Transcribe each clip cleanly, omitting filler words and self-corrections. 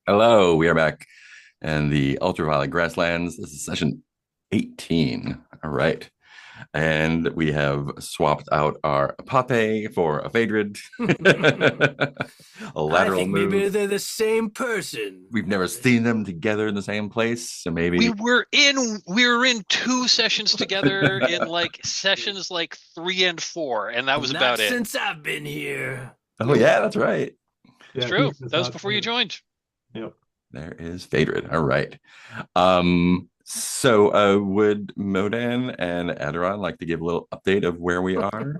Hello, we are back in the Ultraviolet Grasslands. This is session 18. All right. And we have swapped out our Apate for a Phaedrid. A I lateral think move. maybe they're the same person. We've never seen them together in the same place, so We maybe. were in two sessions together in like sessions like 3 and 4, and that But was not about it. since I've been here. Oh, yeah, that's right. It's Yeah, true. he's just That was not before you here. joined. Yep. There is Phaedrid. All right. Would Modan and Aderon like to give a little update of where we are?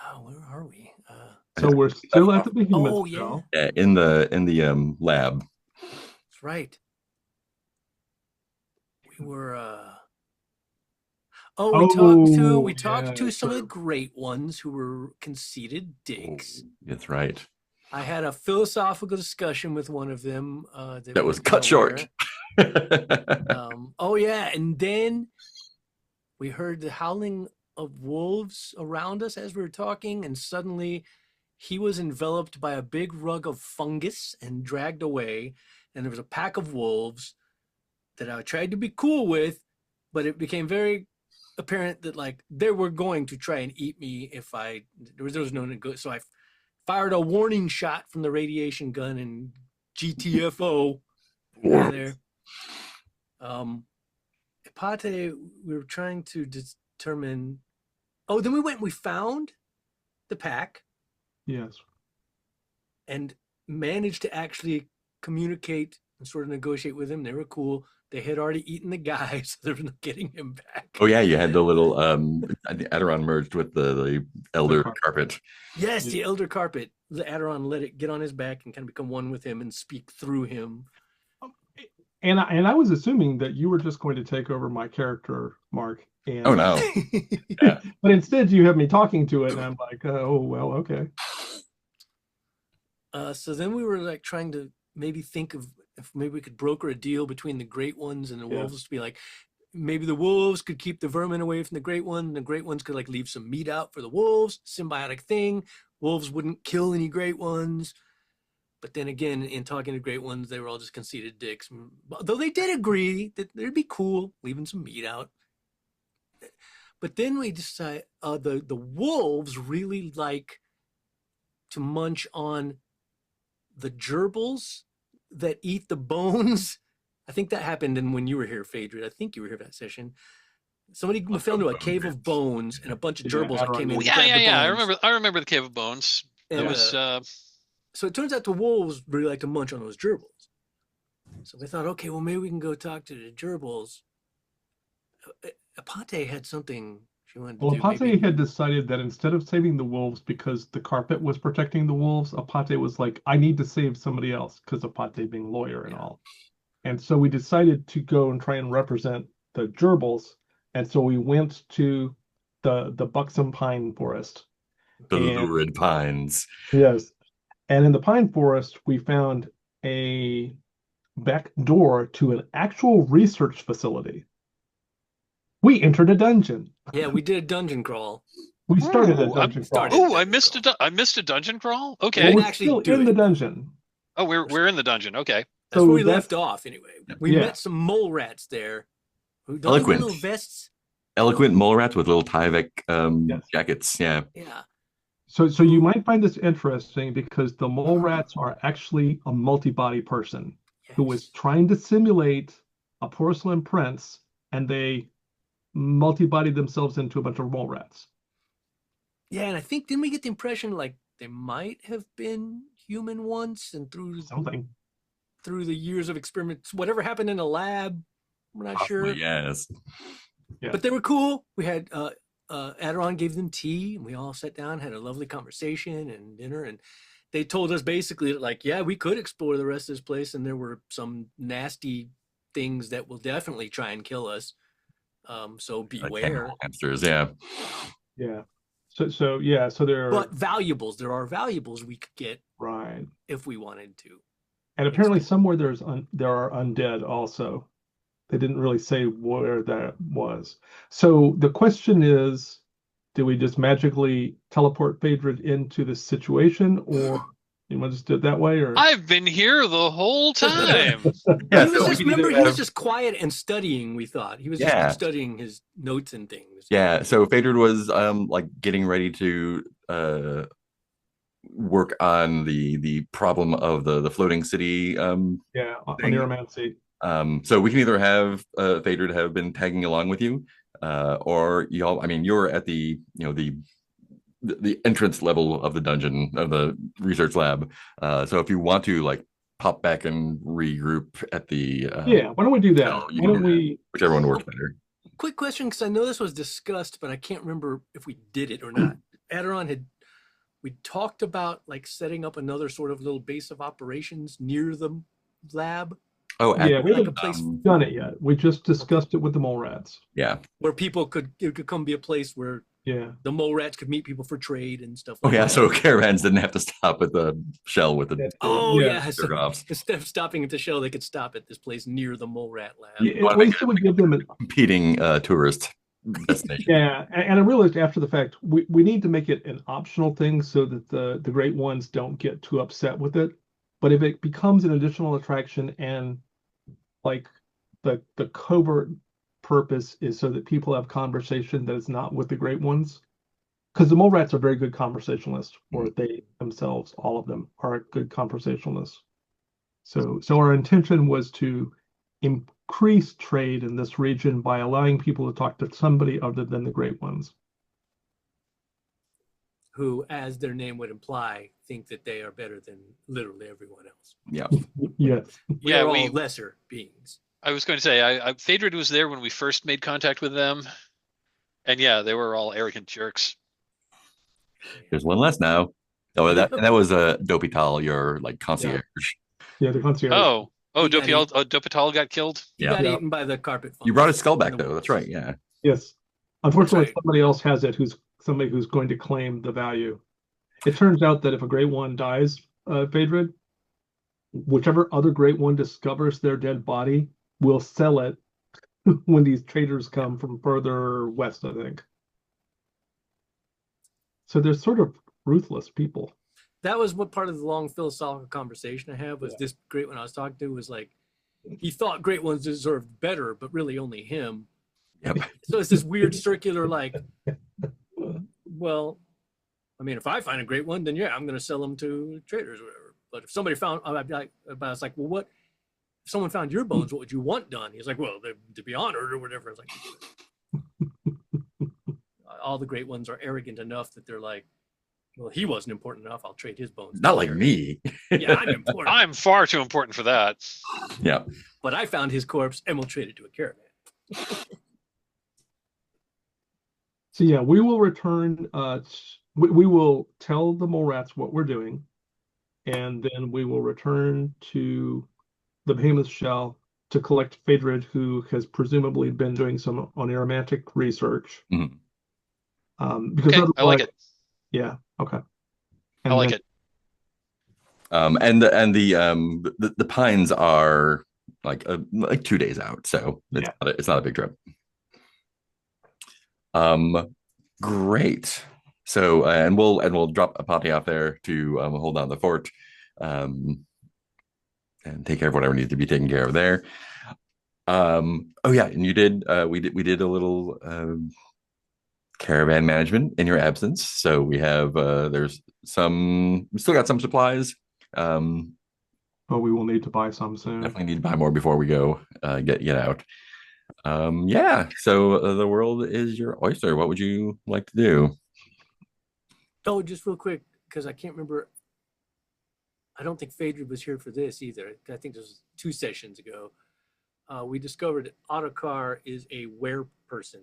Oh, where are we? So we're still at the behemoth Oh yeah, spell. Yeah, in the lab. that's right. We were. Oh, Oh, we talked yeah, to some of the true. great ones who were conceited dicks. That's right. I had a philosophical discussion with one of them that That was went cut short. nowhere. Oh yeah, and then we heard the howling of wolves around us as we were talking, and suddenly he was enveloped by a big rug of fungus and dragged away. And there was a pack of wolves that I tried to be cool with, but it became very apparent that like they were going to try and eat me if there was no nego. So I fired a warning shot from the radiation gun and GTFO there. Epate, we were trying to determine. Oh, then we went and we found the pack Yes. and managed to actually communicate and sort of negotiate with him. They were cool. They had already eaten the guy, so there was no getting him back. Oh yeah, you had the little I think Aderon merged with the elder carpet. Yes, Yeah. the elder carpet. The Aderon let it get on his back and kind of become one with him and speak through him. And I was assuming that you were just going to take over my character, Mark. Oh And no. Yeah. but instead you have me talking to it, and I'm like, oh well, okay. So then we were like trying to maybe think of if maybe we could broker a deal between the great ones and the Yeah. wolves to be like, maybe the wolves could keep the vermin away from the great one. And the great ones could like leave some meat out for the wolves, symbiotic thing. Wolves wouldn't kill any great ones. But then again, in talking to great ones, they were all just conceited dicks. Though they did agree that it'd be cool leaving some meat out. But then we decided the wolves really like to munch on the gerbils that eat the bones. I think that happened in when you were here, Phaedra. I think you were here for that session. Somebody fell into a cave of bones and a bunch of Yeah, gerbils that came in. Yeah, and yeah, grabbed the yeah. bones. I remember the Cave of Bones. That And was so it turns out the wolves really like to munch on those gerbils. So we thought, okay, well maybe we can go talk to the gerbils. Apate had something she wanted to Well, do. Apate Maybe. had decided that instead of saving the wolves because the carpet was protecting the wolves, Apate was like, I need to save somebody else because Apate being lawyer and Yeah. all. And so we decided to go and try and represent the gerbils. And so we went to the buxom pine forest. The And lurid pines. yes, and in the pine forest, we found a back door to an actual research facility. We entered a dungeon. Yeah, we did a dungeon crawl. We started a Ooh, dungeon crawl. started. oh, I missed a dungeon crawl. Well, Okay. we're actually still do in the it. dungeon. Oh, we're in the dungeon. Okay. That's So where we that's left off anyway. We yeah. met some mole rats there. Who don't they wear Eloquent. little vests? Eloquent mole rats with little Tyvek Yes. jackets. Yeah. Yeah. So you might find this interesting because the mole rats are actually a multi-body person who was Yes. trying to simulate a porcelain prince, and they multi-bodied themselves into a bunch of mole rats. Yeah, and I think didn't we get the impression like they might have been human once, and Something. through the years of experiments, whatever happened in the lab, we're not sure. Yes. Yeah. But they were cool. We had Aderon gave them tea, and we all sat down, had a lovely conversation and dinner, and they told us basically like, yeah, we could explore the rest of this place, and there were some nasty things that will definitely try and kill us. So Like beware. hamsters. Yeah. Yeah. So yeah, so there But valuables, there are valuables we could get right. if we wanted to. And apparently somewhere there are undead also. They didn't really say where that was. So the question is, do we just magically teleport Phaedra into this situation, or You want to just do it that way, or I've been here the whole time. Yeah, He was so we just can either remember he was have, just quiet and studying. We thought he was yeah, just studying his notes and things. yeah. So Phaedra was like getting ready to work on the problem of the floating city yeah, on thing. Neuromancy. So we can either have Phaedra to have been tagging along with you, or y'all. I mean, you're at the entrance level of the dungeon of the research lab. So if you want to like pop back and regroup at the Yeah, why don't we do that? cell, you Why can don't do that. we? Whichever one works better. Quick question, because I know this was discussed, but I can't remember if we did it or not. Aderon had we talked about like setting up another sort of little base of operations near the lab, Oh, Yeah, we like a haven't place done it yet. We just discussed it with the mole rats. yeah. where people it could come be a place where Yeah, the mole rats could meet people for trade and stuff Oh like yeah. that. So caravans didn't have to stop at the shell with the Oh yeah. yeah, so jerk-offs. instead of stopping at the shell, they could stop at this place near the mole rat lab. Yeah, wanna at make least it would give them an competing tourist destination. yeah. And I realized after the fact we need to make it an optional thing so that the great ones don't get too upset with it. But if it becomes an additional attraction and like the covert purpose is so that people have conversation that is not with the great ones, because the mole rats are very good conversationalists, or they themselves, all of them, are good conversationalists. So our intention was to increase trade in this region by allowing people to talk to somebody other than the great ones. Who, as their name would imply, think that they are better than literally everyone else. Yeah. Yes. We Yeah, are we- all lesser beings. I was going to say, Phaedra was there when we first made contact with them, and yeah, they were all arrogant jerks. There's one less now. Oh, that was a Dopital, your like concierge. Yeah, the concierge. Oh, He got Dopital got killed. He Yeah. got Yeah. eaten by the carpet. You brought his skull fungus back in the though. That's woods. right. Yeah. Yes. Unfortunately, right. somebody else has it who's somebody who's going to claim the value. It turns out that if a great one dies, Phaedra, whichever other great one discovers their dead body will sell it when these traders come from further west, I think. So they're sort of ruthless people. That was what part of the long philosophical conversation I had was Yeah. this great one I was talking to was like, he thought great ones deserved better, but really only him. Yep. So it's this weird circular like, well, I mean, if I find a great one, then yeah, I'm going to sell them to traders or whatever. But if somebody found, I'd be like, but I was like, well, what? If someone found your bones, what would you want done? He's like, well, to be honored or whatever. I was like, all the great ones are arrogant enough that they're like, well, he wasn't important enough. I'll trade his bones. Not like me. Yeah, I'm important. I'm far too important for that. Yeah. But I found his corpse and we'll trade it to a caravan. So yeah, we will return. We will tell the mole rats what we're doing, and then we will return to the behemoth shell to collect Phaedra, who has presumably been doing some oneromantic research. Mhm. Because Okay, I like otherwise- it. Yeah. Okay. I like then- it. And the pines are like 2 days out, so it's not a big trip. Great. So and we'll drop a potty off there to hold down the fort, and take care of whatever needs to be taken care of there. Oh yeah, and you did we did a little caravan management in your absence. So we have we still got some supplies. But we will need to buy some soon. Definitely need to buy more before we go get out. Yeah, so the world is your oyster. What would you like to do? Oh, just real quick, because I can't remember. I don't think Phaedra was here for this either. I think this was 2 sessions ago. We discovered that Ottokar is a were person.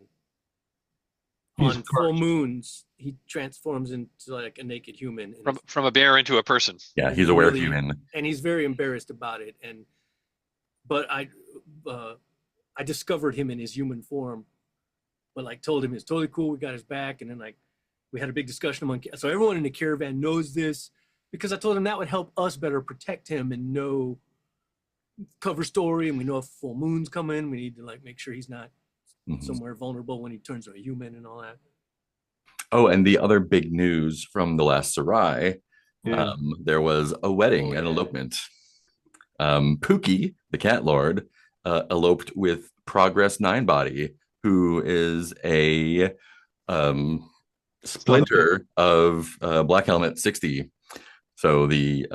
He's On full moons, he transforms into like a naked human. And From a bear into a person. Yeah, he's aware of Really- human. and he's very embarrassed about it. But I discovered him in his human form, but like told him it's totally cool. We got his back, and then like we had a big discussion among. So everyone in the caravan knows this because I told him that would help us better protect him and know cover story, and we know if full moons come in, we need to like make sure he's not Mhm. somewhere vulnerable when he turns to a human and all that. Oh, and the other big news from the last Sarai Yeah. There was a wedding, Oh, an yeah. elopement. Pookie, the cat lord, eloped with Progress Ninebody, who is a um, Son of a splinter of Black Helmet 60. So the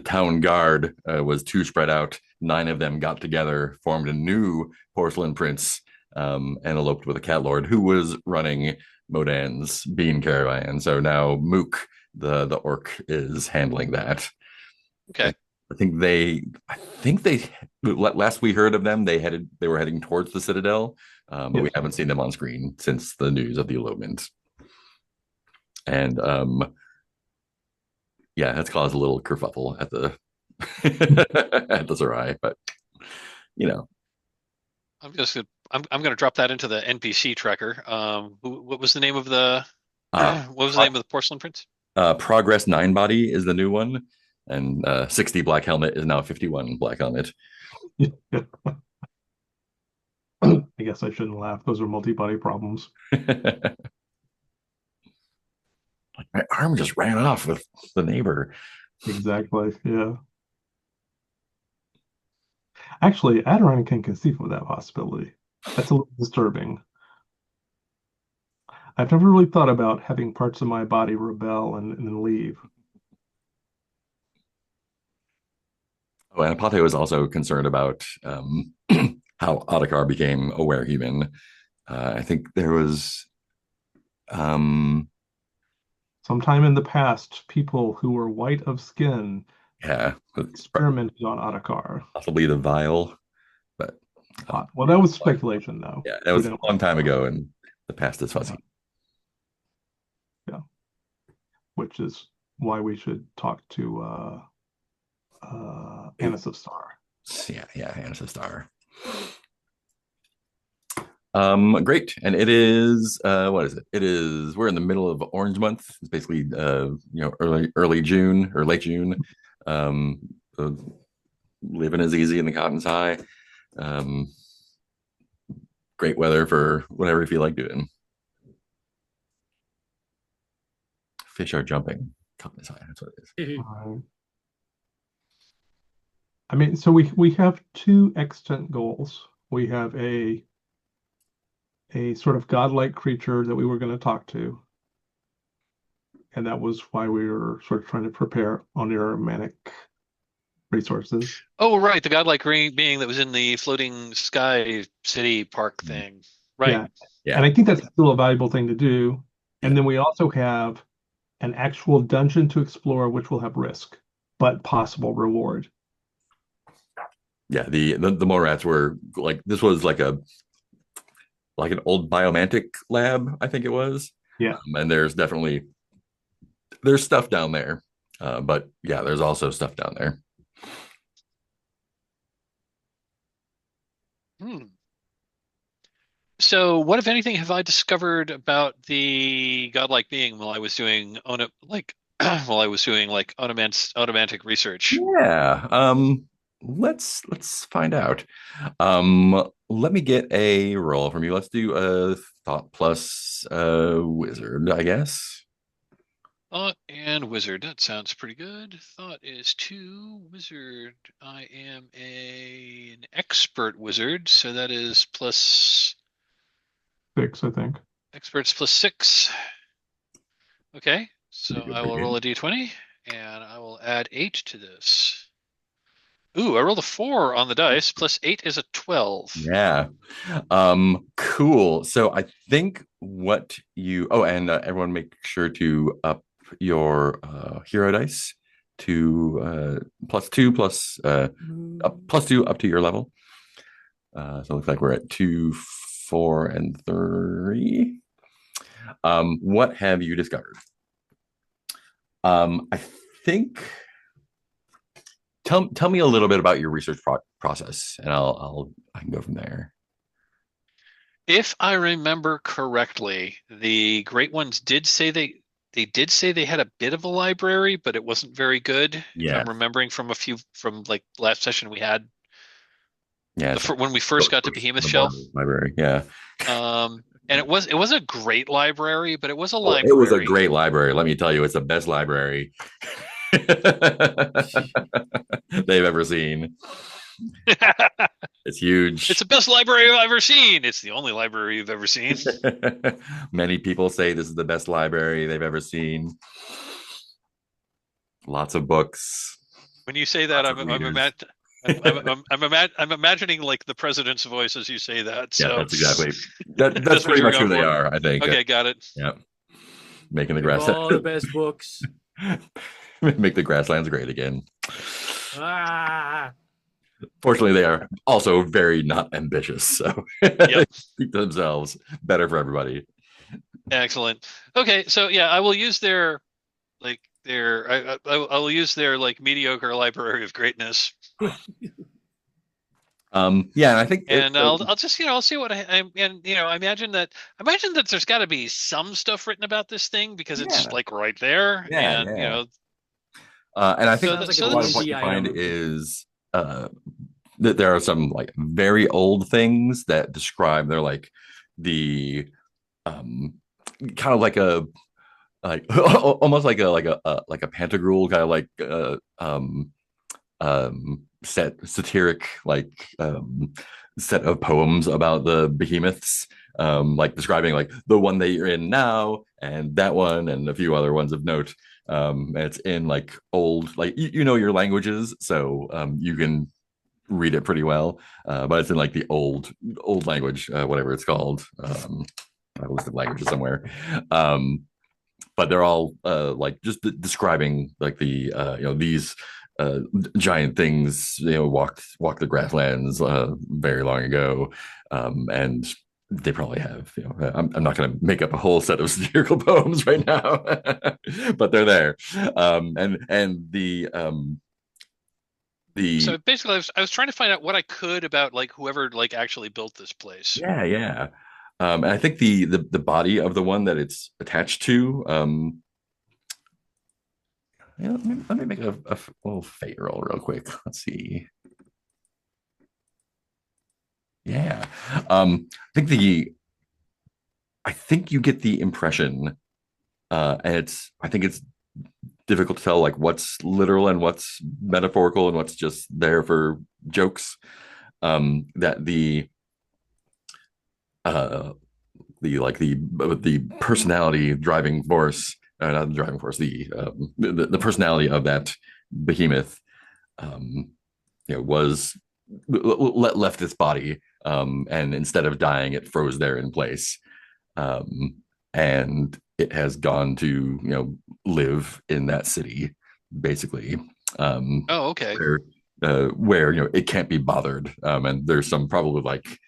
town guard was too spread out. 9 of them got together, formed a new porcelain prince, and eloped with a cat lord who was running Modan's bean caravan. So now Mook, the orc, is handling that. Okay. I think they last we heard of them, they were heading towards the Citadel, but we Yes. haven't seen them on screen since the news of the elopement. And yeah, that's caused a little kerfuffle at the at the Sarai, but you know, I'm gonna drop that into the NPC tracker. What was the name of the uh, what was the name of the porcelain prince? Progress Nine Body is the new one, and 60 Black Helmet is now 51 Black Helmet. I guess I shouldn't laugh. Those are multi-body problems. My arm just ran off with the neighbor. Exactly. Yeah. Actually, Adirondack can conceive of that possibility. That's a little disturbing. I've never really thought about having parts of my body rebel and leave. Oh, and Apate was also concerned about how Otakar became a were-human. I think there was um, Sometime in the past, people who were white of skin yeah, experimented on Otakar. possibly the Vile, but Well, that was speculation, though. yeah, that We was a don't. long time ago, and the past is Yeah, fuzzy. yeah. Which is why we should talk to Annis of Star. Yeah, Hannah Star. Great. And it is what is it? It is we're in the middle of Orange Month. It's basically early June or late June. Um uh, Living is easy and the cotton's high. Um Great weather for whatever you feel like doing. Fish are jumping. Cotton is high. That's what it is. I mean, so we have two extant goals. We have a sort of godlike creature that we were going to talk to, and that was why we were sort of trying to prepare on your manic resources. Oh, right, the godlike being that was in the floating sky city park thing. Right. Yeah. Yeah. And I think that's still a valuable thing to do. Yeah. And then we also have an actual dungeon to explore, which will have risk, but possible reward. Yeah, the Morats were like this was like an old biomantic lab, I think it was. Yeah. And there's stuff down there. But yeah, there's also stuff down there. Hmm. So, what, if anything, have I discovered about the godlike being while I was doing while I was doing like onomantic research? Yeah. Let's find out. Let me get a roll from you. Let's do a thought plus wizard, I guess. Thought and wizard. That sounds pretty good. Thought is 2. Wizard. I am an expert wizard, so that is plus 6, I think. experts plus 6. Okay, so Pretty good, I pretty will good. roll a d20 and I will add 8 to this. Ooh, I rolled a 4 on the dice. Plus 8 is a 12. Yeah. Cool. So I think what you and everyone make sure to up your hero dice to +2 +2 up to your level. So it looks like we're at 2, 4, and 3. What have you discovered? I think tell me a little bit about your research process, and I can go from there. If I remember correctly, the Great Ones did say they did say they had a bit of a library, but it wasn't very good. If Yeah, I'm remembering from like last session we had yeah. It's when we first got to Behemoth the Shelf. library. Yeah. And it was a great library, but it was a Oh, it was a library. great library. Let me tell you, it's the best library. they've ever seen. It's huge. It's the best library I've ever seen. It's the only library you've ever seen. Many people say this is the best library they've ever seen. Lots of books. When you say that, Lots of readers. I'm imagining like the president's voice as you say that. Yeah, So that's exactly that's that's what pretty you're much who going they for. are, I think. Okay, got it. Yeah, making the They're grass all the best books. make the grasslands great again. Ah, Fortunately, they are also very not ambitious, so Yep. keep themselves better for everybody. Excellent. Okay, so yeah, I will use their like their I will use their like mediocre library of greatness, Yeah, and I think and I'll just I'll see what I and I imagine that there's got to be some stuff written about this thing because it's yeah, like right there, yeah, and yeah. And I think so sounds like so a a lot of what that's D&D you find item. is that there are some like very old things that describe they're like the um kind of like almost like a pantagruel kind of like satiric like set of poems about the behemoths, like describing like the one that you're in now and that one and a few other ones of note. And it's in like old, like you know your languages, so you can read it pretty well. But it's in like the old language, whatever it's called. I have a list of languages somewhere. But they're all like just describing like the these giant things walked the grasslands very long ago, and they probably have I'm not going to make up a whole set of satirical poems right now, but they're there, and the so basically I was trying to find out what I could about like whoever like actually built this place. yeah. And I think the body of the one that it's attached to, yeah, let me make a little fate roll real quick. Let's see. Yeah. I think you get the impression, and I think it's difficult to tell like what's literal and what's metaphorical and what's just there for jokes. That uh the personality driving force, not the driving force, the personality of that behemoth, um, was left its body, and instead of dying, it froze there in place, and it has gone to live in that city, basically, Oh, okay. where it can't be bothered, and there's some probably like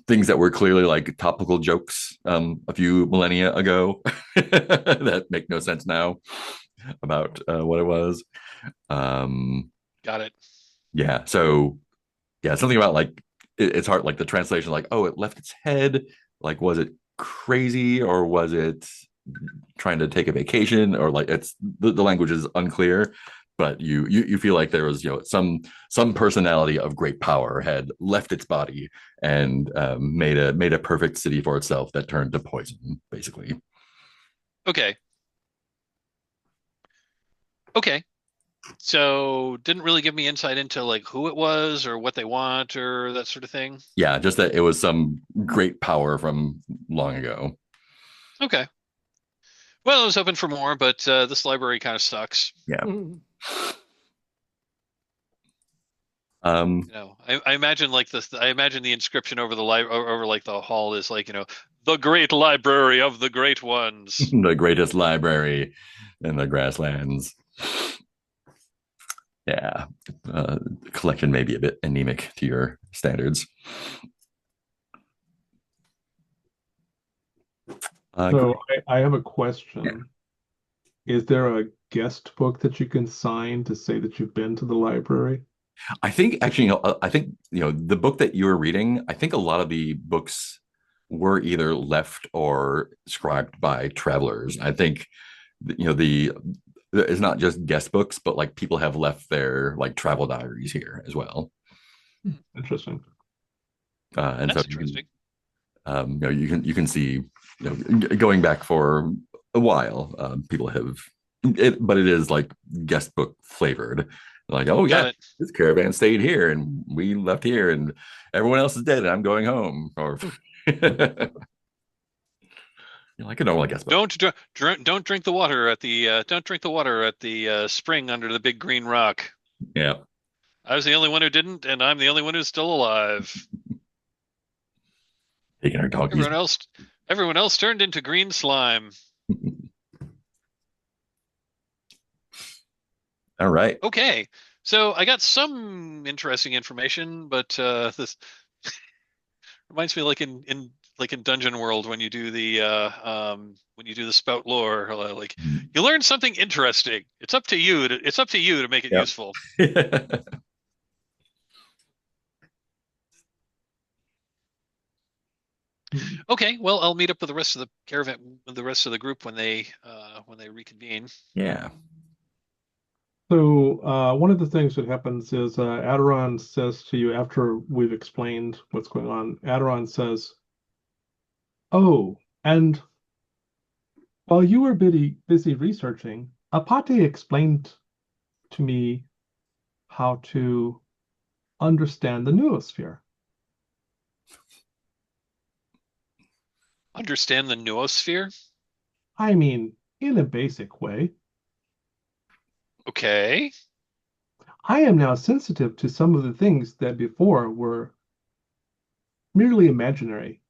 things that were clearly like topical jokes a few millennia ago that make no sense now about what it was. Um, Got it. yeah, so yeah, something about like it's hard, like the translation, like oh, it left its head. Like, was it crazy or was it trying to take a vacation, or like it's the language is unclear, but you feel like there was some personality of great power had left its body and made a perfect city for itself that turned to poison, basically. Okay. Okay. So didn't really give me insight into like who it was or what they want or that sort of thing. Yeah, just that it was some great power from long ago. Okay. Well, I was hoping for more, but this library kind of sucks. Yeah. I imagine like this. I imagine the inscription over the over like the hall is like the great library of the great ones. The greatest library in the grasslands. Yeah, collection may be a bit anemic to your standards. So I have a question. Is there a guest book that you can sign to say that you've been to the library? I think actually, I think the book that you were reading. I think a lot of the books were either left or scribed by travelers. I think the it's not just guest books, but like people have left their like travel diaries here as well. Interesting. And That's so interesting. you can see going back for a while, people have But it is like guest book flavored. Like, oh Got yeah, it. this caravan stayed here and we left here and everyone else is dead and I'm going home. Or like a normal guest book. Don't drink the water at the spring under the big green rock. Yeah. I was the only one who didn't, and I'm the only one who's still alive. Taking our doggies. Everyone else turned into green slime. All right. Okay, so I got some interesting information, but this reminds me like in Dungeon World when you do the spout lore, like you learn something interesting. It's up to you to make it Yep. useful. Okay, well, I'll meet up with the rest of the caravan, with the rest of the group when they reconvene. Yeah. So one of the things that happens is Aderon says to you after we've explained what's going on, Aderon says, "Oh, and while you were busy researching, Apate explained to me how to understand the noosphere." Understand the noosphere? I mean, in a basic way. Okay. I am now sensitive to some of the things that before were merely imaginary.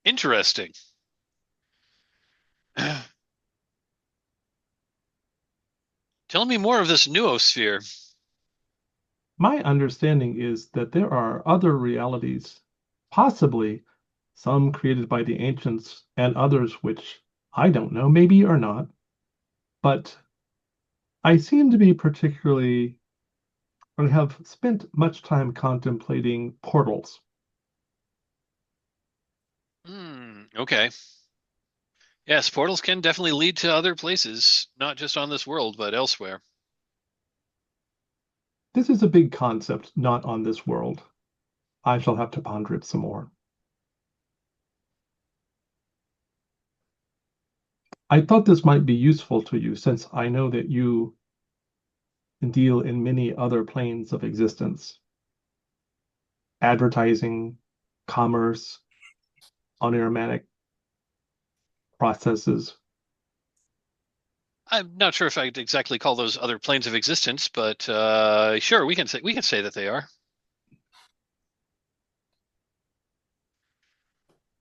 Interesting. Tell me more of this noosphere. My understanding is that there are other realities, possibly some created by the ancients and others which I don't know, maybe or not, but I seem to be particularly, or have spent much time contemplating portals. Okay. Yes, portals can definitely lead to other places, not just on this world, but elsewhere. This is a big concept, not on this world. I shall have to ponder it some more. I thought this might be useful to you since I know that you deal in many other planes of existence. Advertising, commerce, unaromatic processes. I'm not sure if I'd exactly call those other planes of existence, but sure, we can say that they are.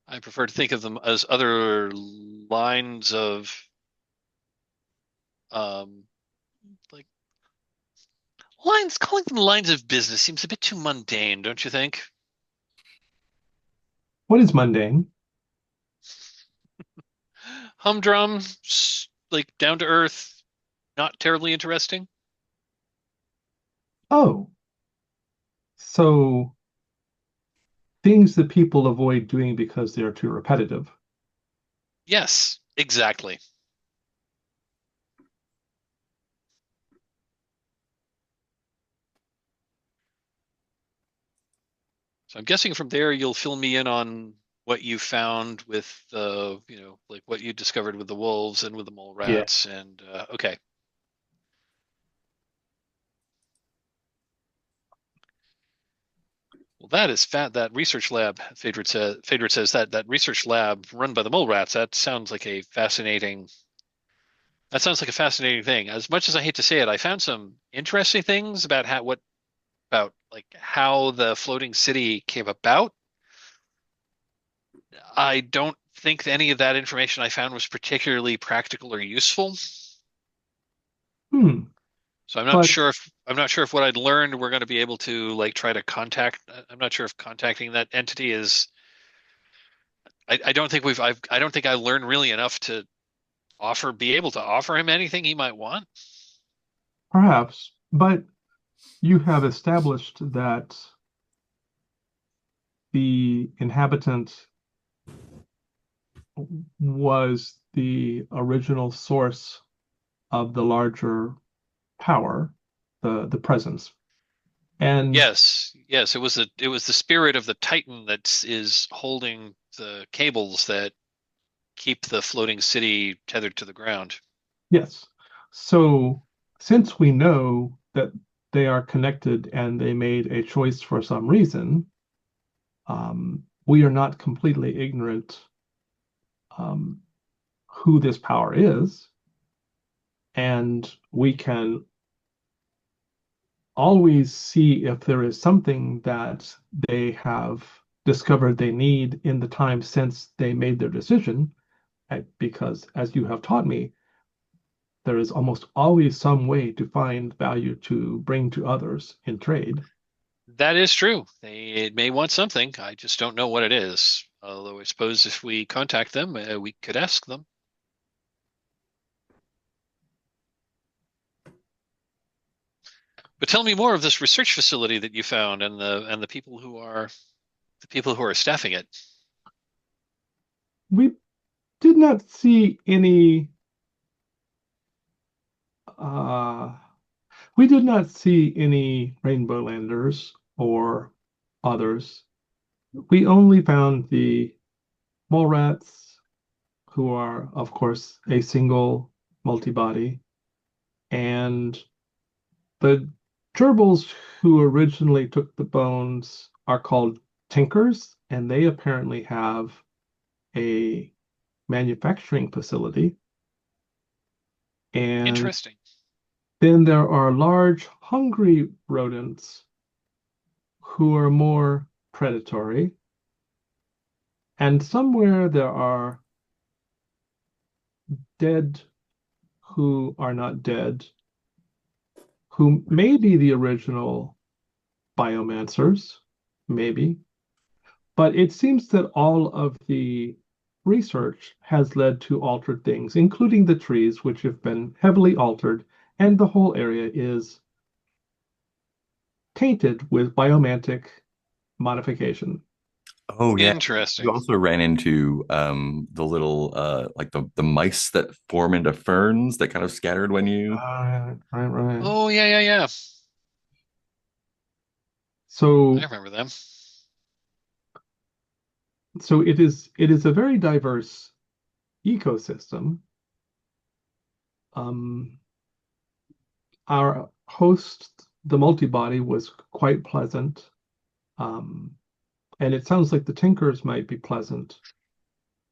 I prefer to think of them as other lines of um like lines calling them lines of business seems a bit too mundane, don't you think? What is mundane? Humdrum, like down to earth, not terribly interesting. Oh, so things that people avoid doing because they are too repetitive. Yes, exactly. So I'm guessing from there you'll fill me in on what you found with like what you discovered with the wolves and with the mole Yeah. rats and okay. Well, that is fat. That research lab, Phaedra says that that research lab run by the mole rats. That sounds like a fascinating thing. As much as I hate to say it, I found some interesting things about how the floating city came about. I don't think any of that information I found was particularly practical or useful. Hmm. So But I'm not sure if what I'd learned we're going to be able to like try to contact. I'm not sure if contacting that entity is. I don't think I don't think I learned really enough to be able to offer him anything he might want. perhaps, but you have established that the inhabitant was the original source of the larger power, the presence. And Yes, yes, it was the spirit of the Titan that is holding the cables that keep the floating city tethered to the ground. yes, so since we know that they are connected and they made a choice for some reason, we are not completely ignorant um, who this power is, and we can always see if there is something that they have discovered they need in the time since they made their decision. Because, as you have taught me, there is almost always some way to find value to bring to others in trade. That is true. They may want something. I just don't know what it is. Although I suppose if we contact them, we could ask them. But tell me more of this research facility that you found and the people who are staffing it. We did not see any uh, we did not see any rainbow landers or others. We only found the mole rats, who are, of course, a single multibody, and the gerbils who originally took the bones are called tinkers, and they apparently have a manufacturing facility. And Interesting. then there are large, hungry rodents who are more predatory. And somewhere there are dead who are not dead, who may be the original biomancers, maybe. But it seems that all of the research has led to altered things, including the trees, which have been heavily altered, and the whole area is tainted with biomantic modification. Oh yeah. You Interesting. also ran into the little like the mice that form into ferns that kind of scattered when you Right. Oh yeah, yeah, yeah. I So, remember them. so it is a very diverse ecosystem. Um, our host, the multibody, was quite pleasant. Um, and it sounds like the Tinkers might be pleasant.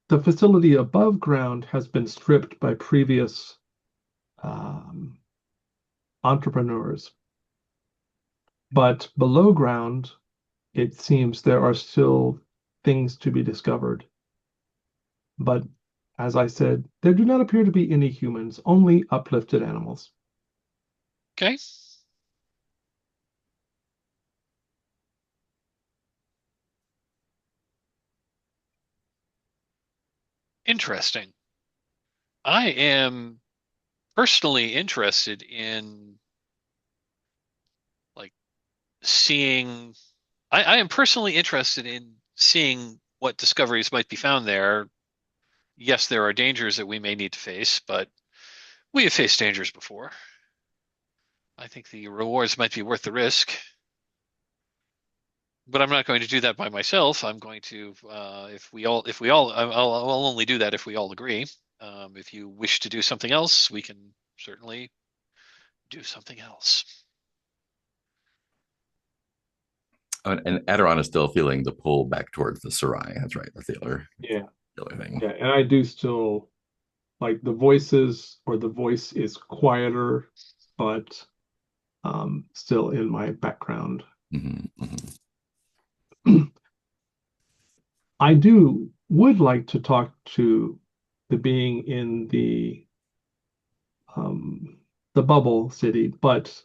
The facility above ground has been stripped by previous um, entrepreneurs, but below ground, it seems there are still things to be discovered. But as I said, there do not appear to be any humans, only uplifted animals. Okay. Interesting. I am personally interested in like seeing I am personally interested in seeing what discoveries might be found there. Yes, there are dangers that we may need to face, but we have faced dangers before. I think the rewards might be worth the risk, but I'm not going to do that by myself. I'm going to, if we all, I'll only do that if we all agree. If you wish to do something else, we can certainly do something else. and Aderon is still feeling the pull back towards the Sarai. That's right. That's Yeah, the other thing. yeah, and I do still like the voices, or the voice is quieter, but still in my background. Mm-hmm. I would like to talk to the being in um, the bubble city, but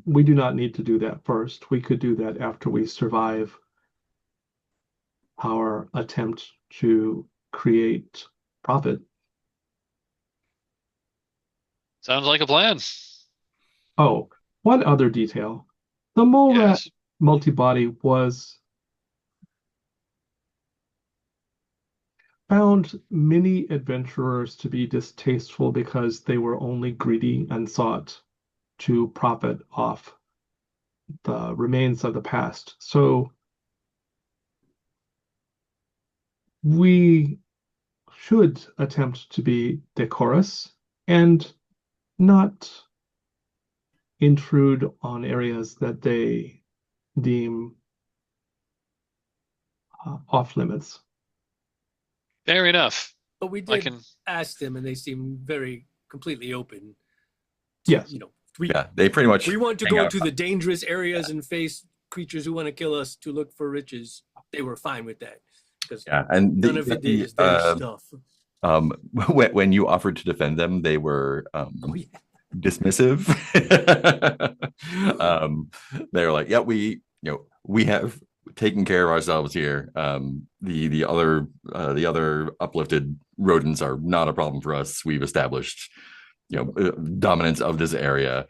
we do not need to do that first. We could do that after we survive our attempt to create profit. Sounds like a plan. Oh, one other detail. The mole rat Yes. multibody was found many adventurers to be distasteful because they were only greedy and sought to profit off the remains of the past. So we should attempt to be decorous and not intrude on areas that they deem off limits. Fair enough. But we I did can. ask them, and they seemed very completely open to, Yes. Yeah, they pretty much we want to hang go out. to the dangerous areas and face creatures who want to kill us to look for riches. They were fine with that because Yeah, and none of it is their stuff. when you offered to defend them, they were Oh yeah. dismissive. They're like, yeah, we have taken care of ourselves here. The other uplifted rodents are not a problem for us. We've established dominance of this area.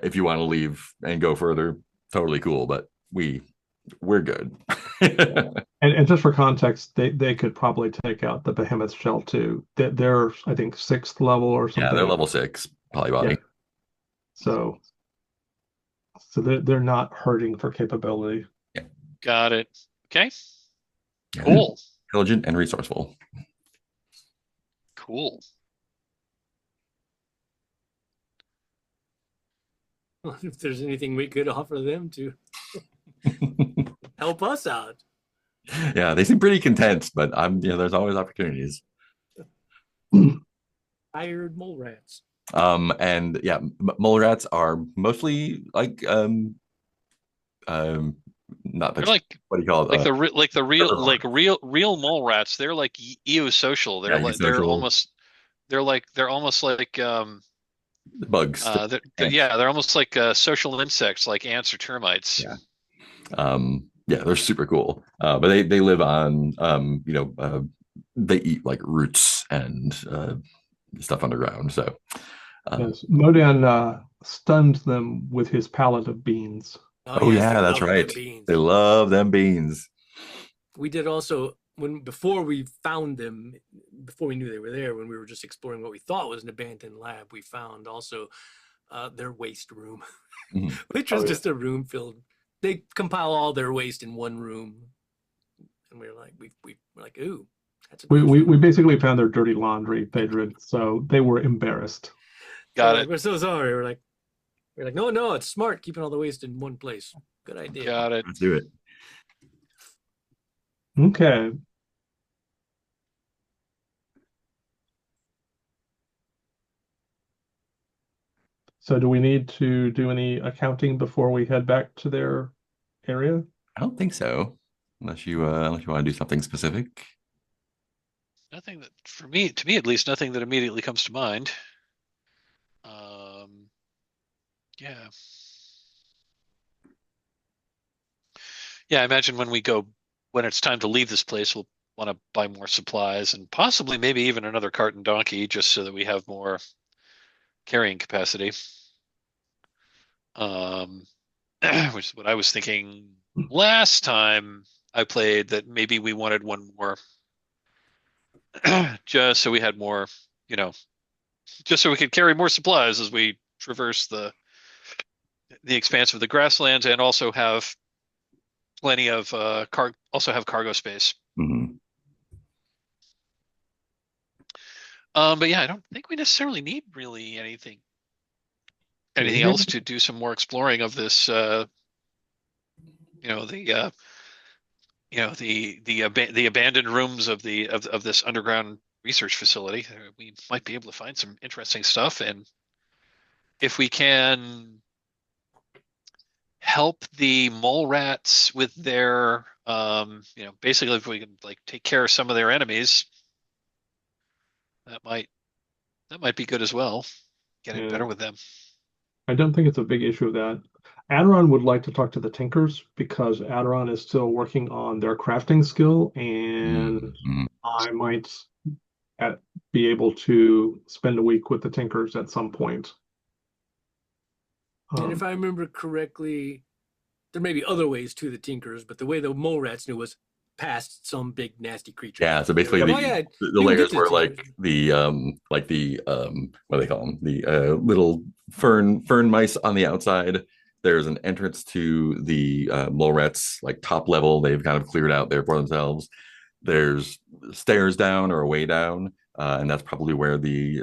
If you want to leave and go further, totally cool, but we're good. And just for context, they could probably take out the behemoth shell too. They're I think 6th level or Yeah, something. they're level 6 polybody. Yeah. So they're not hurting for capability. Got it. Okay. Yeah, Cool. intelligent and resourceful. Cool. If there's anything we could offer them to help us out. Yeah, they seem pretty content, but there's always opportunities. Hired mole rats. And yeah, mole rats are mostly like not They're like what do you call it? real mole rats. They're like eosocial. They're Yeah, like eosocial. they're almost like Bugs. they're almost like social insects, like ants or termites. Yeah. Yeah, they're super cool. But they live on they eat like roots and stuff underground. So Yes. Modan stunned them with his pallet of beans. oh yes, yeah, they that's love right. them beans. They love them beans. We did also before we found them, before we knew they were there, when we were just exploring what we thought was an abandoned lab, we found also their waste room, Mhm. which was just a room filled. They compile all their waste in one room, and we were like, we're like, ooh, that's a We basically found their dirty laundry, Phaedra, so they were embarrassed. Got Like, it. we're so sorry. We're like, no, it's smart keeping all the waste in one place. Good idea. Got it. Let's do it. Okay. So do we need to do any accounting before we head back to their area? I don't think so, unless you want to do something specific. Nothing that, to me at least, nothing that immediately comes to mind. Yeah. Yeah, I imagine when it's time to leave this place, we'll want to buy more supplies and possibly maybe even another cart and donkey just so that we have more carrying capacity. Which is what I was thinking last time I played, that maybe we wanted one more just so we had more, just so we could carry more supplies as we traverse the expanse of the grasslands and also have plenty of cargo space. Mhm. But yeah, I don't think we necessarily need really anything else to do some more exploring of this. The abandoned rooms of this underground research facility. We might be able to find some interesting stuff, and if we can help the mole rats with their, basically if we can like take care of some of their enemies, that might be good as well. Getting better with them. I don't think it's a big issue of that. Aderon would like to talk to the Tinkers because Aderon is still working on their crafting skill, and Mhm. I might be able to spend a week with the Tinkers at some point. And if I remember correctly, there may be other ways to the Tinkers, but the way the mole rats knew was past some big nasty creature. Yeah, so basically Like, the layers were like the what do they call them? The little fern mice on the outside, There's an entrance to the mole rats, like top level. They've kind of cleared out there for themselves. There's stairs down or a way down, and that's probably where the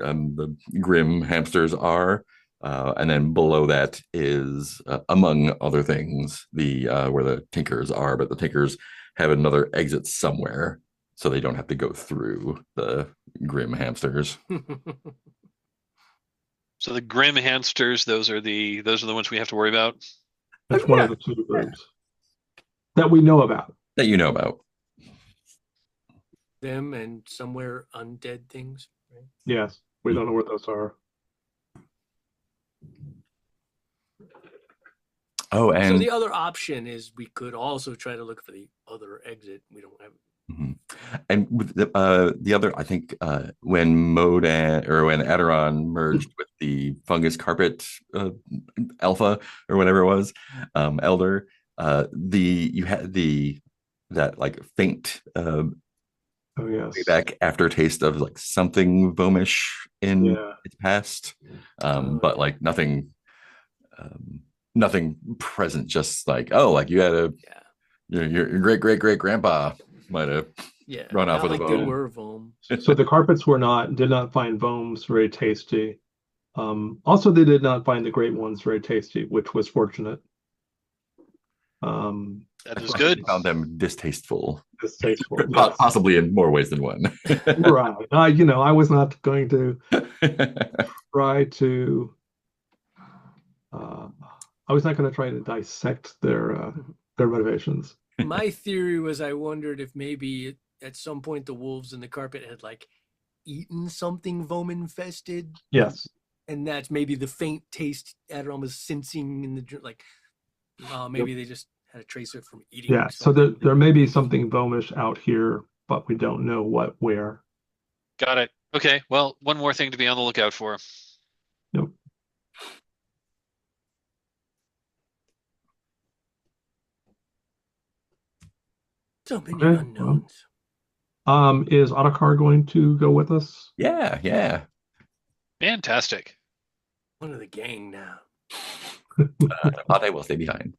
grim hamsters are. And then below that is, among other things, the where the tinkers are. But the tinkers have another exit somewhere, so they don't have to go through the grim hamsters. So the grim hamsters, those are the ones we have to worry about. That's Oh, one yeah. of the two groups that we know about. That you know about. Them and somewhere undead things. Right? Yes, we don't know what those are. Oh, So and the other option is we could also try to look for the other exit. We don't have. mhm. And with the other, I think when when Aderon merged with the fungus carpet alpha or whatever it was, elder, you had that like faint Oh yes. way back aftertaste of like something vomish in Yeah. its past, but Yeah. like nothing present. Just like, oh, like you had your great grandpa might have Yeah, run off not with a like there bone. were Vom. So the carpets did not find Vomes very tasty. Also, they did not find the great ones very tasty, which was fortunate. That is I good. found them distasteful, Distasteful. Yes. possibly in more ways than one. Right. I was not going to try to. I was not going to try to dissect their motivations. My theory was I wondered if maybe at some point the wolves in the carpet had like eaten something Vom infested. Yes. And that's maybe the faint taste Aderon was sensing in the like. Maybe they just had a tracer from eating. Yeah. So there may be something Vomish out here, but we don't know where. Got it. Okay. Well, one more thing to be on the lookout for. Yep. So many Okay, unknowns. Is Ottakar going to go with us? Yeah. Fantastic. One of the gang now. Pate will stay behind.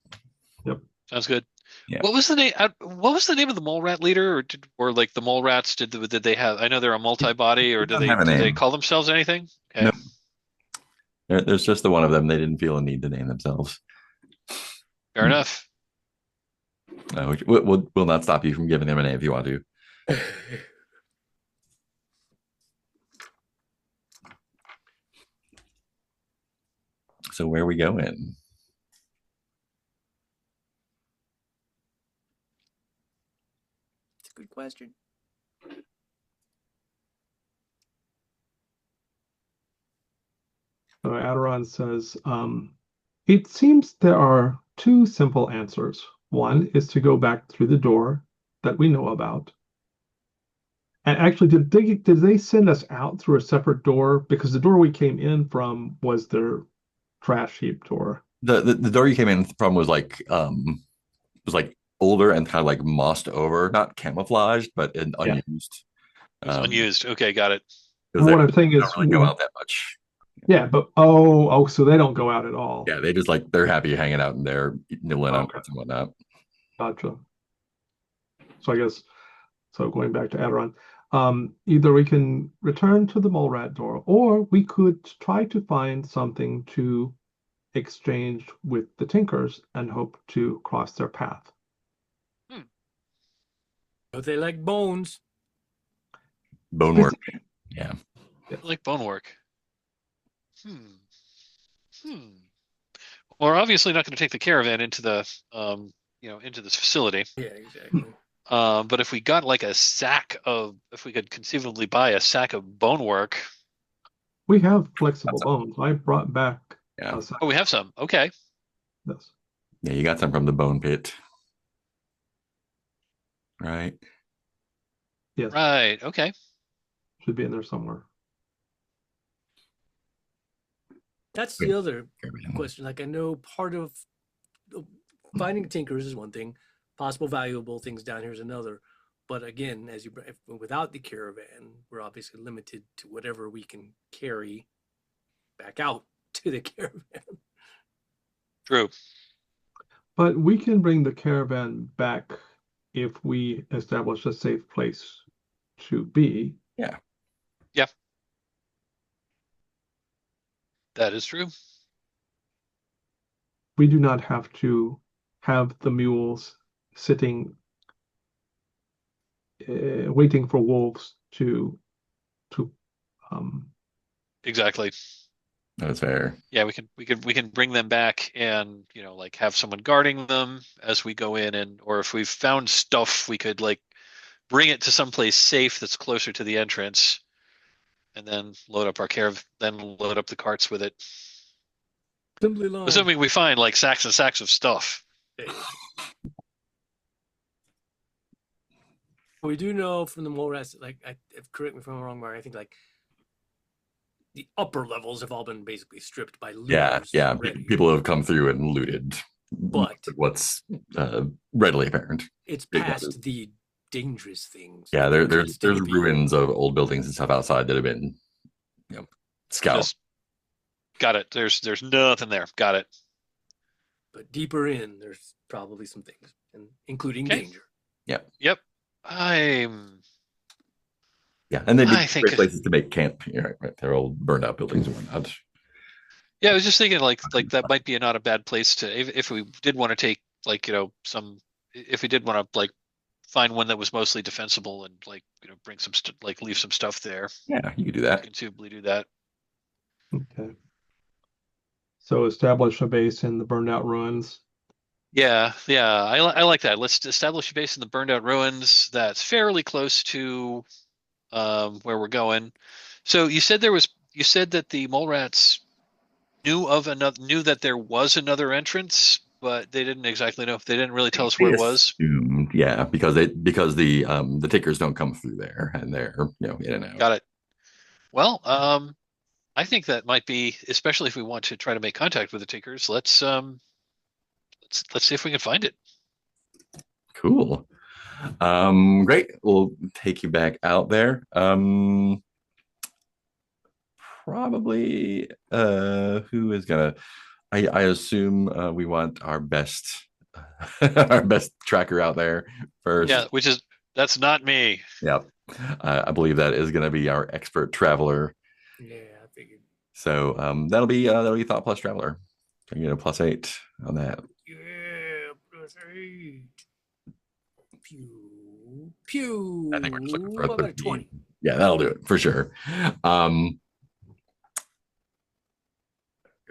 Sounds good. Yeah. What was the name? What was the name of the mole rat leader, or like the mole rats? Did they have? I know they're a multi-body, or do Doesn't have a they name. call themselves anything? Okay. No. There's just the one of them. They didn't feel a need to name themselves. Fair enough. We'll not stop you from giving them a name if you want to. So where are we going? It's a good question. So Aderon says, it seems there are two simple answers. One is to go back through the door that we know about. And actually, did they send us out through a separate door? Because the door we came in from was their trash heap door. The door you came in from was like older and kind of like mossed over, not camouflaged, but unused. It was unused. Okay, got it. Because What they I'm saying is, don't really go out that much. yeah, but oh, so they don't go out at all. Yeah, they just like they're happy hanging out in there, nibbling on Okay. nuts and whatnot. Gotcha. So I guess, going back to Aderon, either we can return to the mole rat door, or we could try to find something to exchange with the Tinkers and hope to cross their path. But they like bones. Bone work. Yeah. I like bone work. Well, we're obviously not going to take the caravan into the into this facility. Yeah, exactly. But if we got like if we could conceivably buy a sack of bone work. We have flexible bones. I brought back. Yeah. Oh, we have some. Okay. Yes. Yeah, you got some from the bone pit. Right. Yes. Right. Okay. Should be in there somewhere. That's the other question. Like, I know part of finding tinkers is one thing, possible valuable things down here is another. But again, without the caravan, we're obviously limited to whatever we can carry back out to the caravan. True. But we can bring the caravan back if we establish a safe place to be. Yeah. Yeah, that is true. We do not have to have the mules sitting waiting for wolves to Exactly. That's fair. Yeah, we can bring them back and, like have someone guarding them as we go in, and or if we've found stuff, we could like bring it to someplace safe that's closer to the entrance, and then load up the carts with it. Assembly line. Assuming we find like sacks and sacks of stuff. We do know from the mole rats, like, correct me if I'm wrong, Mark, I think like the upper levels have all been basically stripped by looters. Yeah. already. People have come through and looted But what's readily apparent. it's Big past houses. the dangerous things. Yeah, that there's constantly be- ruins of old buildings and stuff outside that have been, scouted. Just got it. There's nothing there. Got it. But deeper in, there's probably some things, and including Okay. danger. Yep. I'm Yeah, and they'd be I think- great places to make camp. Right. They're old burned out buildings and whatnot. Yeah, I was just thinking like that might be not a bad place to, if we did want to take like, if we did want to like find one that was mostly defensible and like, bring some like leave some stuff there. Yeah, you could do We that. can conceivably do that. Okay. So establish a base in the burned out ruins. Yeah, I like that. Let's establish a base in the burned out ruins that's fairly close to where we're going. So you said that the mole rats knew that there was another entrance, but they didn't exactly know. They didn't really tell us where it was. Assumed, yeah, because the takers don't come through there and they're in and out. Got it. Well, I think that might be, especially if we want to try to make contact with the takers. Let's see if we can find it. Cool. Great. We'll take you back out there. Probably who is gonna I assume we want our best our best tracker out there first. Yeah, that's not me. Yep. I believe that is gonna be our expert traveler. Yeah, I figured. So that'll be thought plus traveler. You get a +8 on that. Yeah, +8. Pew, pew. I think we're just looking for How a about a 13. 20? Yeah, that'll do it for sure.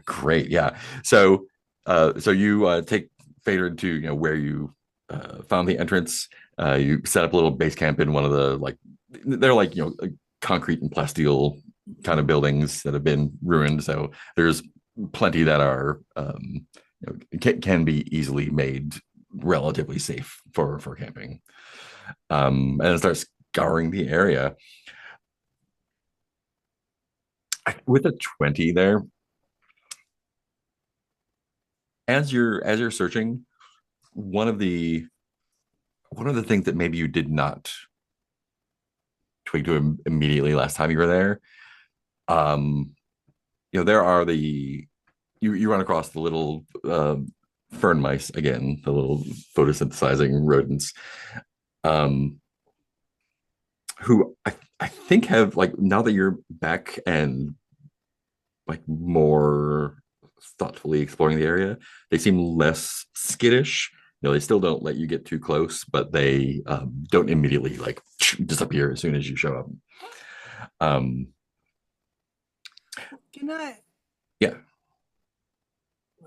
Great. Yeah. So you take Fader to where you found the entrance. You set up a little base camp in one of the they're concrete and plasteel kind of buildings that have been ruined. So there's plenty that are can be easily made relatively safe for camping. And then start scouring the area. With a 20 there, as you're searching, one of the things that maybe you did not twig to immediately last time you were there, there are you run across the little fern mice again, the little photosynthesizing rodents, who I think have, now that you're back and more thoughtfully exploring the area, they seem less skittish. They still don't let you get too close, but they don't immediately disappear as soon as you show up. Can I? Yeah.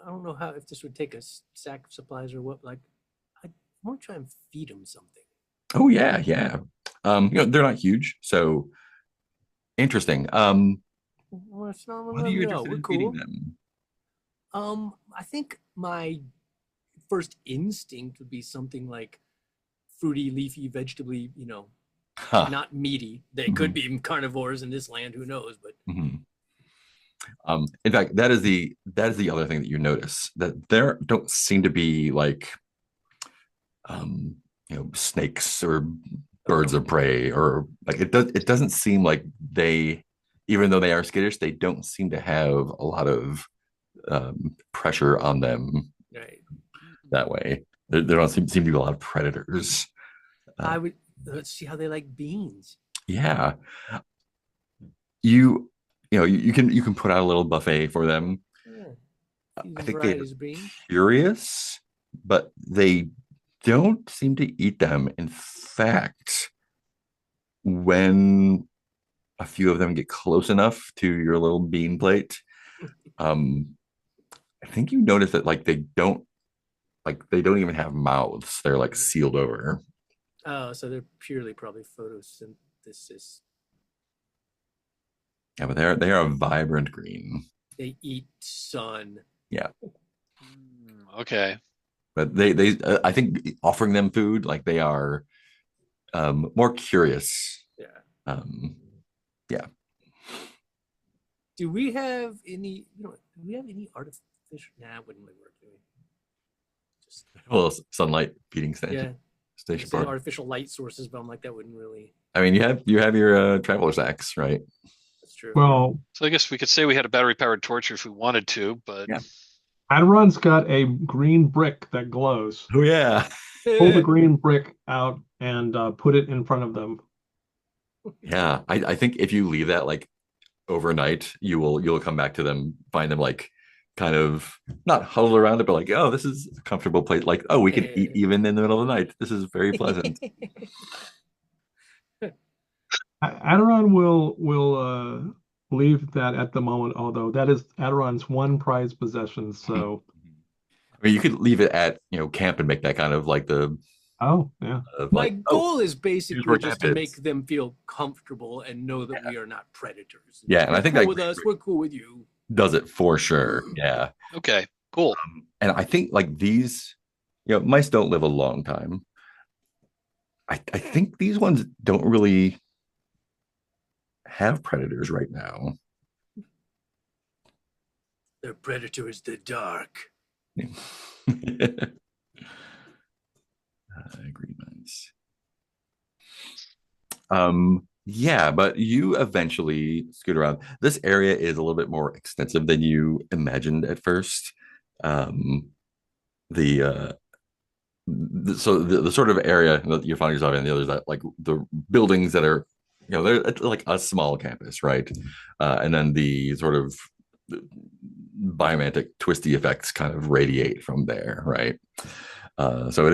I don't know if this would take a sack of supplies or what. I want to try and feed them something. Oh yeah. They're not huge, so interesting. Well, it's not, What are you interested we're in cool. feeding them? I think my first instinct would be something like fruity, leafy, vegetably, Huh. not meaty. They could be carnivores in this land, who knows? But in fact, that is the other thing that you notice, that there don't seem to be snakes or birds of prey, or it doesn't seem like they, even though they are skittish, they don't seem to have a lot of pressure on them Right. that way. There don't seem to be a lot of predators. I would let's see how they like beans. Yeah, you can put out a little buffet for them. Yeah. I Few think they're varieties of beans. curious, but they don't seem to eat them. In fact, when a few of them get close enough to your little bean plate, um, I think you notice that they don't even have mouths. They're like sealed over. Oh, so they're purely probably photosynthesis. Yeah, but they are a vibrant green. They eat sun. Yeah, Okay. but they I think offering them food, like, they are more curious. Yeah. Yeah. Do we have any? Do we have any artificial? Nah, it wouldn't really work. Do we? Just Well, sunlight feeding yeah. station Say park. artificial light sources, but I'm like that wouldn't really. I mean, you have your traveler sacks, right? That's true. Well, So I guess we could say we had a battery-powered torch if we wanted to, but Yeah. Adiron's got a green brick that glows. Oh yeah. Pull the green brick out and put it in front of them. Yeah. I think if you leave that like overnight, you'll come back to them, find them like kind of not huddled around it, but like, oh, this is a comfortable place. Like, oh, we can eat even in the middle of the night. This is very pleasant. Adiron will leave that at the moment, although that is Adiron's one prized possession. So, I mean, you could leave it at camp and make that kind of like the oh yeah, My like, goal is here's basically where just camp to is. make them feel comfortable and know that we are not predators. Yeah, and You're I think cool that with us, we're cool with you. does it for sure. Yeah. okay, cool. And I think like these, mice don't live a long time. I think these ones don't really have predators right now. Their predator is the dark. Green mines. Yeah, but you eventually scoot around. This area is a little bit more extensive than you imagined at first. The so the sort of area that you find yourself in, the others that like the buildings that are, they're like a small campus, right? And then the sort of biomantic twisty effects kind of radiate from there, right? So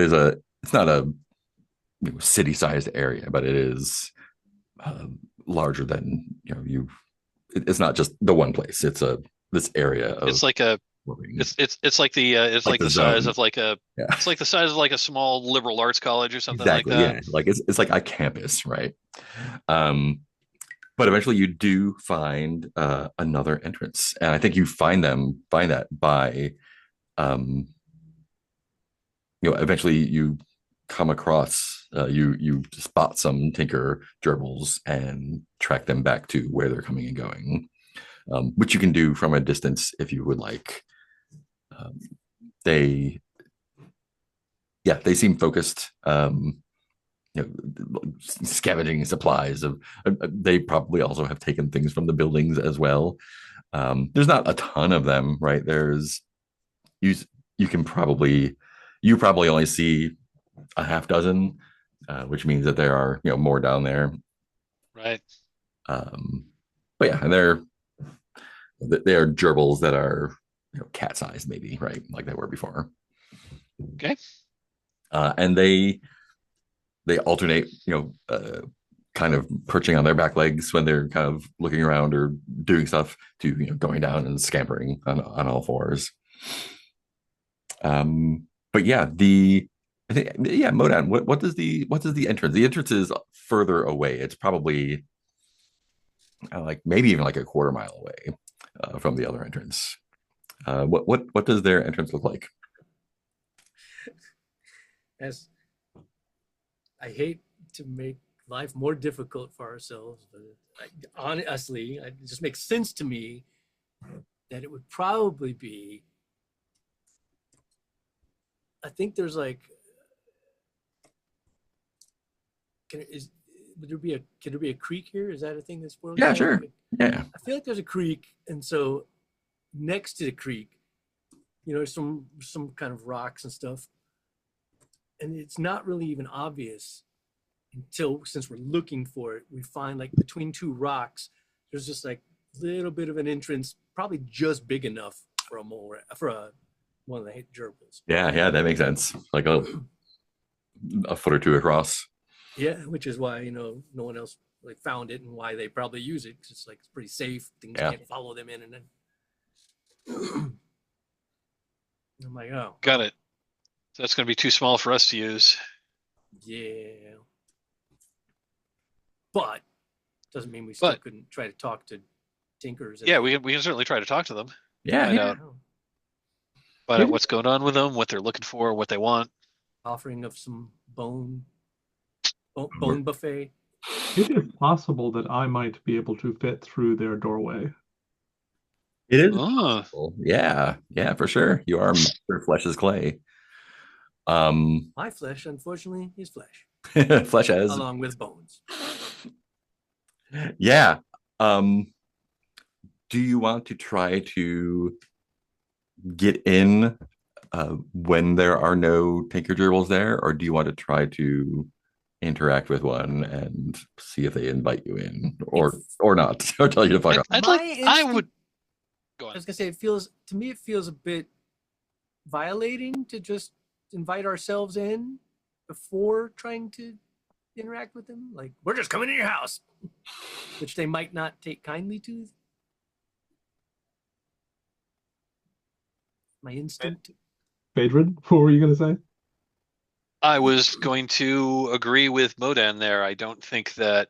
it's not a city-sized area, but it is larger than it's not just the one place. It's this area of It's like a it's like like the the size zone. of like a Yeah, it's like the size of like a small liberal arts college or something like exactly. that. Yeah, like it's like a campus, right? Um, but eventually you do find another entrance, and I think you find that by eventually you come across you spot some tinker gerbils and track them back to where they're coming and going, which you can do from a distance if you would like. They they seem focused, scavenging supplies of they probably also have taken things from the buildings as well. There's not a ton of them, right? You probably only see a half dozen, which means that there are more down there. Right. But yeah, and they are gerbils that are cat sized, maybe, right, like they were before. Okay. And they alternate, kind of perching on their back legs when they're kind of looking around or doing stuff, to going down and scampering on all fours. But yeah, I think, yeah, Modan, what does the entrance? The entrance is further away. It's probably like maybe even like a quarter mile away from the other entrance. What does their entrance look like? As I hate to make life more difficult for ourselves, but honestly, it just makes sense to me that it would probably be. I think there's like, could there be a creek here? Is that a thing that's spoiled? Yeah, sure. Yeah. I feel like there's a creek, and so next to the creek some kind of rocks and stuff, and it's not really even obvious until, since we're looking for it, we find like between two rocks, there's just like a little bit of an entrance, probably just big enough for a mole for one of the gerbils. Yeah, that makes sense. Like a foot or two across. Yeah, which is why no one else like found it, and why they probably use it, because it's like it's pretty safe. Things can't follow them in, and then I'm like, oh, Got it. So that's going to be too small for us to use. yeah. But doesn't mean we still couldn't try to talk to Tinkers. Yeah, we can certainly try to talk to them. Yeah. Find out what's going on with them, what they're looking for, what they want. Offering of some bone buffet. It is possible that I might be able to fit through their doorway. It is possible. Yeah, for sure. You are Master Flesh is clay. My flesh, unfortunately, is flesh. Flesh as along with bones. Yeah. Do you want to try to get in when there are no tinker gerbils there, or do you want to try to interact with one and see if they invite you in, or not, or tell you to fuck off? I would go on. I was gonna say, it feels a bit violating to just invite ourselves in before trying to interact with them. Like, we're just coming to your house, which they might not take kindly to. My instinct. Phaedron, what were you going to say? I was going to agree with Modan there. I don't think that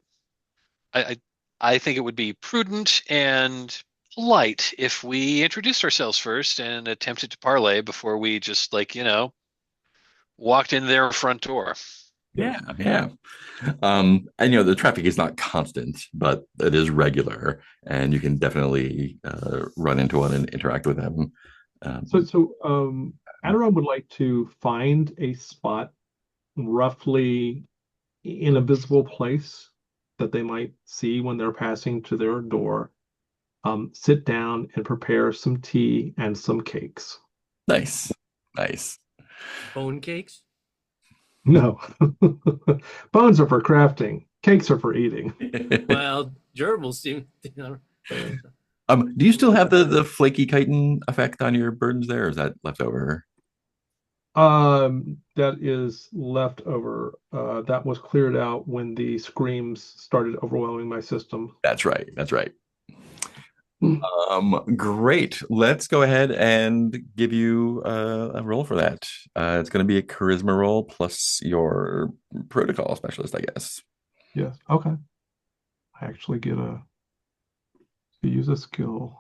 I think it would be prudent and polite if we introduced ourselves first and attempted to parlay before we just walked in their front door. Yeah. And the traffic is not constant, but it is regular, and you can definitely run into one and interact with them. So Aderon would like to find a spot roughly in a visible place that they might see when they're passing to their door. Sit down and prepare some tea and some cakes. Nice. Bone cakes? No. Bones are for crafting. Cakes are for eating. Well, gerbils seem. Do you still have the flaky chitin effect on your burdens there, or is that left over? That is left over. That was cleared out when the screams started overwhelming my system. That's right. Great. Let's go ahead and give you a roll for that. It's going to be a charisma roll plus your protocol specialist, I guess. Yes. Okay. I actually get to use a skill.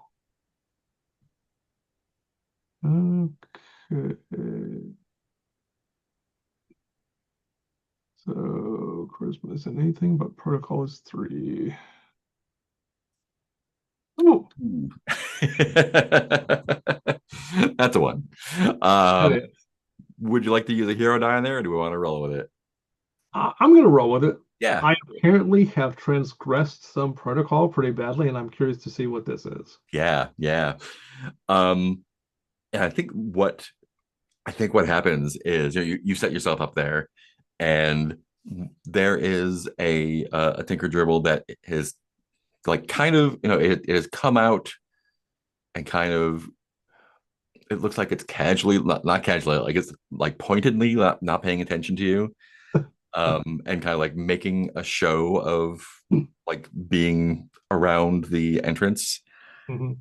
Okay. So charisma isn't anything, but protocol is 3. Oh. That's a 1. Would you like to use a hero die on there, or do we want to roll with it? I'm going to roll with it. Yeah. I apparently have transgressed some protocol pretty badly, and I'm curious to see what this is. Yeah. And I think what happens is you set yourself up there, and there is a tinker gerbil that is like kind of it has come out and kind of it looks like it's casually not casually, like it's like pointedly not paying attention to you, and kind of like making a show of like being around the entrance. Mm-hmm.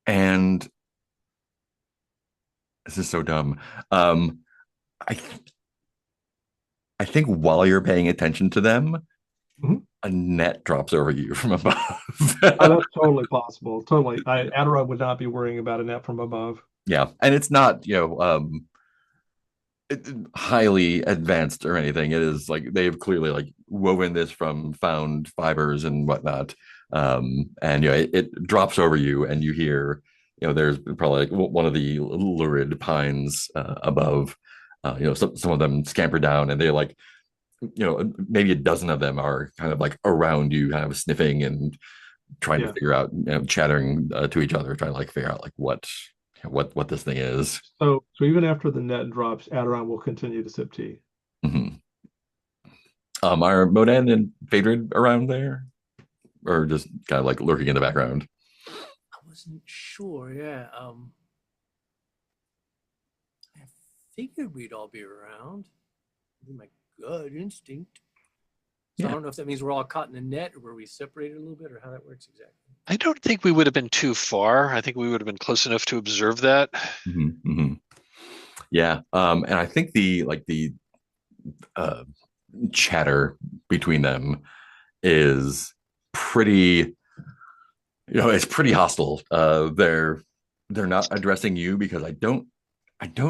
And this is so dumb. I think while you're paying attention to them, mm-hmm. a net drops over you from above. That's totally possible. Totally. Aderon would not be worrying about a net from above. Yeah. And it's not, highly advanced or anything. It is like they've clearly like woven this from found fibers and whatnot. And it drops over you, and you hear there's probably like one of the lurid pines above. Some of them scamper down, and they like maybe a dozen of them are kind of like around you, kind of sniffing and trying to Yeah. figure out, chattering to each other, trying to like figure out like what this thing is. So even after the net drops, Aderon will continue to sip tea. Mhm. Are Modan and Phaedrid around there, or just kind of like lurking in the background? I wasn't sure. Yeah. I figured we'd all be around. My gut instinct. So I Yeah. don't know if that means we're all caught in a net, or were we separated a little bit, or how that works exactly. I don't think we would have been too far. I think we would have been close enough to observe that. Hmm. Yeah. And I think the uh, chatter between them is pretty, it's pretty hostile. They're not addressing you because I don't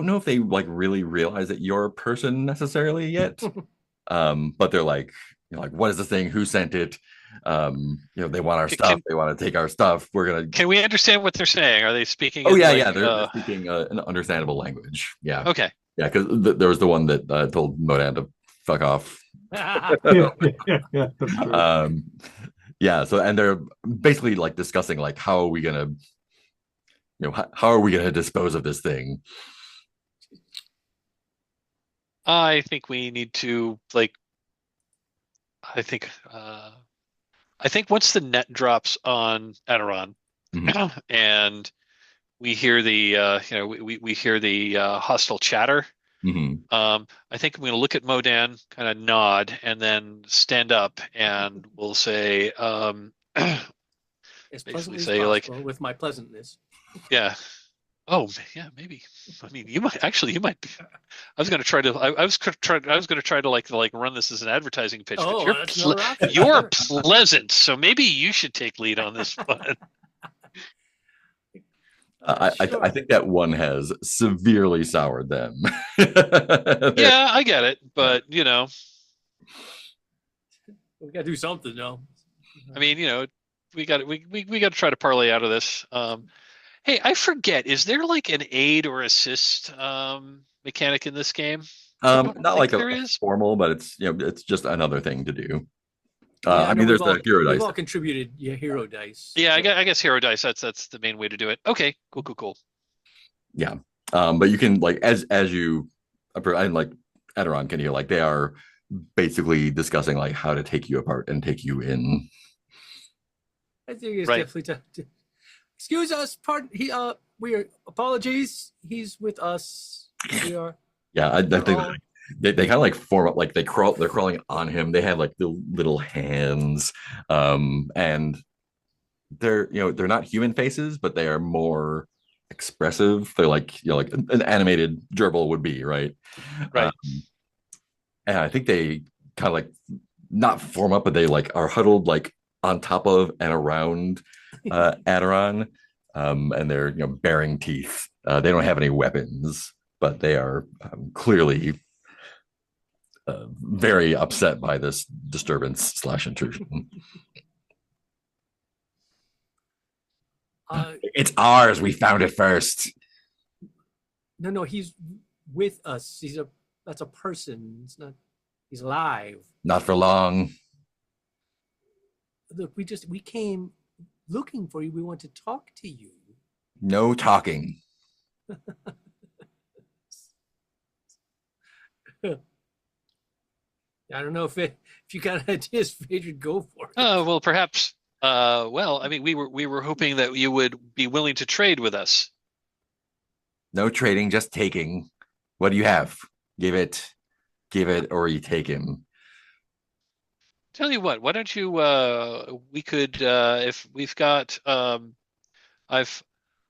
know if they like really realize that you're a person necessarily yet. But they're like, like, what is this thing? Who sent it? They want our stuff. Can They want to take our stuff. We're gonna. can we understand what they're saying? Are they speaking Oh in yeah, like yeah. They're speaking an understandable language. Yeah, okay. yeah. Because there was the one that told Modan to fuck off. Yeah, yeah, that's true. um, yeah. So and they're basically like discussing like how are we gonna dispose of this thing? I think we need to like I think uh I think once the net drops on Aderon Mhm. and we hear the we hear the hostile chatter. Mhm. I think I'm going to look at Modan, kind of nod, and then stand up, and we'll say, As basically pleasantly as say like, possible with my pleasantness. yeah, oh yeah, maybe. I mean, you might be. I was going to try to. I was going to try to like run this as an advertising pitch, but Oh, that's another option. you're Sure. pleasant, so maybe you should take lead on this one. I Sure. think that one has severely soured them. Yeah, I get it, Yeah. but We got to do something, though. I mean, we got to try to parlay out of this. Hey, I forget. Is there like an aid or assist mechanic in this game? I don't Not like think a there is. formal, but it's just another thing to do. Yeah, I no, mean, there's the hero we've dice. all contributed hero dice. Yeah, So. I guess hero dice. That's the main way to do it. Okay, cool. Yeah, but you can like as you and like Aderon can hear like they are basically discussing like how to take you apart and take you in. I think it's Right. definitely time to excuse us. Pardon. We are apologies. He's with us. We are. Yeah, I We're think all. they kind of like form up like they're crawling on him. They have like the little hands, and they're not human faces, but they are more expressive. They're like like an animated gerbil would be, right? Um, Right. and I think they kind of like not form up, but they like are huddled like on top of and around Aderon, and they're baring teeth. They don't have any weapons, but they are clearly very upset by this disturbance slash intrusion. Uh, It's ours. We found it first. no, he's with us. That's a person. It's not. He's alive. Not for long. Look, we came looking for you. We want to talk to you. No talking. I don't know if you got ideas, Phaedra, go for it. Well, perhaps. Well, I mean, we were hoping that you would be willing to trade with us. No trading, just taking. What do you have? Give it, or you take him. Tell you what, why don't you? We could, if we've got. I've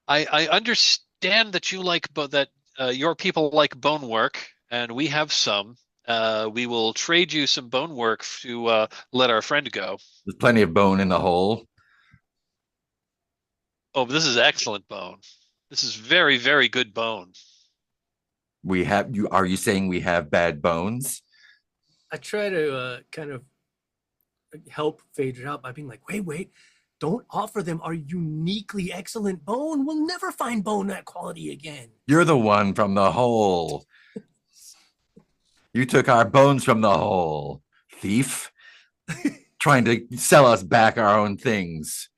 I understand that you like that your people like bone work, and we have some. We will trade you some bone work to let our friend go. There's plenty of bone in the hole. Oh, but this is excellent bone. This is very, very good bone. We have you. Are you saying we have bad bones? I try to kind of help Phaedra out by being like, wait, don't offer them our uniquely excellent bone. We'll never find bone that quality again. You're the one from the hole. You took our bones from the hole, thief. Trying to sell us back our own things.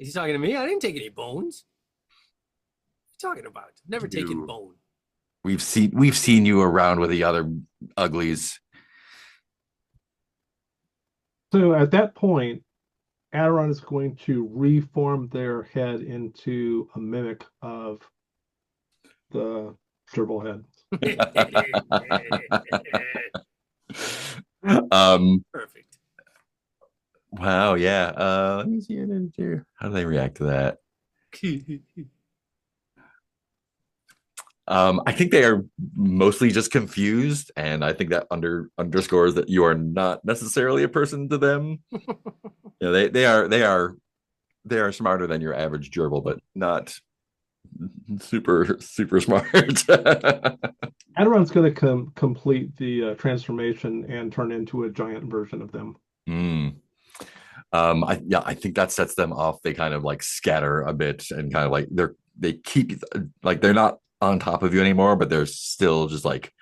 Is he talking to me? I didn't take any bones. What are you talking about? Never taken bone. We've seen you around with the other uglies. So at that point, Aderon is going to reform their head into a mimic of the gerbil head. Perfect. Wow, yeah. Let me see how do they react to that. I think they are mostly just confused, and I think that underscores that you are not necessarily a person to them. They are smarter than your average gerbil, but not super smart. Aderon's going to complete the transformation and turn into a giant version of them. I think that sets them off. They kind of like scatter a bit and kind of like they keep like they're not on top of you anymore, but they're still just like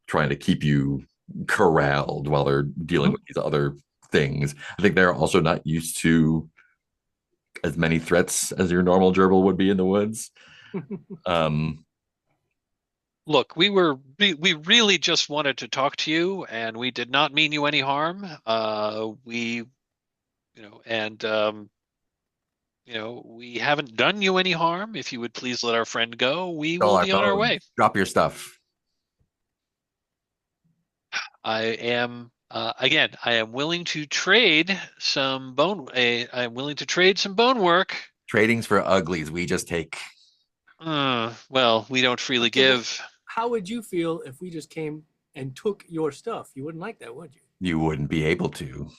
trying to keep you corralled while they're dealing with these other things. I think they're also not used to as many threats as your normal gerbil would be in the woods. Look, we really just wanted to talk to you, and we did not mean you any harm. We haven't done you any harm. If you would please let our friend go, we will be on our way. Drop your stuff. I am willing to trade some bone. I'm willing to trade some bone work. Trading's for uglies. We just take. Well, we don't freely give. How would you feel if we just came and took your stuff? You wouldn't like that, would you? You wouldn't be able to.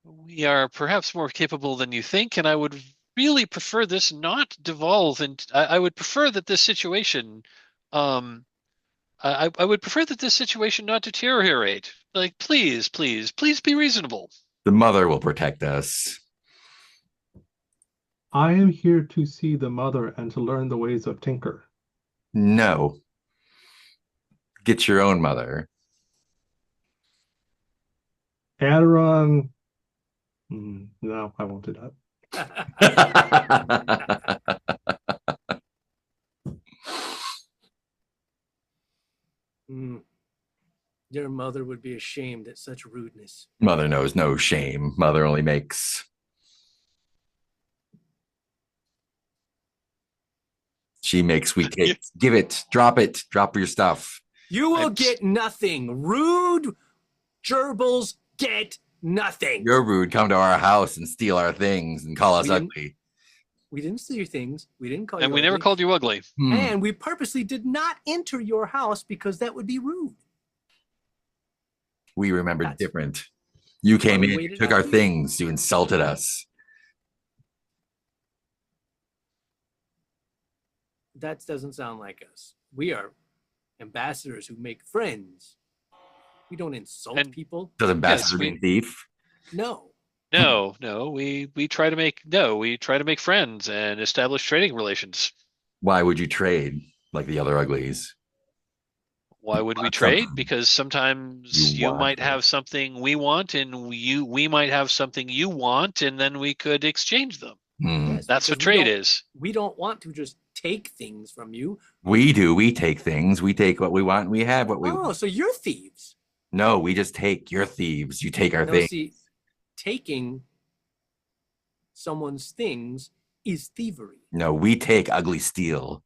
We are perhaps more capable than you think, and I would really prefer this not devolve. And I would prefer that this situation, I would prefer that this situation not deteriorate. Like, please be reasonable. The mother will protect us. I am here to see the mother and to learn the ways of Tinker. No. Get your own mother. Aderon. No, I won't do that. Your mother would be ashamed at such rudeness. Mother knows no shame. Mother only makes. She makes weak cakes. Give it. Drop your stuff. You will get nothing. Rude gerbils get nothing. You're rude. Come to our house and steal our things and call us ugly. We didn't steal your things. We didn't call you ugly. And we ugly. never called you ugly. And we purposely did not enter your house because that would be rude. We remembered different. You came in, you took our things, you insulted us. That doesn't sound like us. We are ambassadors who make friends. We don't insult people. Does ambassador mean thief? No. No. We try to make friends and establish trading relations. Why would you trade like the other uglies? Why would we trade? Because sometimes you might have something we want, and we might have something you want, and then we could exchange them. Yes, that's what trade is. We don't want to just take things from you. We do. We take things. We take what we want. And we have what we want. Oh, so you're thieves. No, we just take. You're thieves. You take our things. See, taking someone's things is thievery. No, we take ugly steal.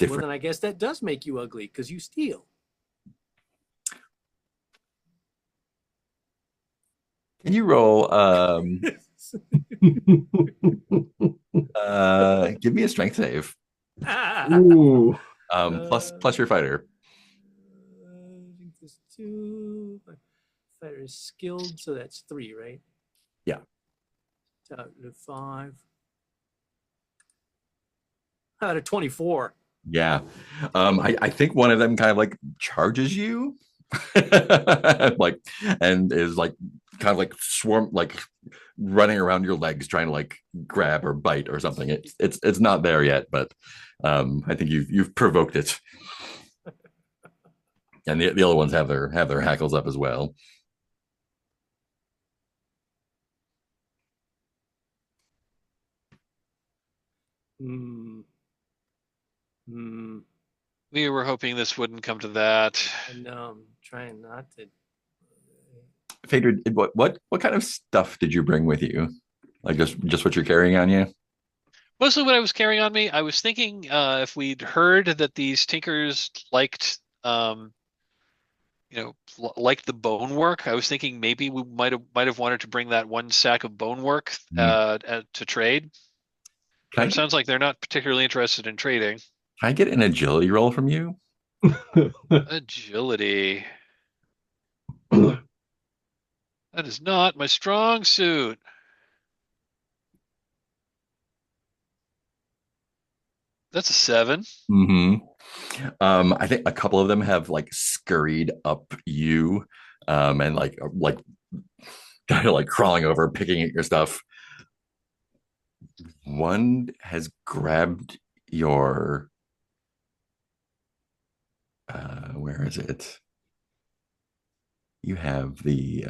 Well, then I guess that does make you ugly because you steal. Can you roll? Give me a strength save. Ooh. Plus your fighter. I think there's 2. My fighter is skilled, so that's 3, right? Yeah. Out of 5. Out of 24. Yeah. I think one of them kind of like charges you. Like, and is like kind of like swarm, like running around your legs trying to like grab or bite or something. It's not there yet, but I think you've provoked it. And the other ones have their hackles up as well. Hmm. Hmm. We were hoping this wouldn't come to that. I know. I'm trying not to. Phaedra, what kind of stuff did you bring with you? Like just what you're carrying on you? Mostly what I was carrying on me. I was thinking if we'd heard that these tinkers liked, liked the bone work. I was thinking maybe we might have wanted to bring that one sack of bone work Hmm. to trade. Can But I it get, sounds like they're not particularly interested in trading. can I get an agility roll from you? Agility. That is not my strong suit. That's a 7. Hmm. I think a couple of them have like scurried up you, and like kind of like crawling over, picking at your stuff. One has grabbed your where is it? You have the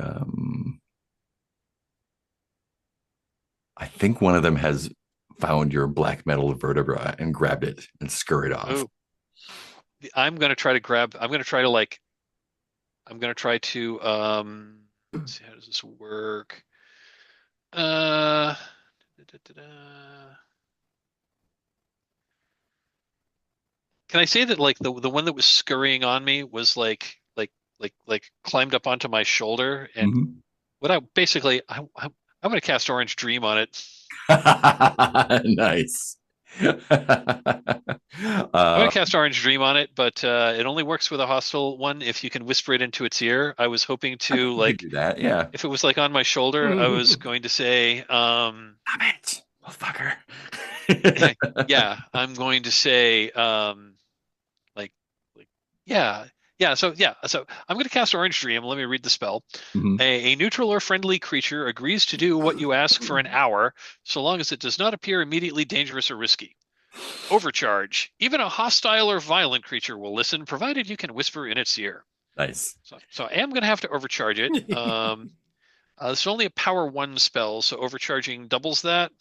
I think one of them has found your black metal vertebra and grabbed it and scurried off. Oh, I'm gonna try to grab. I'm gonna try to like. I'm gonna try to. Let's see, how does this work? Da, da, da, da. Can I say that like the one that was scurrying on me was like climbed up onto my shoulder and Mhm. what I basically I'm gonna cast Orange Dream on it. Nice. I'm uh, gonna cast Orange Dream on it, but it only works with a hostile one if you can whisper it into its ear. I was hoping I think to you could do like that. Yeah. if it was like on my shoulder, I was going to say, Stop it, motherfucker. yeah, I'm going to say, like, like, yeah, So I'm going to cast Orange Dream. Let me read the spell. Mhm. A neutral or friendly creature agrees to do what you ask for an hour, so long as it does not appear immediately dangerous or risky. Overcharge. Even a hostile or violent creature will listen, provided you can whisper in its ear. Nice. So I am going to have to overcharge it. It's only a power 1 spell, so overcharging doubles that.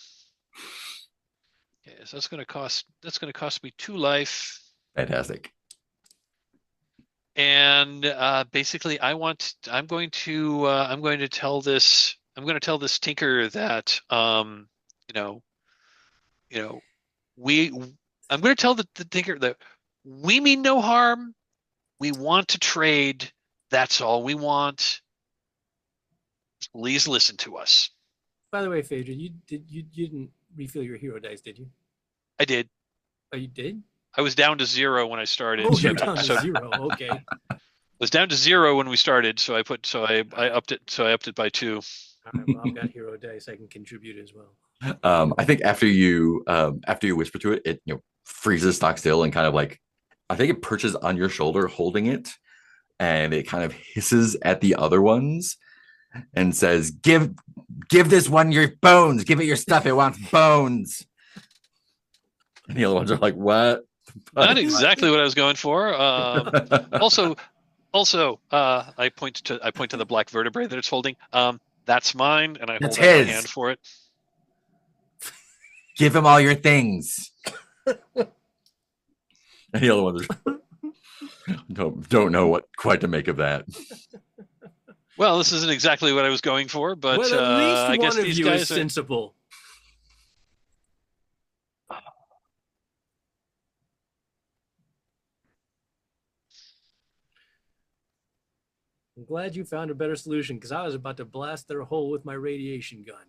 Okay, so that's going to cost me 2 life. Fantastic. And basically, I'm going to tell this tinker that you know you know we I'm going to tell the tinker that we mean no harm. We want to trade. That's all we want. Please listen to us. By the way, Phaedra, you didn't refill your hero dice, did you? I did. Oh, you did? I was down to 0 when I started. Oh, so, you're down to so 0. Okay. All was down to 0 when we started, so I upped it. So I upped it by 2. right. Well, I've got hero dice. I can contribute as well. I think after you whisper to it, it freezes stock still and kind of like I think it perches on your shoulder, holding it, and it kind of hisses at the other ones and says, "Give this one your bones. Give it your stuff. It wants bones." And the other ones are like, "What?" Not exactly what I was going for. Also, I point to the black vertebrae that it's holding. That's mine, and I That's hold out my his. hand for it. Give him all your things. And the other ones don't know what quite to make of that. Well, this isn't exactly what I was going for, but well, at least I guess one of these you guys is are. sensible. I'm glad you found a better solution because I was about to blast their hole with my radiation gun.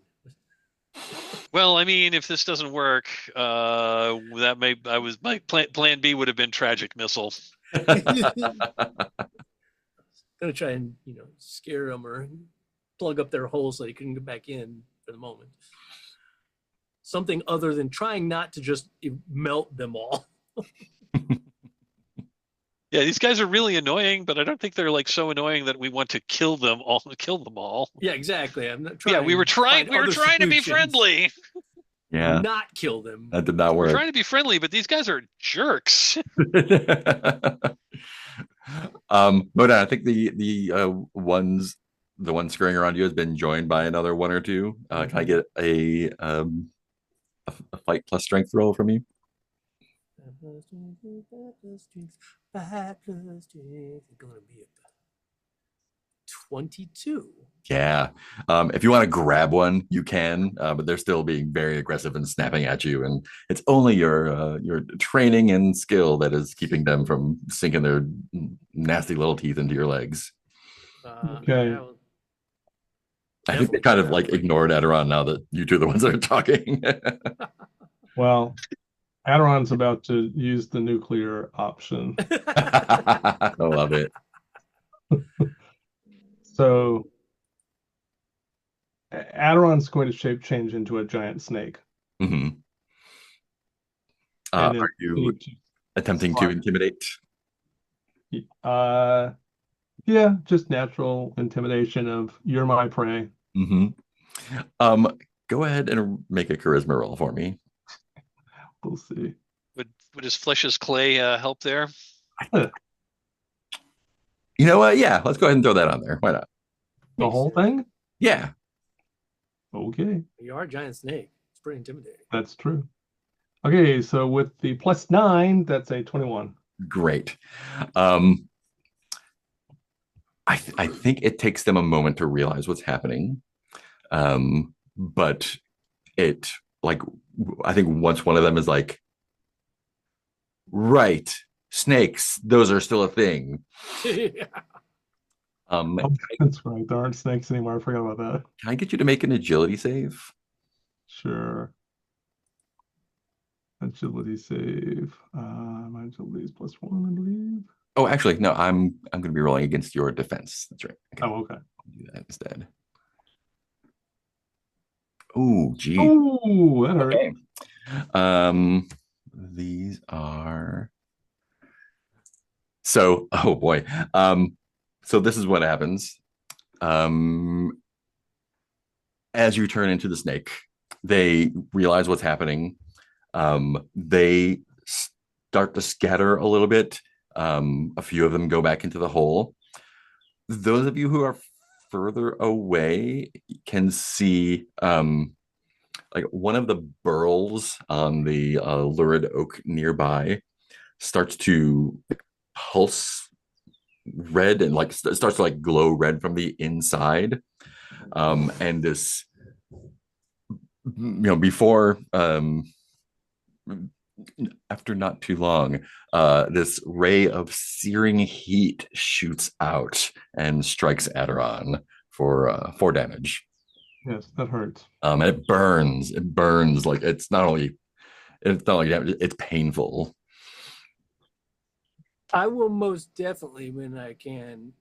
Well, I mean, if this doesn't work, my plan B would have been tragic missile. Gonna try and scare them or plug up their hole so they couldn't get back in for the moment. Something other than trying not to just melt them all. Yeah, these guys are really annoying, but I don't think they're like so annoying that we want to kill them all. Kill them all. Yeah, exactly. I'm not trying. Yeah, we were trying to be friendly. Yeah, not kill them. That did not work. We're trying to be friendly, but these guys are jerks. But I think the one scurrying around you has been joined by another one or two. Can I get a fight plus strength roll from you? Bad plus strength is gonna be a 22. Yeah. If you want to grab one, you can, but they're still being very aggressive and snapping at you. And it's only your training and skill that is keeping them from sinking their nasty little teeth into your legs. Okay. I think they kind of like ignored Aderon now that you two are the ones that are talking. Well, Aderon's about to use the nuclear option. I love it. So Aderon's going to shape change into a giant snake. Mm-hmm. And then Are you attempting to intimidate? Yeah, just natural intimidation of you're my prey. Mm-hmm. Go ahead and make a charisma roll for me. We'll see. Would his flesh as clay help there? You know what? Yeah, let's go ahead and throw that on there. Why not? The whole thing? Yeah. Okay. You are a giant snake. It's pretty intimidating. That's true. Okay, so with the +9, that's a 21. Great. I think it takes them a moment to realize what's happening. But it like I think once one of them is like, right, snakes, those are still a thing. Oh, that's right. There aren't snakes anymore. I forgot about that. Can I get you to make an agility save? Sure. Agility save. My agility is +1, I believe. Oh, actually, no, I'm going to be rolling against your defense. That's right. Okay. Oh, okay. I'll do that instead. Oh, gee. Oh, that hurt. Okay. These are so. Oh boy. So this is what happens. As you turn into the snake, they realize what's happening. They start to scatter a little bit. A few of them go back into the hole. Those of you who are further away can see like one of the burls on the lurid oak nearby starts to pulse red and like starts to like glow red from the inside. And this, before after not too long, this ray of searing heat shoots out and strikes Aderon for 4 damage. Yes, that hurts. And it burns. It burns like it's not only damage, it's painful. I will most definitely, when I can,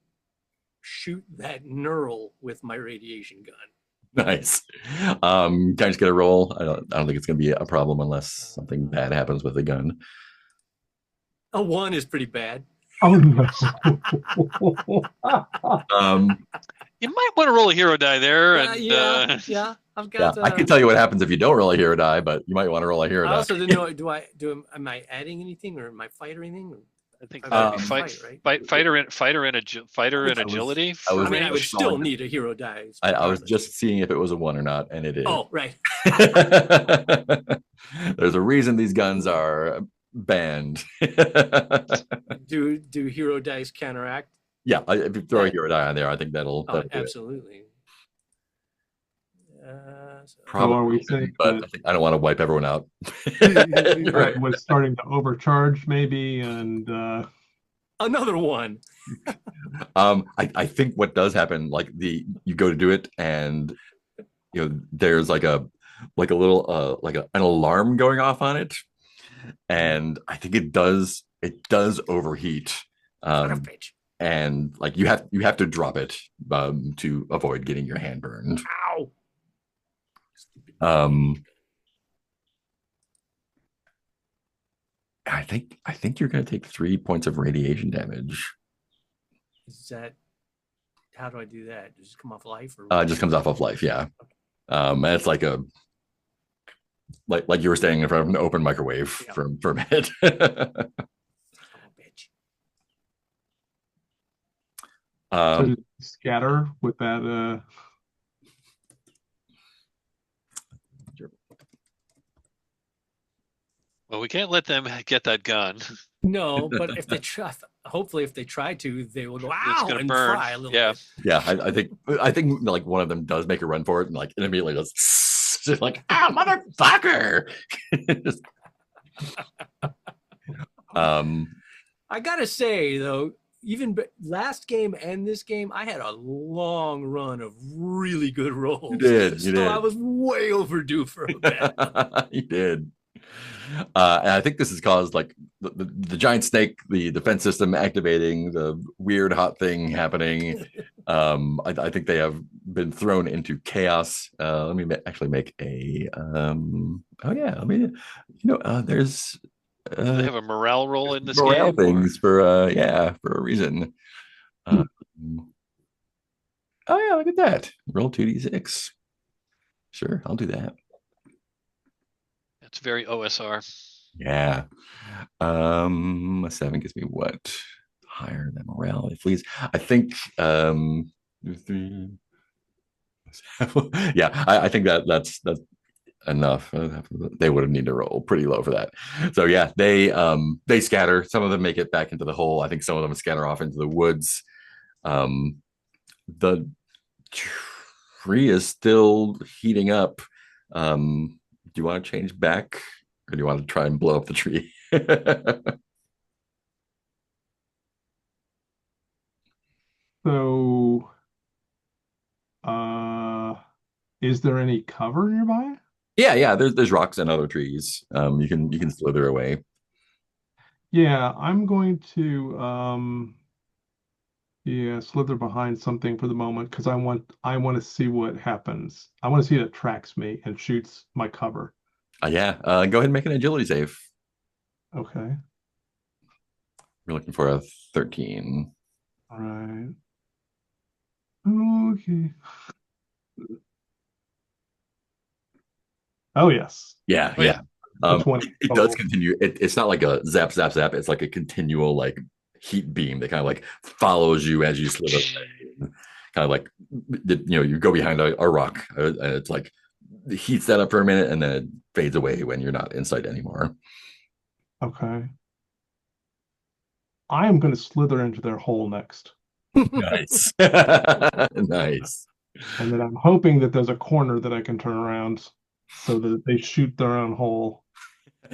shoot that knurl with my radiation gun. Nice. Can I just get a roll? I don't think it's going to be a problem unless something bad happens with the gun. A 1 is pretty bad. Oh no. You might want to roll a hero die there. And yeah. I've got. I can tell you what happens if you don't roll a hero die, but you might want to roll a hero die. I also didn't know. Am I adding anything, or am I fight or anything? I think fighter and agility. I mean, I would still need a hero die. I was just seeing if it was a 1 or not, and it is. Oh, right. There's a reason these guns are banned. do hero dice counteract? Yeah, if you throw a hero die on there, I think that'll absolutely. Probably, are we saying but I don't want to wipe everyone out. Right, was starting to overcharge maybe, and another 1. I think what does happen, like you go to do it, and there's like a little an alarm going off on it, and I think it does overheat. And like you have to drop it to avoid getting your hand burned. Ow. I think you're going to take 3 points of radiation damage. Is that, how do I do that? Does it come off life, or it just comes off of life? Yeah. And it's like a like you were staying in front of an open microwave for a minute. So Um, did you scatter with that? Well, we can't let them get that gun. No, but if they try, hopefully, if they try to, they will go It's ow gonna and burn. fry a little Yeah. bit. yeah, I think like one of them does make a run for it and like it immediately goes just like motherfucker. um, I gotta say though, even last game and this game, I had a long run of really good rolls. you So I did, was way overdue for a bet. you did. And I think this has caused like the giant snake, the defense system activating, the weird hot thing happening. I think they have been thrown into chaos. Let me actually make a. Oh yeah, I mean, there's Do they uh, have a morale roll in this morale game, or things for for a reason. Um, oh yeah, look at that. Roll 2d6. Sure, I'll do that. it's very OSR. Yeah. A 7 gives me what? Higher than morale. It flees. I think three. Yeah, I think that's enough. They would have needed to roll pretty low for that. So yeah, they scatter. Some of them make it back into the hole. I think some of them scatter off into the woods. The tree is still heating up. Do you want to change back, or do you want to try and blow up the tree? So, uh, is there any cover nearby? Yeah. There's rocks and other trees. You can slither away. Yeah, I'm going to yeah, slither behind something for the moment because I want to see what happens. I want to see if it tracks me and shoots my cover. Yeah. Go ahead and make an agility save. Okay. We're looking for a 13. All right. Okay. Oh yes. Yeah, Oh yeah. yeah. A 20 It does total. continue. It's not like a zap, zap, zap. It's like a continual like heat beam that kind of like follows you as you slither away. Kind of like you go behind a rock and it's like heats that up for a minute and then it fades away when you're not in sight anymore. Okay. I am going to slither into their hole next. Nice. Nice. And then I'm hoping that there's a corner that I can turn around so that they shoot their own hole.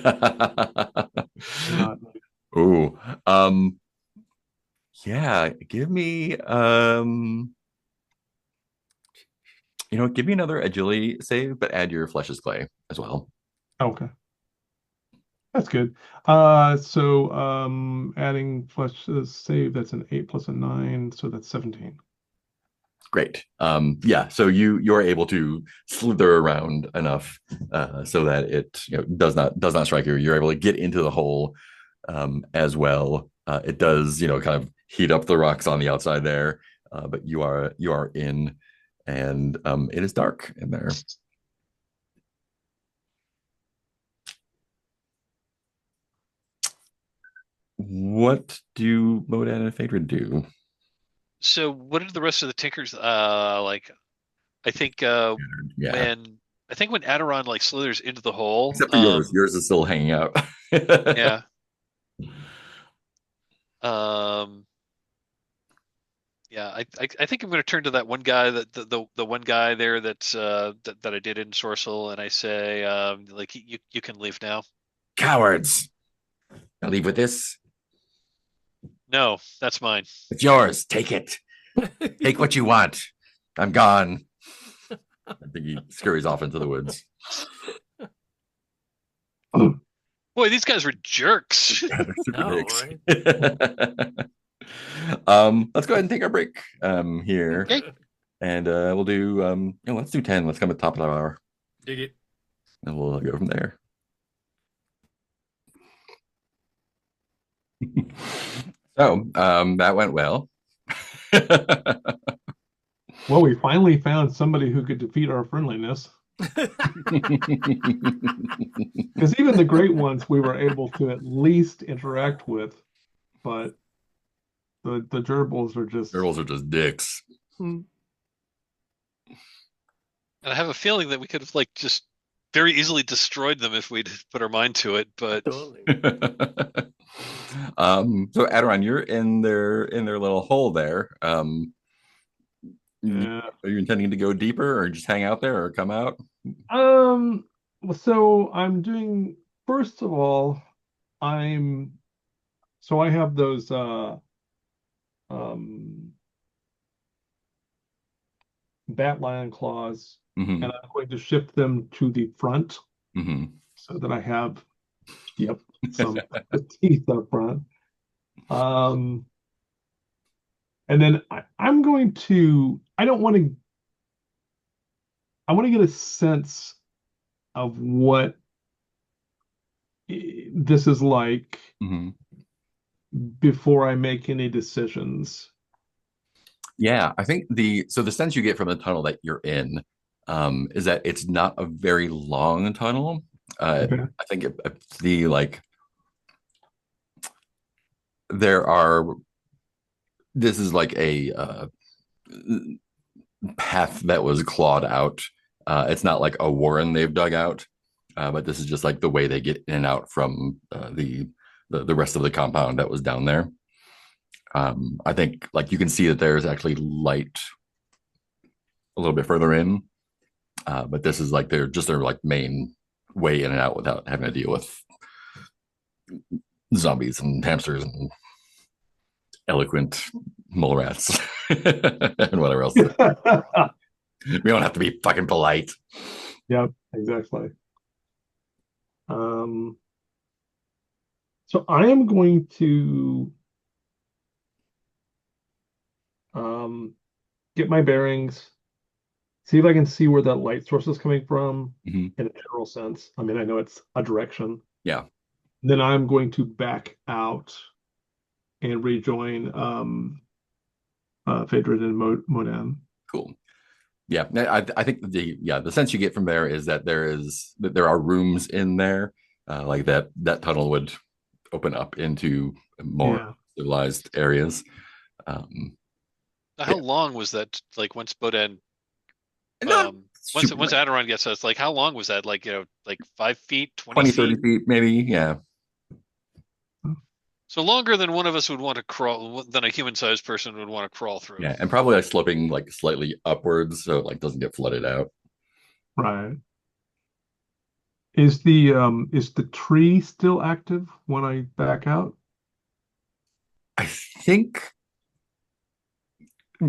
Not Ooh. Yeah, give me another agility save, but add your flesh's clay as well. okay. That's good. So adding flesh save, that's an 8 plus a 9, so that's 17. Great. Yeah, so you're able to slither around enough so that it does not strike you. You're able to get into the hole as well. It does kind of heat up the rocks on the outside there, but you are in, and it is dark in there. What do Modan and Phaedra do? So what did the rest of the Tinkers like? I think Yeah, when I think when Aderon like slithers into the hole, except for yours. Yours is still hanging out. yeah. Um, yeah, I think I'm going to turn to that one guy that the one guy there that's that I did in Sorcel, and I say like you can leave now. Cowards! I'll leave with this. No, that's mine. It's yours. Take it. Take what you want. I'm gone. I think he scurries off into the woods. Boy, these guys were jerks. They're super No, dicks. right? Let's go ahead and take our break here, Okay. and we'll do let's do 10. Let's come at the top of the hour, Dig it. and we'll go from there. So that went well. Well, we finally found somebody who could defeat our friendliness. Because even the great ones we were able to at least interact with, but The gerbils are just Girls are just dicks. Hmm. And I have a feeling that we could have like just very easily destroyed them if we'd put our mind to it. But Totally. So Aderon, you're in their little hole there. yeah. Are you intending to go deeper or just hang out there or come out? Um, so I'm doing, first of all, I'm so I have those um bat lion claws, and Hmm. I'm going to shift them to the front Hmm. so that I have, yep, some teeth up front. Um, and then I'm going to, I want to get a sense of what this is like Hmm. before I make any decisions. Yeah, I think the sense you get from the tunnel that you're in is that it's not a very long tunnel. Okay. I think the like there are this is like a path that was clawed out. It's not like a warren they've dug out, but this is just like the way they get in and out from the rest of the compound that was down there. I think like you can see that there's actually light a little bit further in, but this is like their like main way in and out without having to deal with zombies and hamsters and eloquent mole rats and whatever else. We don't have to be fucking polite. Yep, exactly. Um, so I am going to um, get my bearings, see if I can see where that light source is coming from Mhm. in a general sense. I mean, I know it's a direction. Yeah, Then I'm going to back out and rejoin Phaedra and Modem. cool. Yeah, I think the sense you get from there is that there are rooms in there, like that tunnel would open up into more Yeah. civilized areas. Um, how yeah, long was that? Like once Bodan, not once super once Aderon gets us, like how long was that? Like 5 feet, 20 20, 30 feet. feet maybe. Yeah, So longer than one of us would want to crawl, than a human-sized person would want to crawl through. yeah, and probably like sloping like slightly upwards so it like doesn't get flooded out. Right. Is the tree still active when I back out? I think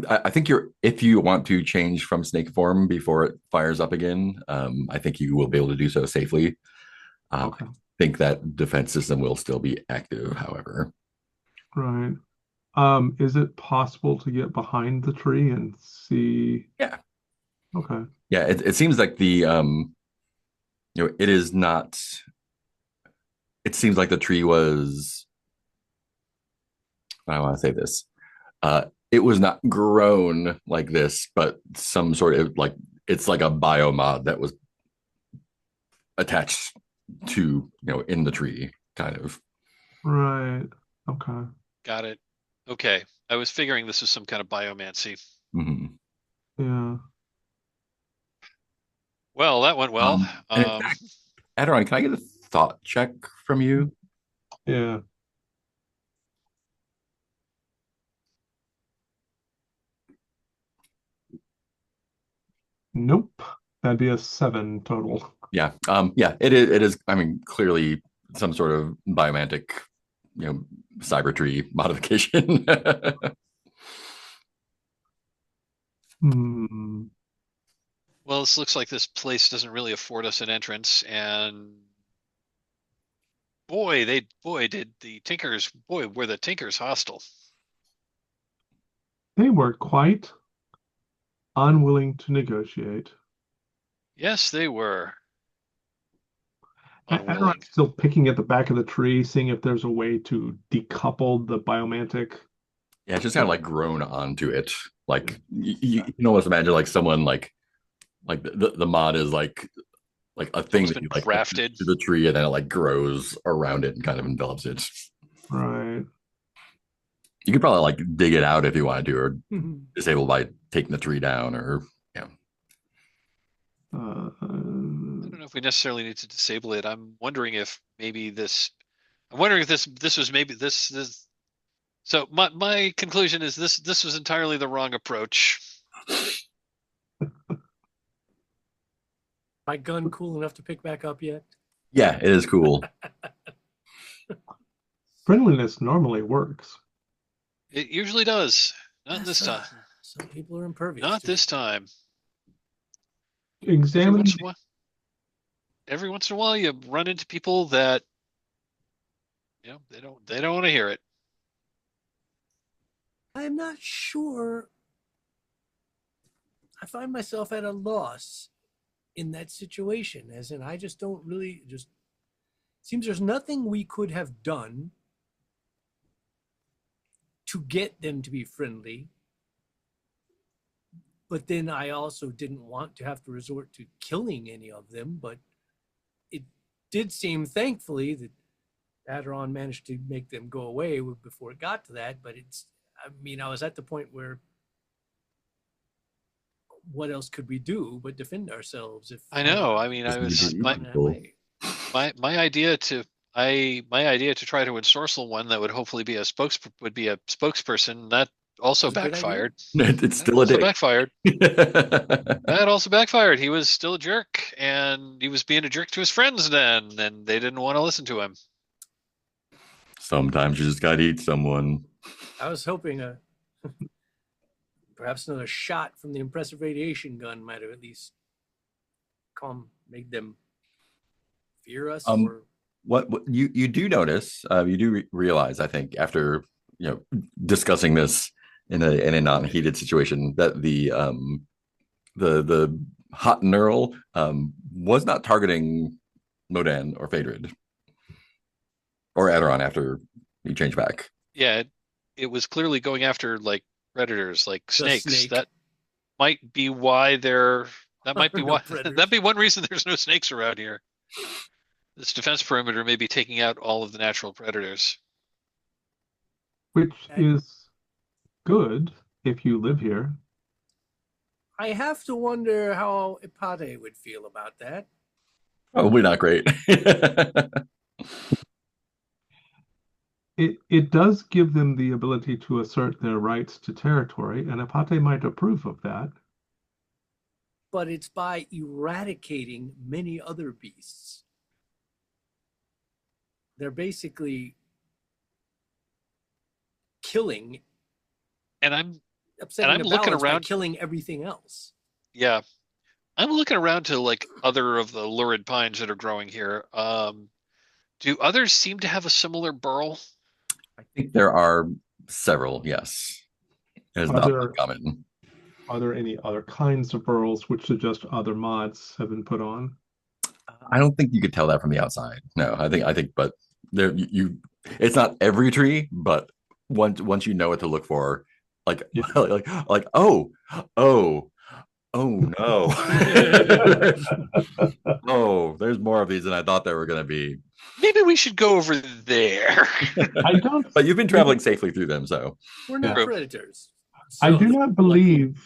I think you're if you want to change from snake form before it fires up again, I think you will be able to do so safely. I Okay. think that defense system will still be active, however. Right. Is it possible to get behind the tree and see? Yeah, Okay. yeah. It seems like it is not. It seems like the tree was. I want to say this. It was not grown like this, but some sort of like it's like a biomod that was attached to in the tree, kind of. Right. Okay. Got it. Okay. I was figuring this was some kind of biomancy. Mhm. Yeah. Well, that went well. And in fact, Aderon, can I get a thought check from you? Yeah. Nope. That'd be a 7 total. Yeah. Yeah, it is. It is. I mean, clearly some sort of biomantic, cyber tree modification. Hmm. Well, this looks like this place doesn't really afford us an entrance, and did the Tinkers, were the Tinkers hostile. They were quite unwilling to negotiate. Yes, they were I'm unwilling. still picking at the back of the tree, seeing if there's a way to decouple the biomantic. Yeah, it's just kind of like grown onto it. Like you can almost imagine like someone like the mod is like a It's thing almost that been you like attach grafted. to the tree and then it like grows around it and kind of envelops it. Right. You could probably like dig it out if you wanted to, or disable by taking the tree down, or yeah. I don't know if we necessarily need to disable it. I'm wondering if maybe this. I'm wondering if this was maybe this. So my conclusion is this was entirely the wrong approach. My gun cool enough to pick back up yet? Yeah, it is cool. Friendliness normally works. It usually does. Not this time. Some people are impervious. Not to this it. time. Examine. Every once in a while, you run into people that they don't want to hear it. I'm not sure. I find myself at a loss in that situation, as in I just don't really just seems there's nothing we could have done to get them to be friendly. But then I also didn't want to have to resort to killing any of them. But it did seem, thankfully, that Aderon managed to make them go away before it got to that. But I mean, I was at the point where what else could we do but defend ourselves? If I know. I mean, my idea to try to ensorcel one that would hopefully be a spokesperson that also backfired. It's still a dick. Backfired. That also backfired. He was still a jerk, and he was being a jerk to his friends then, and they didn't want to listen to him. Sometimes you just gotta eat someone. I was hoping perhaps another shot from the impressive radiation gun might have at least made them fear us. What you do notice, you do realize, I think, after discussing this in a non-heated situation, that the hot neural was not targeting Modan or Phaedrid or Aderon after you change back. Yeah, it was clearly going after like predators, like snakes. That might be why that might be why that'd be one reason there's no snakes around here. This defense perimeter may be taking out all of the natural predators. Which is good if you live here. I have to wonder how Ipate would feel about that. Probably not great. It does give them the ability to assert their rights to territory, and Ipate might approve of that. But it's by eradicating many other beasts. They're basically killing, and I'm looking around, killing everything else. Yeah, I'm looking around to like other of the lurid pines that are growing here. Do others seem to have a similar burl? I think there are several. Yes, it's not common. Are there any other kinds of burls which suggest other mods have been put on? I don't think you could tell that from the outside. No, I think, but there it's not every tree, but once you know what to look for, like oh no, oh, there's more of these than I thought there were going to be. Maybe we should go over there. I don't. But you've been traveling safely through them, so we're not predators. So, I do not believe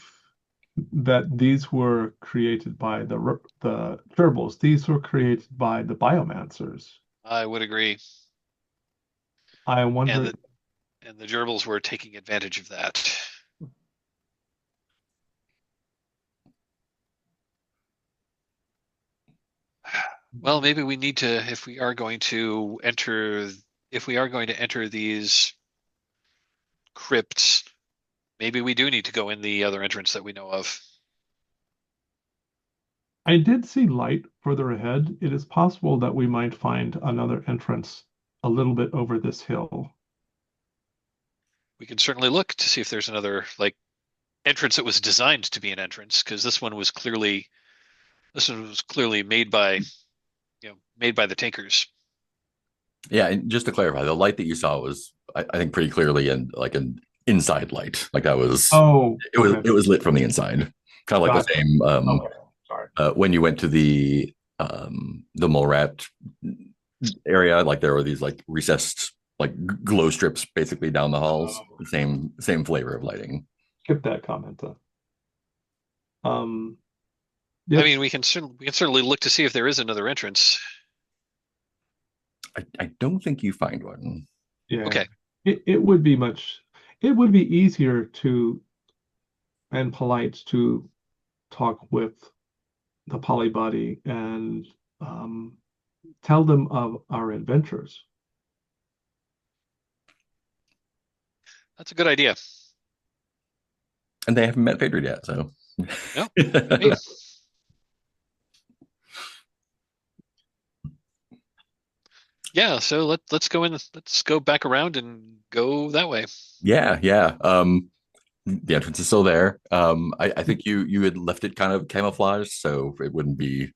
that these were created by the gerbils. These were created by the biomancers. I would agree. I wonder. And the gerbils were taking advantage of that. Well, maybe we need to, if we are going to enter these crypts, maybe we do need to go in the other entrance that we know of. I did see light further ahead. It is possible that we might find another entrance a little bit over this hill. We can certainly look to see if there's another entrance that was designed to be an entrance, because this one was clearly made by the Tinkers. Yeah, and just to clarify, the light that you saw was, I think, pretty clearly an inside light. Like that was it was lit from the inside, kind of like the same. Sorry. When you went to the mole rat area, like there were these like recessed like glow strips basically down the halls. Oh. Same flavor of lighting. Skip that comment then. I Yep. mean, we can certainly look to see if there is another entrance. I don't think you find one. Yeah. Okay. It would be it would be easier to and polite to talk with the polybody and tell them of our adventures. That's a good idea. And they haven't met Phaedra yet, so. No, me. Yeah, so let's go in. Let's go back around and go that way. Yeah, yeah. The entrance is still there. I think you had left it kind of camouflaged, so it wouldn't be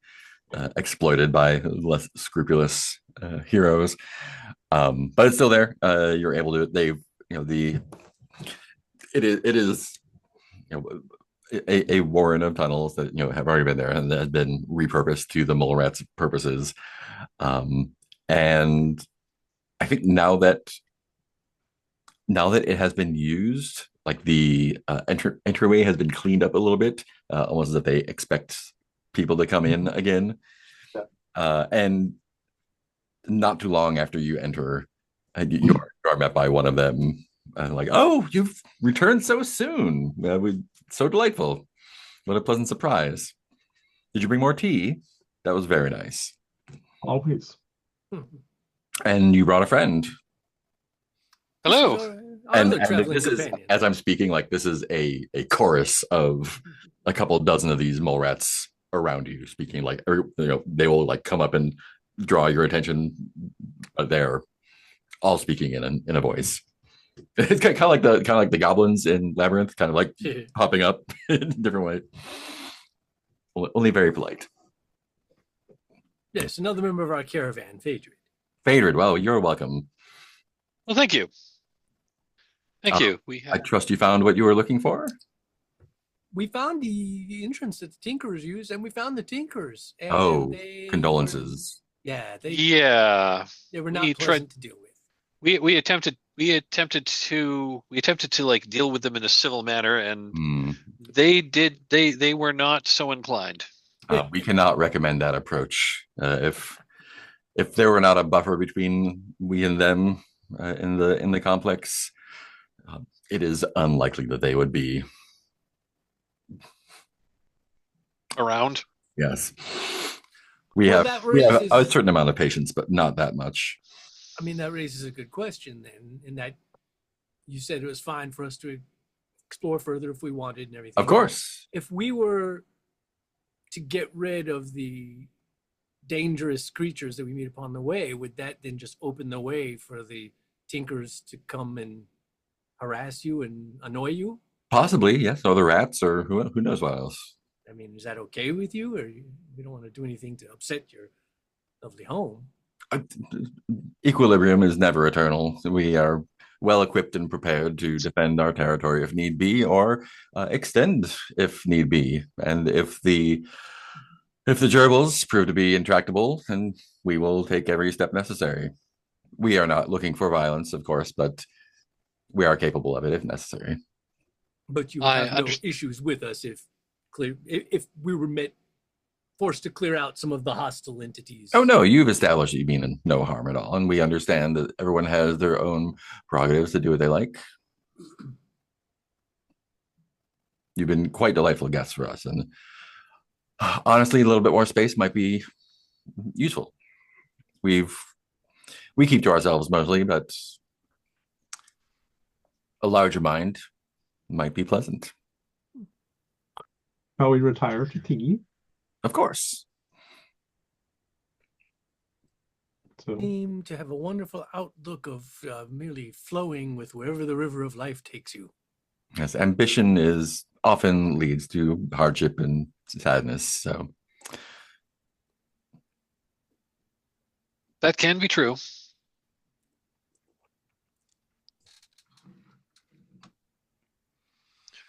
exploited by less scrupulous heroes. But it's still there. You're able to. It is a warren of tunnels that have already been there and that have been repurposed to the mole rats purposes. And I think now that it has been used, like the entryway has been cleaned up a little bit, almost as if they expect people to come in again. And not too long after you enter, you are met by one of them, like, "Oh, you've returned so soon. So delightful. What a pleasant surprise. Did you bring more tea? That was very nice. Always. And you brought a friend." Hello. Our And other traveling this is, companion. as I'm speaking, like this is a chorus of a couple dozen of these mole rats around you speaking, like, they will like come up and draw your attention. They're all speaking in a voice. It's kind of like the goblins in Labyrinth, kind of like popping up in a different way. Only very polite. Yes, another member of our caravan, Phaedra. Phaedra, well, you're welcome. Well, thank you. Thank you. I trust you found what you were looking for. We found the entrance that the Tinkers used, and we found the Tinkers. And Oh, they condolences. they were not pleasant to deal with. We attempted to like deal with them in a civil manner, and they were not so inclined. We cannot recommend that approach. If there were not a buffer between we and them in the complex, it is unlikely that they would be Around. Yes, we have a certain amount of patience, but not that much. I mean, that raises a good question then, in that you said it was fine for us to explore further if we wanted and everything. Of course. If we were to get rid of the dangerous creatures that we meet upon the way, would that then just open the way for the Tinkers to come and harass you and annoy you? Possibly, yes. Or the rats, or who knows what else. I mean, is that okay with you, or you don't want to do anything to upset your lovely home? Equilibrium is never eternal. We are well equipped and prepared to defend our territory if need be, or extend if need be. And if the gerbils prove to be intractable, then we will take every step necessary. We are not looking for violence, of course, but we are capable of it if necessary. But you have no issues with us if we were forced to clear out some of the hostile entities. Oh no, you've established that you mean no harm at all, and we understand that everyone has their own prerogatives to do what they like. You've been quite delightful guests for us, and honestly, a little bit more space might be useful. We keep to ourselves mostly, but a larger mind might be pleasant. Shall we retire to tea? Of course. So, aim to have a wonderful outlook of merely flowing with wherever the river of life takes you. Yes, ambition often leads to hardship and sadness. So that can be true.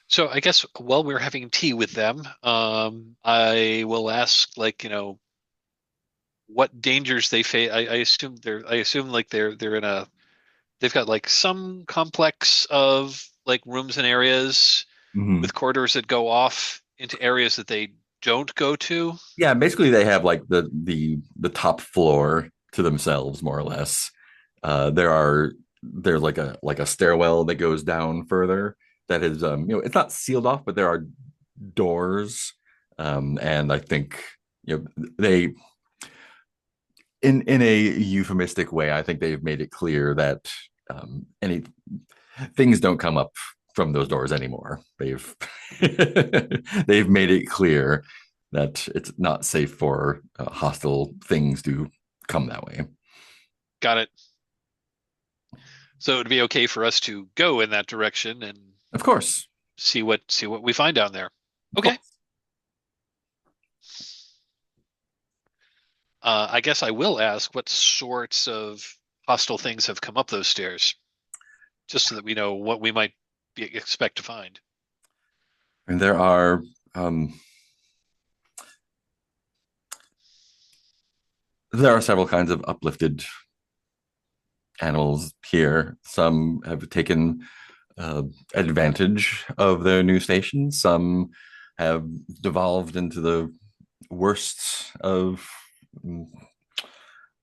So I guess while we're having tea with them, I will ask, like, what dangers they face. I assume like they're in a they've got like some complex of like rooms and areas Mhm. with corridors that go off into areas that they don't go to. Yeah, basically they have like the top floor to themselves, more or less. There's like a stairwell that goes down further that is it's not sealed off, but there are doors. And I think they in a euphemistic way, I think they've made it clear that any things don't come up from those doors anymore. They've they've made it clear that it's not safe for hostile things to come that way. Got it. So it'd be okay for us to go in that direction and Of course, see what we find down there. of Okay. course. I guess I will ask what sorts of hostile things have come up those stairs, just so that we know what we might expect to find. And um, there are several kinds of uplifted animals here. Some have taken advantage of their new station. Some have devolved into the worst of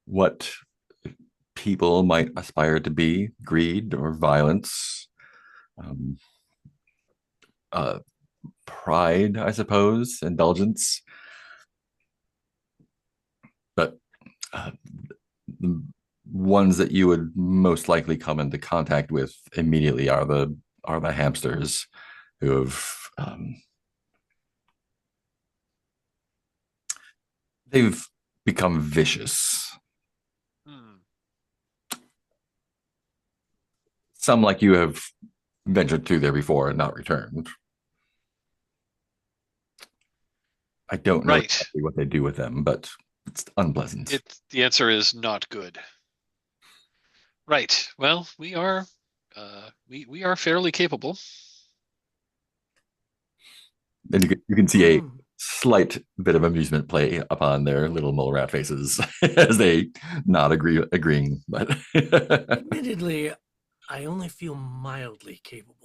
what people might aspire to be: greed or violence, um, uh, pride, I suppose, indulgence. But uh, the ones that you would most likely come into contact with immediately are the hamsters who have they've become vicious. Hmm. Some like you have ventured through there before and not returned. I don't know Right. exactly what they do with them, but it's unpleasant. The answer is not good. Right. Well, we are fairly capable. And you can see a Hmm. slight bit of amusement play upon their little mole rat faces as they not agreeing. But Admittedly, I only feel mildly capable.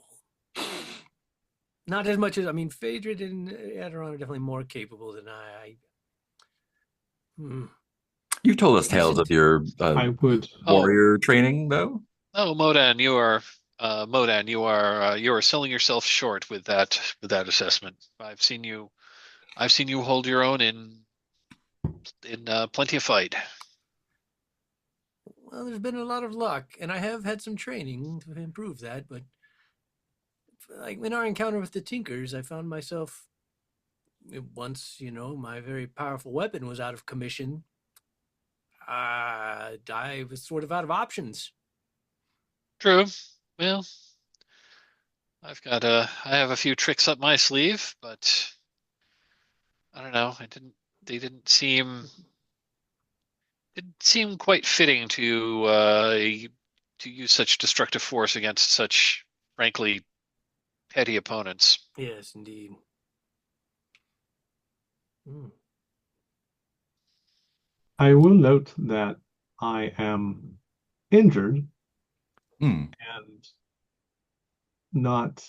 Not as much as, I mean, Phaedra and Aderon are definitely more capable than hmm. you told us You tales of should. your I would. Oh, warrior training, though. oh, Modan, you are selling yourself short with that assessment. I've seen you hold your own in plenty of fight. Well, there's been a lot of luck, and I have had some training to improve that. But like in our encounter with the Tinkers, I found myself once, my very powerful weapon was out of commission. I was sort of out of options. True. Well, I have a few tricks up my sleeve, but I don't know. They didn't seem quite fitting to use such destructive force against such, frankly, petty opponents. Yes, indeed. Hmm. I will note that I am injured Hmm. and not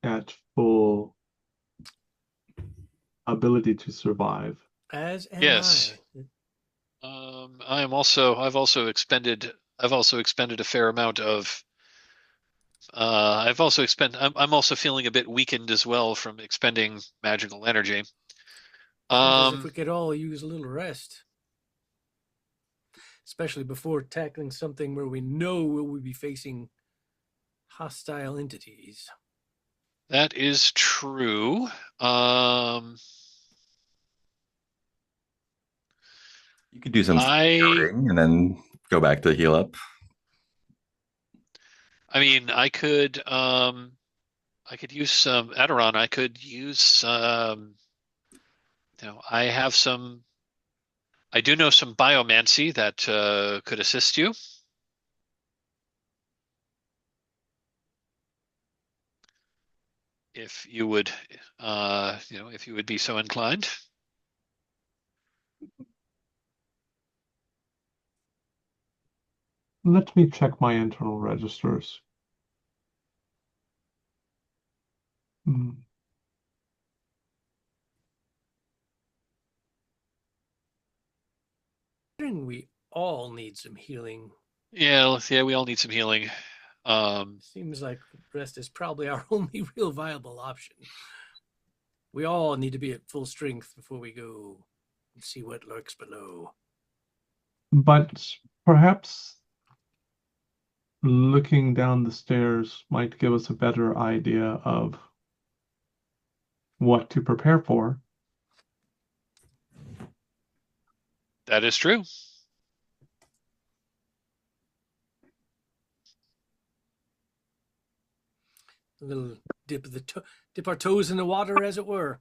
at full ability to survive. As am Yes. I. I've also expended a fair amount of I've also I'm also feeling a bit weakened as well from expending magical energy. Seems as if Um, we could all use a little rest, especially before tackling something where we know we'll be facing hostile entities. that is true. Um, You could do some I scouting and then go back to heal up. I mean I could use some Aderon. I could use I have some I do know some biomancy that could assist you if you would if you would be so inclined. Let me check my internal registers. Hmm. We all need some healing. Yeah, we all need some healing. Seems like rest is probably our only real viable option. We all need to be at full strength before we go and see what lurks below. But perhaps looking down the stairs might give us a better idea of what to prepare for. That is true. A little dip our toes in the water, as it were.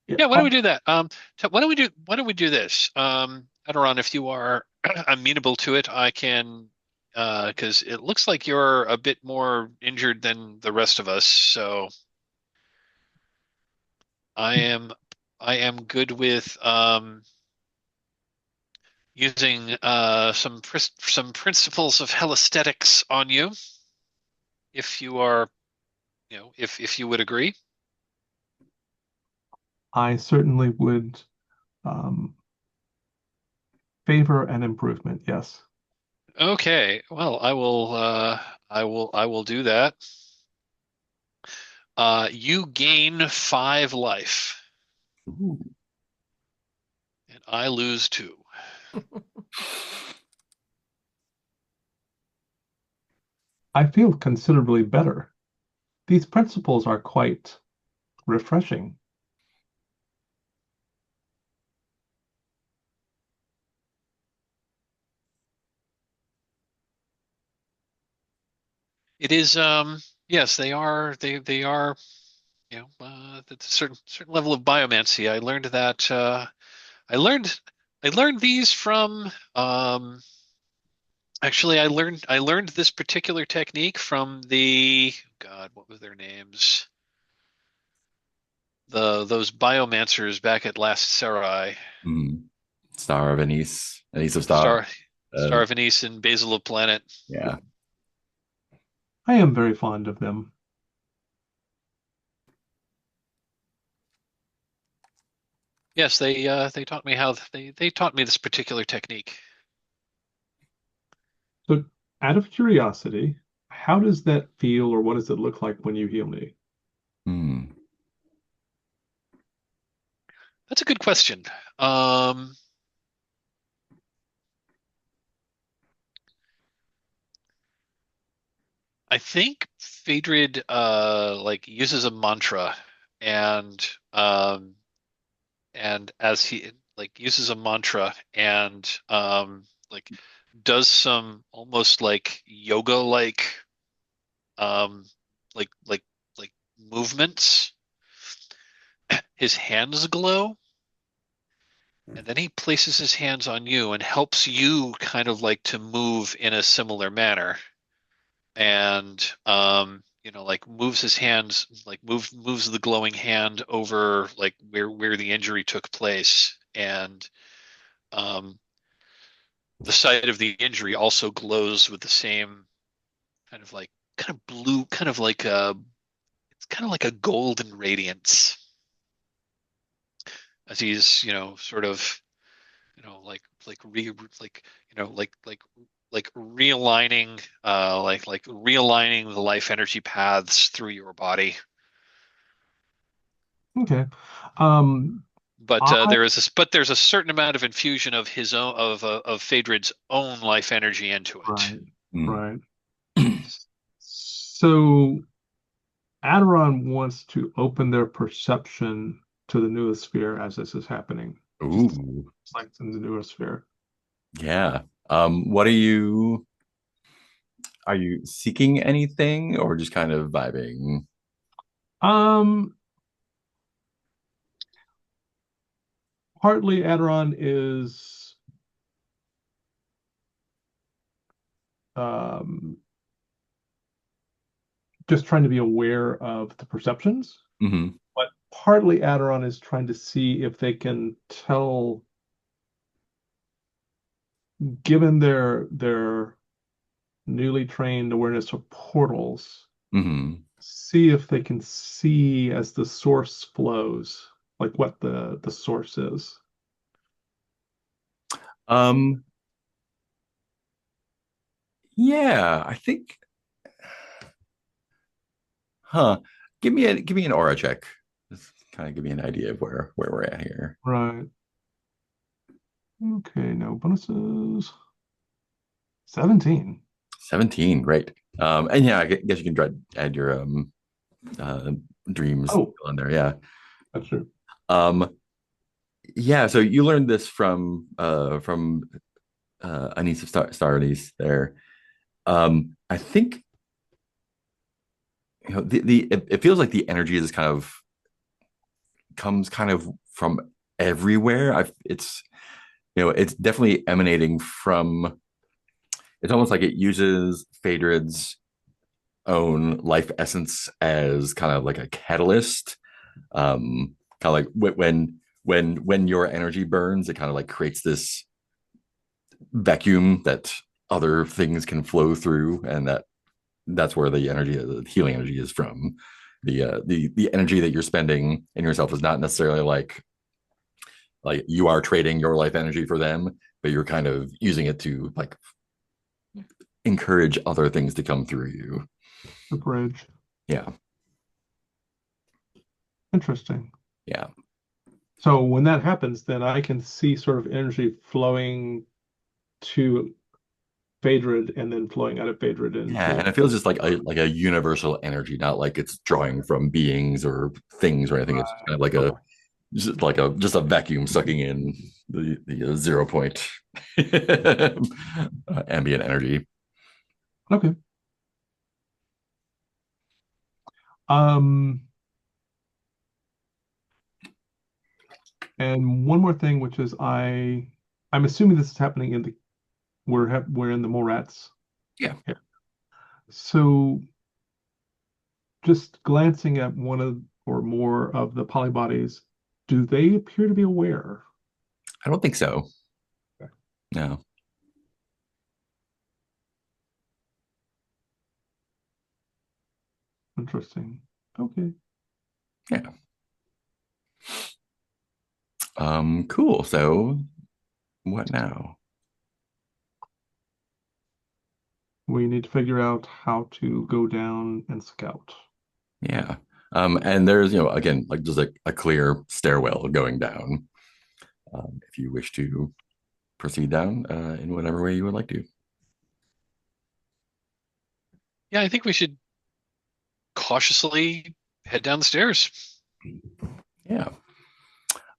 Yeah, why don't we do that? Why don't we do this? Adoran, if you are amenable to it, I can because it looks like you're a bit more injured than the rest of us, so I am I am good with using some principles of helesthetics on you, if you are, if you would agree. I certainly would um, favor an improvement, yes. Okay, well, I will do that. You gain 5 life, Ooh. and I lose 2. I feel considerably better. These principles are quite refreshing. It is, yes, they are, that's a certain level of biomancy. I learned that, I learned, I learned these from, actually, I learned this particular technique from God, what was their names? Those biomancers back at Last Sarai, Mm. Star of Anise, Anise of Star. Star, Star of Anise and Basil of Planet. Yeah. I am very fond of them. Yes, they taught me they taught me this particular technique. So, out of curiosity, how does that feel or what does it look like when you heal me? Mm. That's a good question. Um, I think Phaedrid like uses a mantra and um and as he like uses a mantra and like does some almost like yoga um like like like movements. His hands glow, and then he places his hands on you and helps you kind of like to move in a similar manner. And like moves his hands, like moves the glowing hand over like where the injury took place. And um the site of the injury also glows with the same kind of like kind of blue, kind of like a it's kind of like a golden radiance as he's, sort of, like like realigning like realigning the life energy paths through your body. Okay. Um, But I there's a certain amount of infusion of his own of Phaedrid's own life energy into it. right, Mm. right. So Aderon wants to open their perception to the newest sphere as this is happening. Just Ooh. like in the newest sphere. Yeah. What are you seeking anything or just kind of vibing? Um, Partly Aderon is um just trying to be aware of the perceptions, Hmm. but partly Aderon is trying to see if they can tell given their newly trained awareness of portals, Hmm. see if they can see as the source flows, like what the source is. Um, yeah, I think, huh. Give me an aura check. Just kind of give me an idea of where we're at here. Right. Okay, no bonuses. 17. 17, great. And yeah, I guess you can add your uh dreams Oh, on there. Yeah. that's true. Um, yeah, so you learned this from Anise of Star Anise there. I think it feels like the energy is kind of comes kind of from everywhere. It's it's definitely emanating from. It's almost like it uses Phaedrid's own life essence as kind of like a catalyst. Kind of like when your energy burns, it kind of like creates this vacuum that other things can flow through, and that's where the energy, the healing energy, is from. The energy that you're spending in yourself is not necessarily like you are trading your life energy for them, but you're kind of using it to like encourage other things to come through you. The bridge. Yeah, Interesting. yeah, So when that happens, then I can see sort of energy flowing to Phaedrid and then flowing out of Phaedrid yeah. into. And it feels just like a universal energy, not like it's drawing from beings or things or anything. It's just kind of like Okay. just a vacuum sucking in the 0 point ambient energy. Okay. Um, and one more thing, which is I'm assuming this is happening in the we're in the Morats. Yeah. Yeah. So just glancing at one of or more of the polybodies, do they appear to be aware? I don't think so. Okay. No. Interesting. Okay. Yeah. Cool. So what now? We need to figure out how to go down and scout. Yeah. And there's, again, like just a clear stairwell going down. If you wish to proceed down in whatever way you would like to. Yeah, I think we should cautiously head down the stairs. Yeah.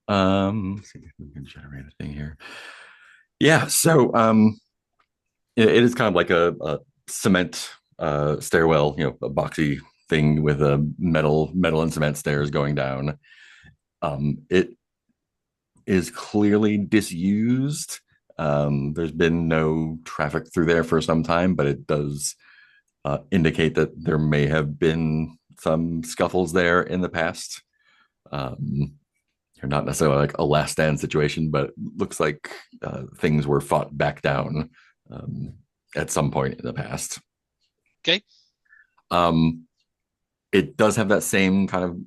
Let's see if we can generate a thing here. Yeah. So it is kind of like a cement stairwell, a boxy thing with a metal and cement stairs going down. It is clearly disused. There's been no traffic through there for some time, but it does indicate that there may have been some scuffles there in the past. Not necessarily like a last stand situation, but it looks like things were fought back down at some point in the past. Okay. It does have that same kind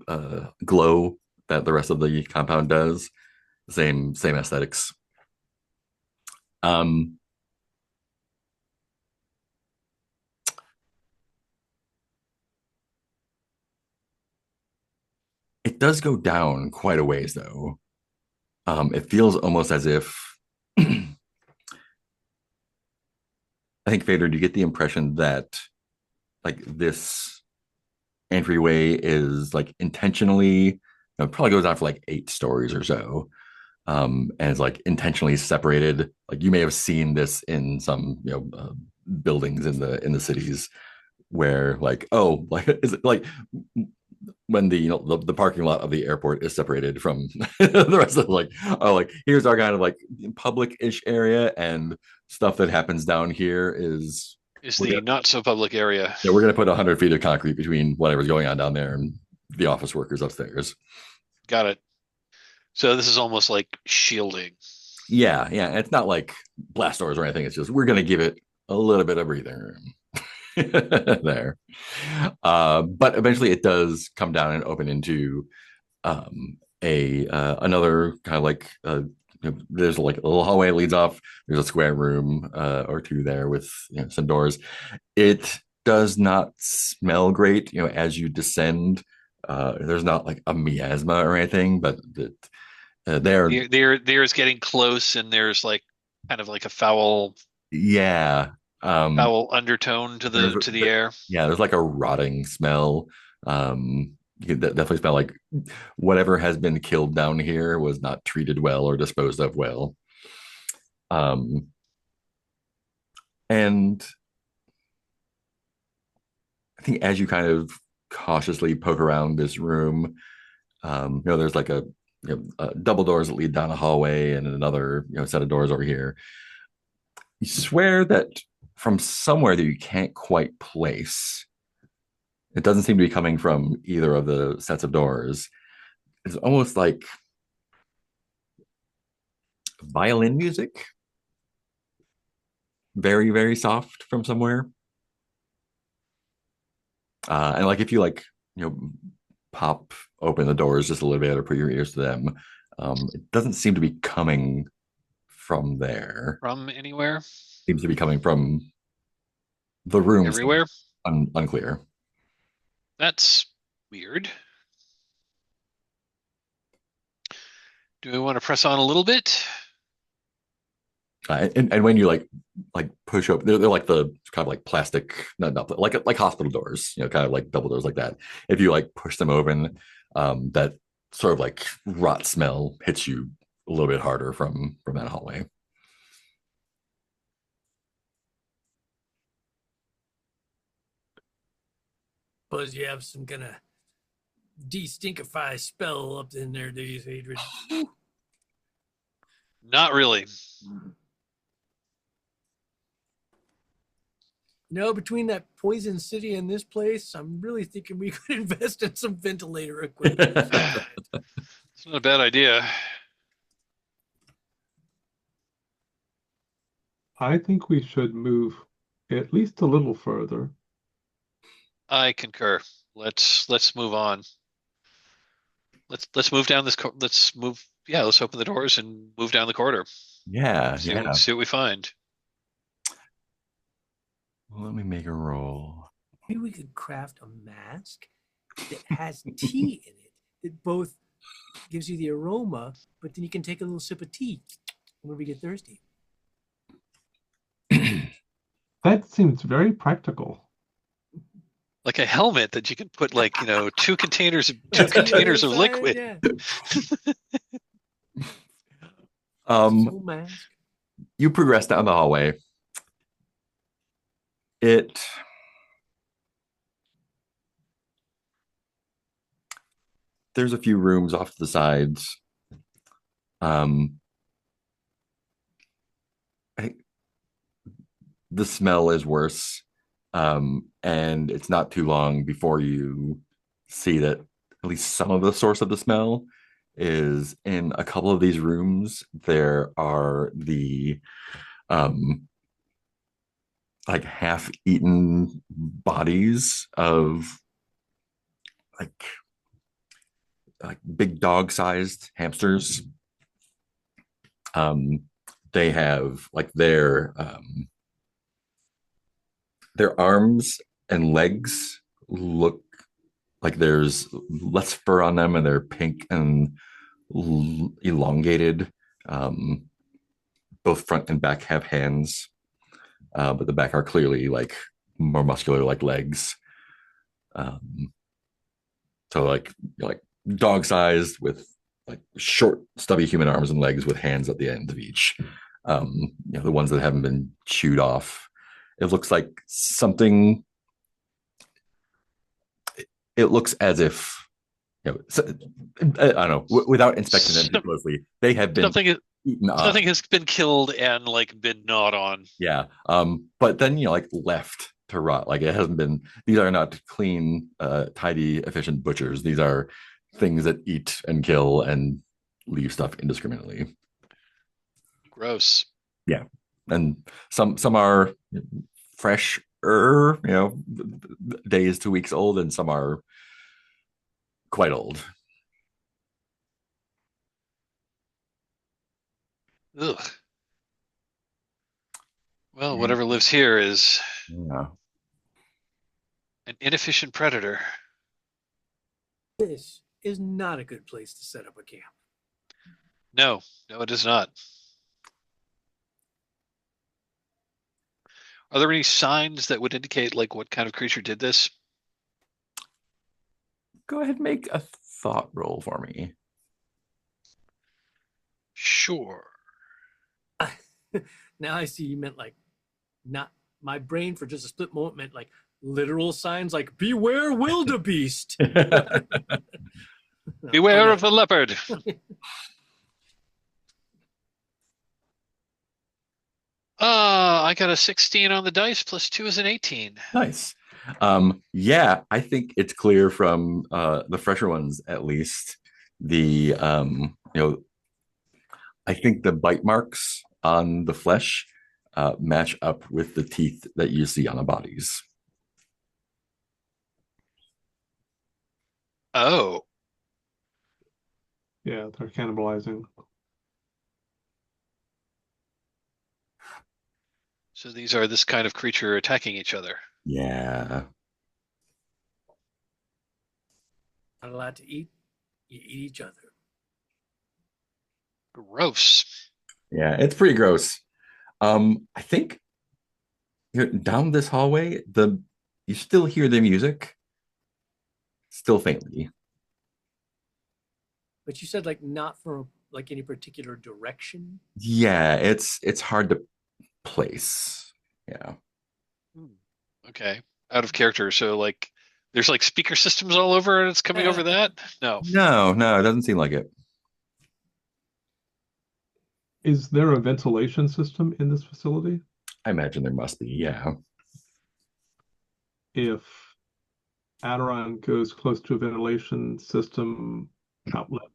of glow that the rest of the compound does. Same aesthetics. Um, it does go down quite a ways though. It feels almost as if I think Vader, do you get the impression that like this entryway is like intentionally, it probably goes on for like 8 stories or so, and it's like intentionally separated. Like you may have seen this in some buildings in the cities where like, oh, like is it like when the parking lot of the airport is separated from the rest of like, oh, like here's our kind of like public-ish area, and stuff that happens down here is we're The gonna, not so public area. yeah, we're gonna put 100 feet of concrete between whatever's going on down there and the office workers upstairs. Got it. So this is almost like shielding. Yeah. It's not like blast doors or anything. It's just we're gonna give it a little bit of breathing room there. But eventually it does come down and open into a another kind of like there's like a little hallway leads off. There's a square room or two there with some doors. It does not smell great, as you descend. There's not like a miasma or anything, but there, There's getting close, and there's like kind of like a yeah. foul undertone to There's the air. yeah, there's like a rotting smell. You can definitely smell like whatever has been killed down here was not treated well or disposed of well. Um, and I think as you kind of cautiously poke around this room, there's like double doors that lead down a hallway and another set of doors over here. You swear that from somewhere that you can't quite place, it doesn't seem to be coming from either of the sets of doors. It's almost like violin music, very, very soft from somewhere. And like if you like, pop open the doors just a little bit or put your ears to them, it doesn't seem to be coming from there. From anywhere? Seems to be coming from the room. Everywhere? Unclear. That's weird. Do we want to press on a little bit? And when you like push open, they're like the kind of like plastic, not like hospital doors, kind of like double doors like that. If you like push them open, that sort of like rot smell hits you a little bit harder from that hallway. Suppose you have some kind of de-stinkify spell up in there, do you, Adrian? Not really. Between that poison city and this place, I'm really thinking we could invest in some ventilator equipment. It's not a bad idea. I think we should move at least a little further. I concur. Let's move on. Let's move down this. Let's move. Yeah, let's open the doors and move down the corridor. Yeah. See what we find. Well, let me make a roll. Maybe we could craft a mask that has tea in it that both gives you the aroma, but then you can take a little sip of tea when we get thirsty. That seems very practical. Like a helmet that you can put like, two containers of liquid. Yeah. Um, you progress down the hallway. There's a few rooms off to the sides. I think the smell is worse. And it's not too long before you see that at least some of the source of the smell is in a couple of these rooms. There are the like half-eaten bodies of like big dog-sized hamsters. They have like their arms and legs look like there's less fur on them, and they're pink and elongated. Both front and back have hands, but the back are clearly like more muscular, like legs. So like dog sized with like short, stubby human arms and legs with hands at the end of each. The ones that haven't been chewed off. It looks like something. It looks as if, I don't know, without inspecting them too closely, they have been eaten up. Something has been killed and like been gnawed on. Yeah. But then like left to rot. Like it hasn't been. These are not clean, tidy, efficient butchers. These are things that eat and kill and leave stuff indiscriminately. Gross. Yeah, and some are fresher, days to weeks old, and some are quite old. Ugh. Well, whatever lives here is Yeah. an inefficient predator. This is not a good place to set up a camp. No, no, it is not. Are there any signs that would indicate like what kind of creature did this? Go ahead and make a thought roll for me. Sure. Now I see you meant like not my brain for just a split moment meant like literal signs like beware wildebeest. Beware of the leopard. I got a 16 on the dice, plus 2 is an 18. Nice. Yeah, I think it's clear from the fresher ones at least. The I think the bite marks on the flesh match up with the teeth that you see on the bodies. Oh, Yeah, they're cannibalizing. so these are this kind of creature attacking each other. Yeah. Not allowed to eat. You eat each other. Gross. Yeah, it's pretty gross. I think down this hallway, you still hear the music, still faintly. But you said like not from like any particular direction. Yeah, it's hard to place. Yeah. Hmm. Okay. Out of character. So like there's like speaker systems all over and it's coming over that? No. No, it doesn't seem like it. Is there a ventilation system in this facility? I imagine there must be. Yeah. If Aderon goes close to a ventilation system outlet,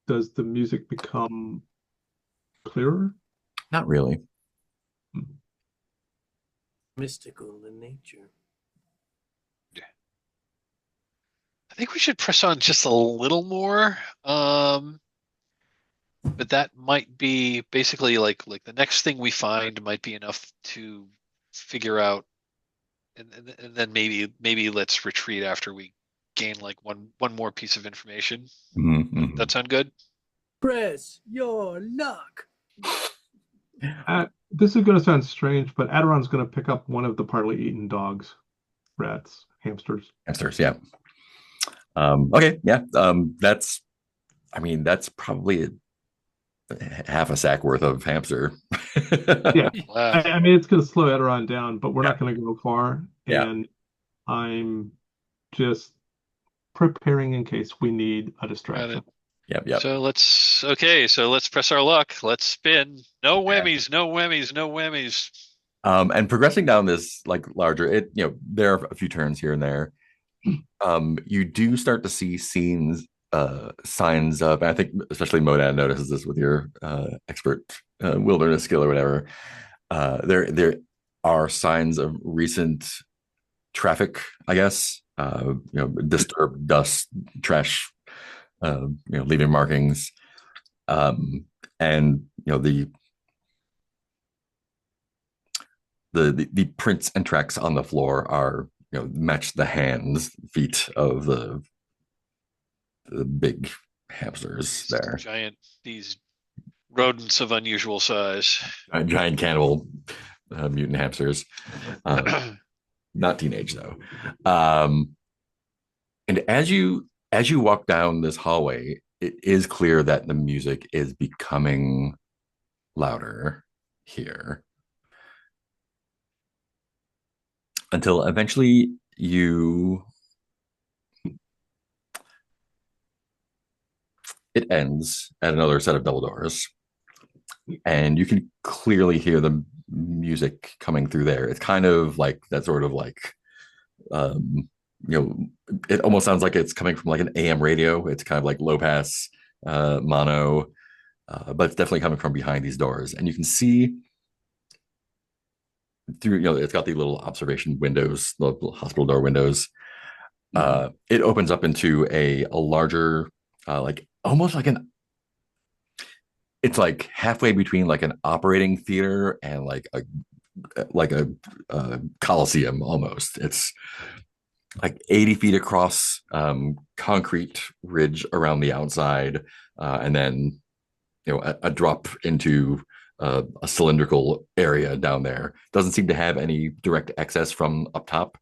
does the music become clearer? Not really. Mystical in nature. I think we should press on just a little more. But that might be basically like the next thing we find might be enough to figure out, and then maybe let's retreat after we gain like one more piece of information. Mm-hmm. That sound good? Press your luck. This is going to sound strange, but Aderon's going to pick up one of the partly eaten dogs, rats, hamsters. Hamsters, yeah. Okay, yeah. That's probably half a sack worth of hamster. Yeah. Wow. I mean, it's going to slow Aderon down, but we're not going to go far. Yeah. And I'm just preparing in case we need a Got distraction. it. Yep. So let's press our luck. Let's spin. No whammies, no whammies, no whammies. And progressing down this like larger, there are a few turns here and there. You do start to see signs of, and I think especially Modad notices this with your expert wilderness skill or whatever. There are signs of recent traffic, I guess. Disturbed dust, trash, leaving markings, and the prints and tracks on the floor are match the feet of the big hamsters there. These rodents of unusual size. Giant cannibal mutant hamsters. Not teenage though. And as you walk down this hallway, it is clear that the music is becoming louder here. Until eventually it ends at another set of double doors. And you can clearly hear the music coming through there. It's kind of like that sort of like it almost sounds like it's coming from like an AM radio. It's kind of like low pass, mono, but it's definitely coming from behind these doors, and you can see through. It's got the little observation windows, the little hospital door windows. It opens up into a larger, like almost like an. It's like halfway between like an operating theater and like a coliseum almost. It's like 80 feet across, concrete ridge around the outside, and then a drop into a cylindrical area down there. Doesn't seem to have any direct access from up top.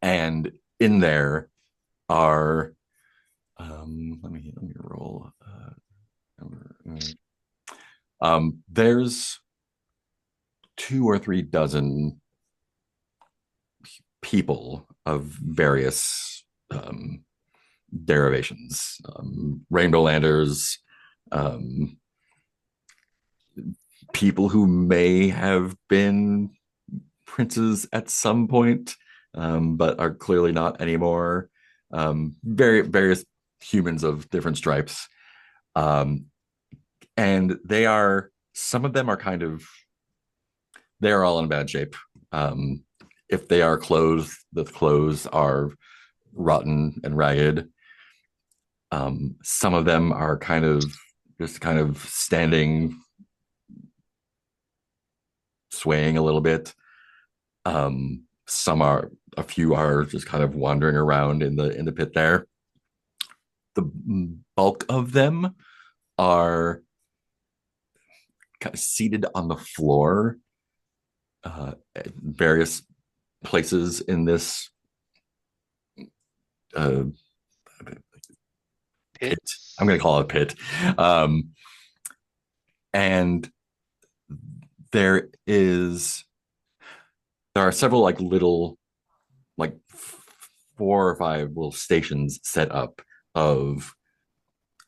And in there are let me roll. There's 2 or 3 dozen people of various derivations, rainbow landers, um, people who may have been princes at some point, but are clearly not anymore. Various humans of different stripes, um, and some of them are they're all in bad shape. If they are clothes, the clothes are rotten and ragged. Some of them are just kind of standing, swaying a little bit. A few are just kind of wandering around in the pit there. The bulk of them are kind of seated on the floor, at various places in this uh, pit. I'm going to call it a pit. And there is there are several like little like 4 or 5 little stations set up of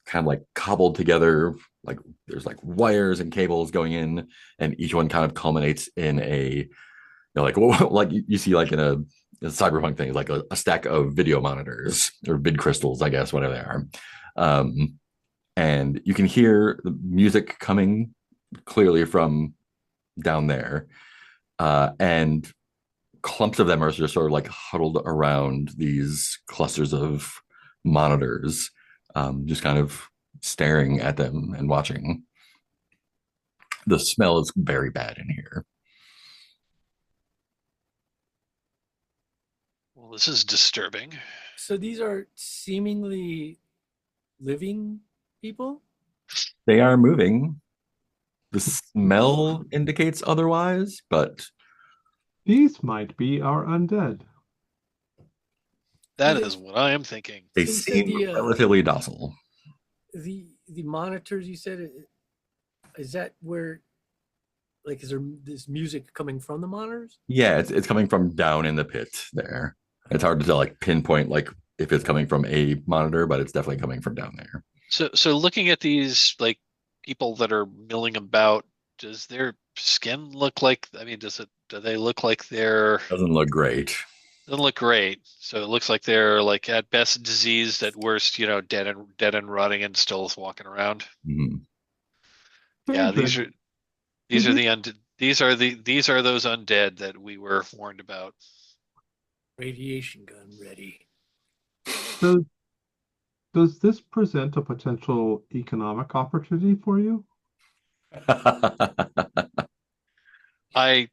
kind of like cobbled together, like there's like wires and cables going in, and each one kind of culminates in like like you see like in a cyberpunk thing, like a stack of video monitors or vid crystals, I guess, whatever they are. And you can hear the music coming clearly from down there, and clumps of them are just sort of like huddled around these clusters of monitors, just kind of staring at them and watching. The smell is very bad in here. Well, this is disturbing. So these are seemingly living people? They are moving. The smell indicates otherwise, but These might be our undead. That is what I am thinking. they So you said seem relatively docile. the monitors you said, is that where, like, is there this music coming from the monitors? Yeah, it's coming from down in the pit there. It's hard to tell, like pinpoint, like if it's coming from a monitor, but it's definitely coming from down there. So looking at these like people that are milling about, does their skin look like, I mean, do they look like they're, Doesn't look great. doesn't look great. So it looks like they're like at best diseased, at worst, dead and rotting and still walking around. Mhm. Yeah, Phaedra, these are Mhm. the undead. These are those undead that we were warned about. Radiation gun ready. does, does this present a potential economic opportunity for you? I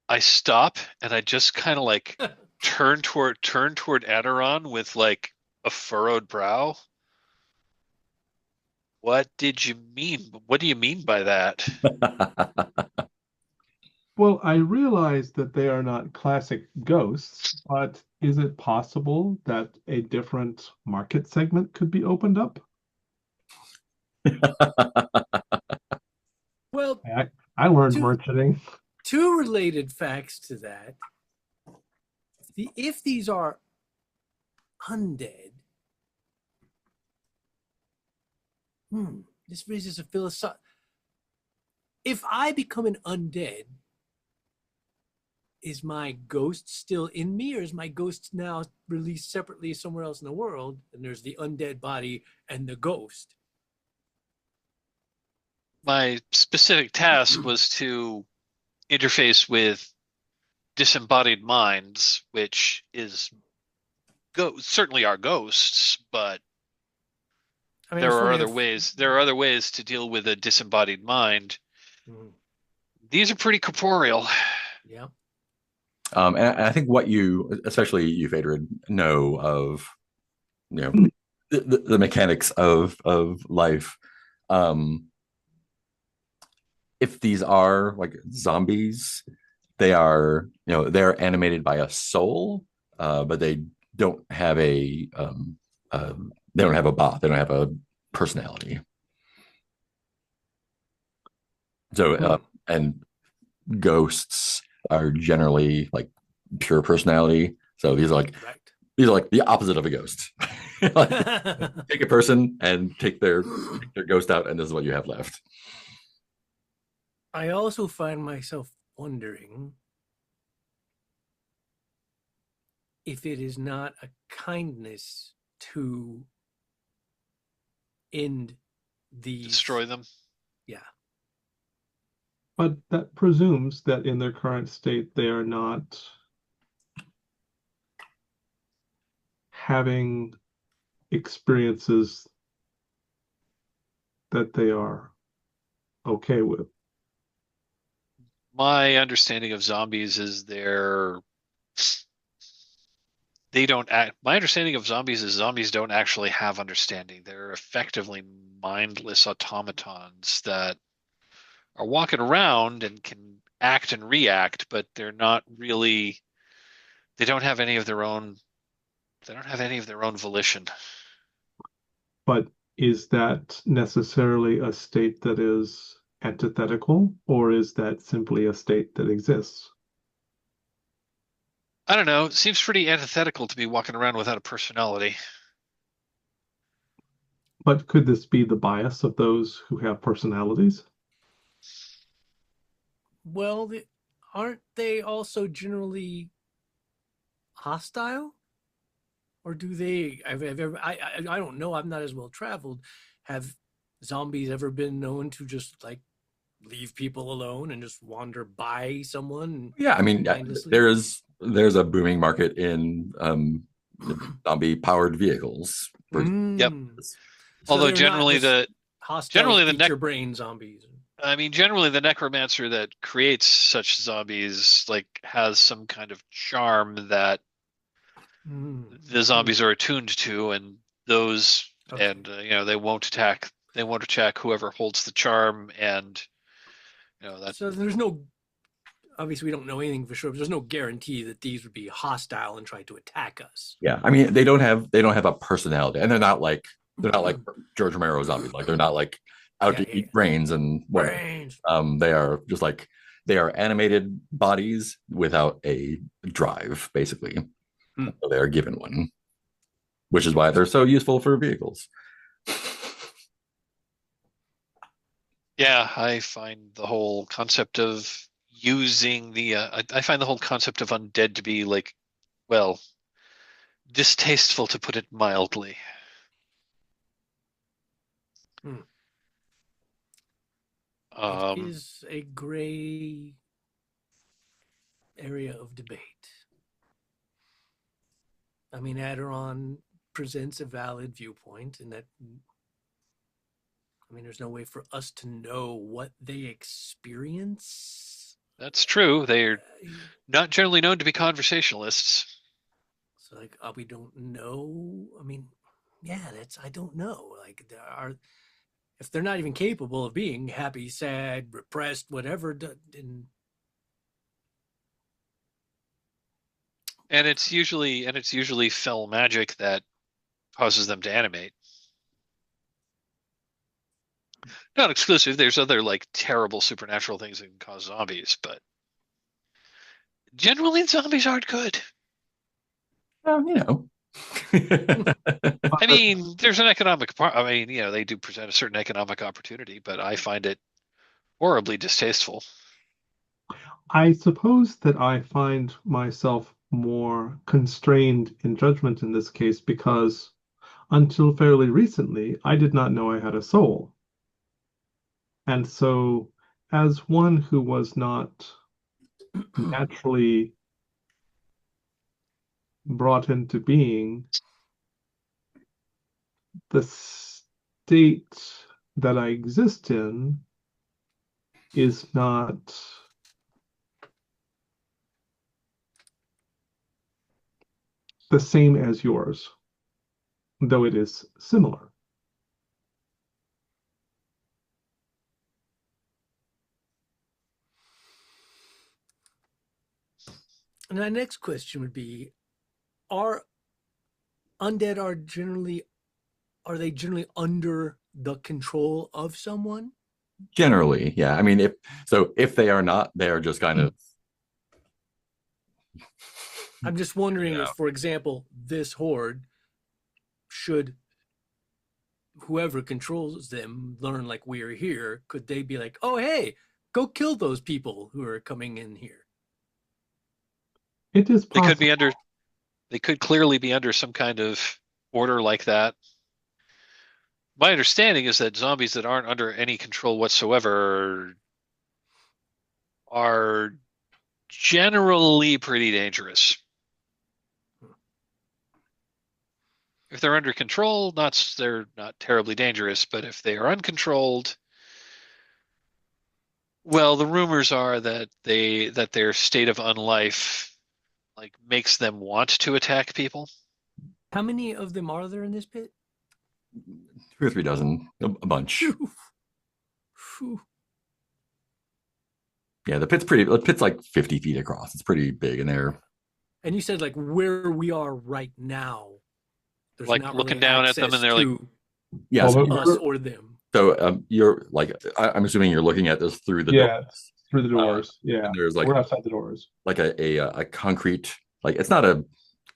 I stop and I just kind of like turn toward Aderon with like a furrowed brow. What did you mean? What do you mean by that? Well, I realize that they are not classic ghosts, but is it possible that a different market segment could be opened up? Well, I learned two merchanting. two related facts to that. If these are undead, this raises a philosoph. If I become an undead, is my ghost still in me, or is my ghost now released separately somewhere else in the world? And there's the undead body and the ghost. My specific task was to interface with disembodied minds, which is certainly are ghosts, but I mean, there I'm just are wondering other if. ways. There are other ways to deal with a disembodied mind. Mhm. These are pretty corporeal. Yeah. And I think what you, especially you, Phaedra, know of, the mechanics of life. Um, if these are like zombies, they are, they're animated by a soul, but don't have a they don't have a bot, they don't have a personality. So and ghosts are generally like pure personality. So Correct. these are like the opposite of a ghost. Like, take a person and take their ghost out, and this is what you have left. I also find myself wondering if it is not a kindness to end these. Destroy them. Yeah. But that presumes that in their current state, they are not having experiences that they are okay with. My understanding of zombies is they don't act. My understanding of zombies is zombies don't actually have understanding. They're effectively mindless automatons that are walking around and can act and react, but they're not really. They don't have any of their own. They don't have any of their own volition. But is that necessarily a state that is antithetical, or is that simply a state that exists? I don't know. It seems pretty antithetical to be walking around without a personality. But could this be the bias of those who have personalities? Well, aren't they also generally hostile? Or do they? I don't know. I'm not as well traveled. Have zombies ever been known to just like leave people alone and just wander by someone Yeah, I mean, mindlessly? there's a booming market in zombie powered vehicles. Yep. Mm. So Although they're not just hostile, generally the eat neck your brain zombies. I mean, generally the necromancer that creates such zombies like has some kind of charm that Mm. the zombies are attuned to, and those Okay. and they won't attack. They won't attack whoever holds the charm, and that. So there's no. Obviously, we don't know anything for sure, but there's no guarantee that these would be hostile and try to attack us. Yeah, I mean, they don't have a personality, and they're not like George Romero zombies. Like they're not like out to eat brains and whatever. Brains. They are just like they are animated bodies without a drive, basically. So they are given one, which is why they're so useful for vehicles. Yeah, I find the whole concept of using the I find the whole concept of undead to be like, well, distasteful to put it mildly. Hmm. It Um, is a gray area of debate. I mean, Aderon presents a valid viewpoint in that, I mean, there's no way for us to know what they experience. that's true. They're not generally known to be conversationalists. So, like, we don't know. I mean, yeah, I don't know. Like, if they're not even capable of being happy, sad, repressed, whatever, then And it's usually fell magic that causes them to animate. Not exclusive. There's other like terrible supernatural things that can cause zombies, but generally zombies aren't good. Well. I mean, there's an economic part. I mean, they do present a certain economic opportunity, but I find it horribly distasteful. I suppose that I find myself more constrained in judgment in this case because until fairly recently, I did not know I had a soul. And so, as one who was not naturally brought into being, the state that I exist in is not the same as yours, though it is similar. And my next question would be, are undead are they generally under the control of someone? Generally, yeah. I mean, if they are not, they are just kind of, I'm just wondering you know, if, for example, this horde, should whoever controls them learn like we're here, could they be like, oh, hey, go kill those people who are coming in here? It is They could possible. be under. They could clearly be under some kind of order like that. My understanding is that zombies that aren't under any control whatsoever are generally pretty dangerous. If they're under control, they're not terribly dangerous, but if they are uncontrolled, well, the rumors are that their state of unlife like makes them want to attack people. How many of them are there in this pit? 2 or 3 dozen, a bunch. Phew. Phew. Yeah, the pit's like 50 feet across. It's pretty big in there. And you said like where we are right now, there's Like not looking really down at them access and they're like, to Yes. Well, us or them. So you're like, I'm assuming you're looking at this through the yeah, doors. through the doors. Yeah, And there's like we're outside the doors. like a concrete, like it's not a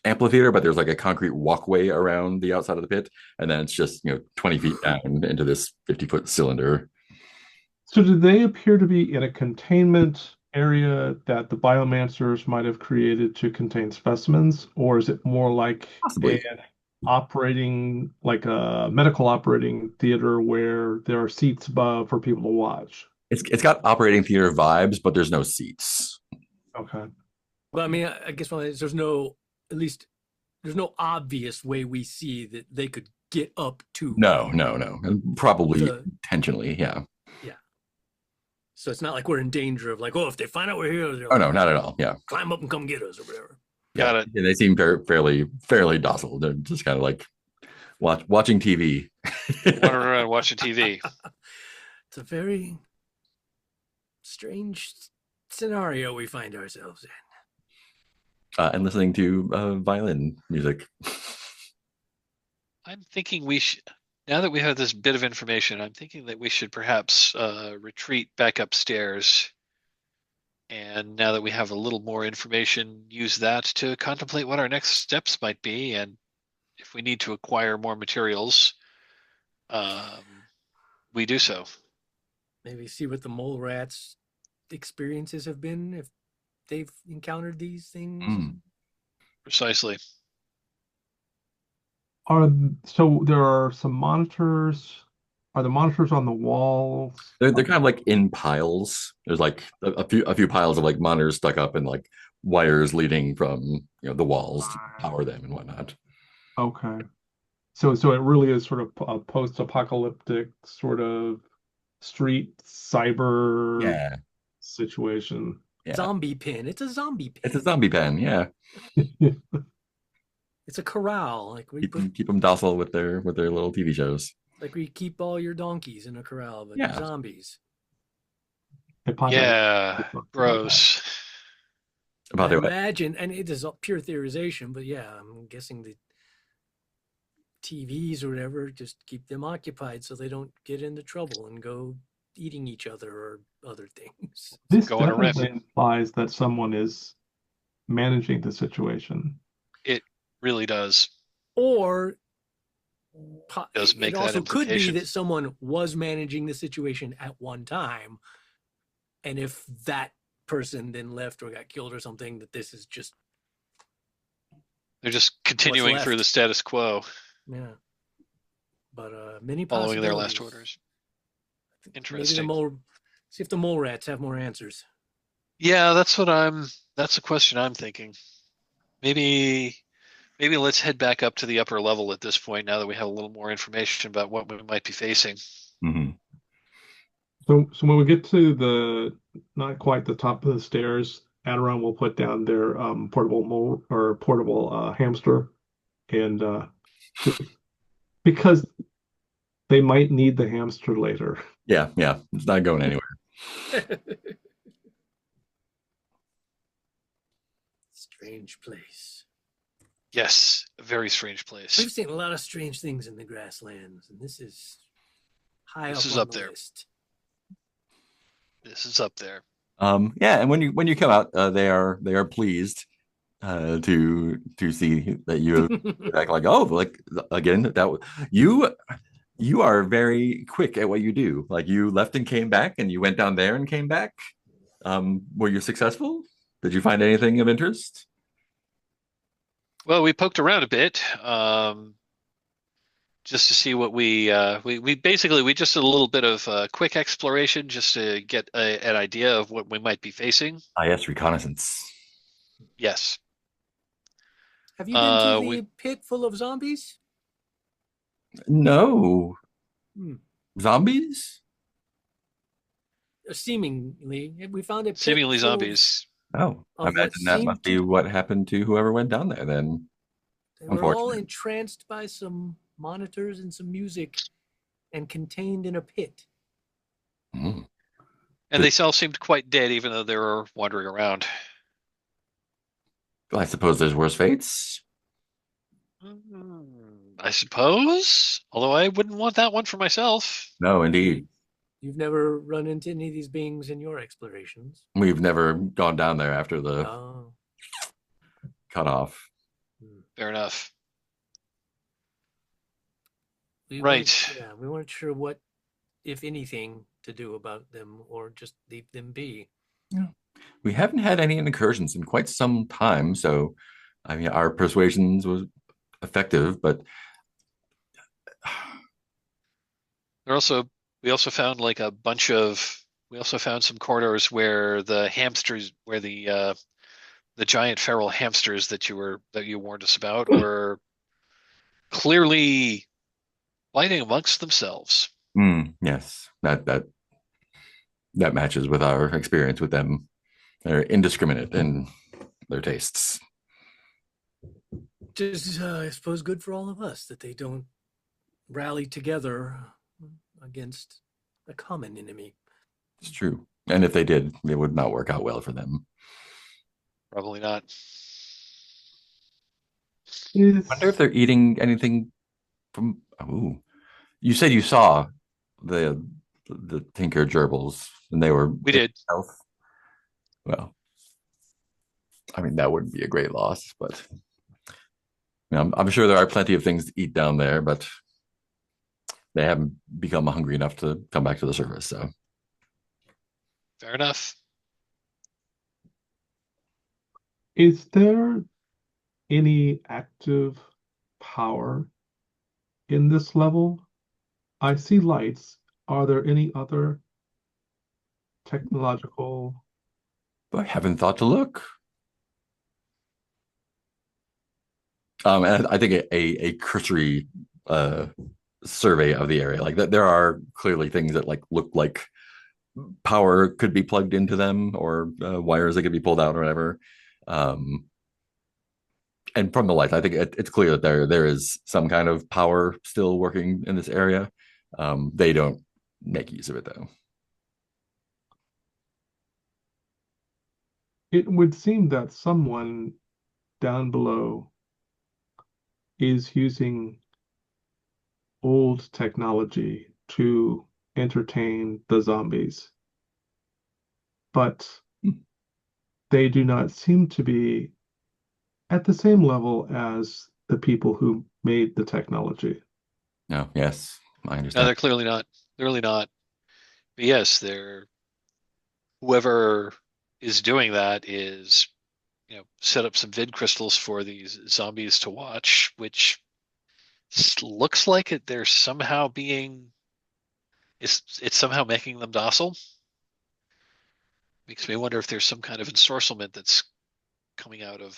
amphitheater, but there's like a concrete walkway around the outside of the pit, and then it's just 20 feet down into this 50-foot cylinder. So, do they appear to be in a containment area that the biomancers might have created to contain specimens, or is it more like Possibly. an operating, like a medical operating theater where there are seats above for people to watch? It's got operating theater vibes, but there's no seats. Okay. But I mean, I guess there's no, at least there's no obvious way we see that they could get up to. No. And probably The- intentionally, yeah. Yeah. So it's not like we're in danger of like, oh, if they find out we're here, they'll Oh no, not at all. Yeah. climb up and come get us or whatever. got it. Yeah, they seem fairly docile. They're just kind of like watching TV. Wandering around watching TV. It's a very strange scenario we find ourselves in. And listening to violin music. I'm thinking now that we have this bit of information, I'm thinking that we should perhaps retreat back upstairs. And now that we have a little more information, use that to contemplate what our next steps might be. And if we need to acquire more materials, we do so. Maybe see what the mole rats' experiences have been, if they've encountered these things. Precisely. So there are some monitors. Are the monitors on the walls? They're kind of like in piles. There's like a few piles of like monitors stuck up and like wires leading from the walls to power them and whatnot. Okay. So it really is sort of a post-apocalyptic sort of street cyber situation. Yeah. Zombie pin. It's a zombie pin. It's a zombie pen. Yeah. It's a corral. Like we Keep them docile with their little TV shows. like we keep all your donkeys in a corral, but Yeah. zombies. Yeah. Gross. About their Imagine, and it is pure theorization, but yeah, I'm guessing the TVs or whatever just keep them occupied so they don't get into trouble and go eating each other or other things. This Go on a riff. definitely implies that someone is managing the situation. It really does. Or Does make it that also could be implication. that someone was managing the situation at one time, and if that person then left or got killed or something, that this is just They're just what's continuing through the left. status quo, Yeah. But many following their last possibilities. orders. Maybe the Interesting. mole. See if the mole rats have more answers. Yeah, that's a question I'm thinking. Maybe let's head back up to the upper level at this point now that we have a little more information about what we might be facing. Mhm. So when we get to the not quite the top of the stairs, Adiron will put down their portable mole or portable hamster, and because they might need the hamster later. Yeah, yeah. It's not going anywhere. Strange place. Yes, a very strange We've place. seen a lot of strange things in the grasslands, and this is high This up is on up the there. list. This is up there. Yeah, and when you come out, they are pleased to see that you act like, oh, like again, you are very quick at what you do. Like you left and came back, and you went down there and came back. Were you successful? Did you find anything of interest? Well, we poked around a bit, just to see what we basically we just did a little bit of quick exploration just to get an idea of what we might be facing. Ah, yes, reconnaissance. Yes. Have you been to We the pit full of zombies? No Hmm. zombies. Seemingly, we found a pit seemingly full zombies. Oh, I of what imagine that must seemed be to. what happened to whoever went down there. Then, They were all unfortunately. entranced by some monitors and some music, and contained in a pit. Mm. And they all seemed quite dead, even though they were wandering around. I suppose there's worse fates. I suppose. Although I wouldn't want that one for myself. No, indeed. You've never run into any of these beings in your explorations. We've never gone down there after the Oh. cutoff. Fair enough. We Right. we weren't sure what, if anything, to do about them or just leave them be. Yeah. We haven't had any incursions in quite some time, so I mean, our persuasions was effective, but There also we also found like a bunch of we also found some corridors where the hamsters where the giant feral hamsters that you warned us about were clearly fighting amongst themselves. yes, that matches with our experience with them. They're indiscriminate in their tastes. Just, I suppose, good for all of us that they don't rally together against a common enemy. It's true. And if they did, it would not work out well for them. Probably not. I wonder if they're eating anything from. Oh, you said you saw the Tinker gerbils, and they were We did. health. Well, I mean that wouldn't be a great loss, but I'm sure there are plenty of things to eat down there, but they haven't become hungry enough to come back to the surface. So, Fair enough. Is there any active power in this level? I see lights. Are there any other technological? but I haven't thought to look. And I think a cursory uh, survey of the area, like that, there are clearly things that like look like power could be plugged into them or wires that could be pulled out or whatever. Um, and from the lights, I think it's clear that there is some kind of power still working in this area. They don't make use of it though. It would seem that someone down below is using old technology to entertain the zombies, but they do not seem to be at the same level as the people who made the technology. No, yes, I No, understand. they're clearly not. Clearly not. But yes, they're whoever is doing that is, set up some vid crystals for these zombies to watch, which looks like they're somehow being it's somehow making them docile. Makes me wonder if there's some kind of ensorcelment that's coming out of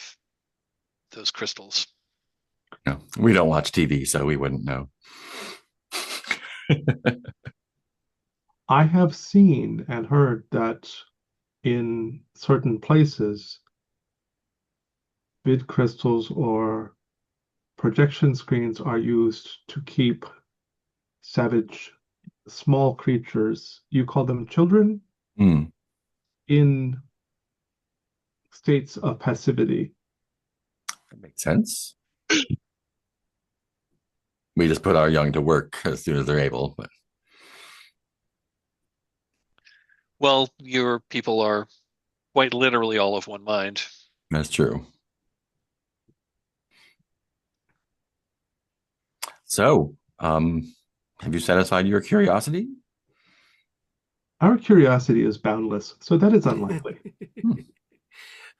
those crystals. No, we don't watch TV, so we wouldn't know. I have seen and heard that in certain places, vid crystals or projection screens are used to keep savage small creatures, you call them children, Hmm, in states of passivity. that makes sense. We just put our young to work as soon as they're able, but Well, your people are quite literally all of one mind. that's true. So, have you satisfied your curiosity? Our curiosity is boundless, so that is unlikely.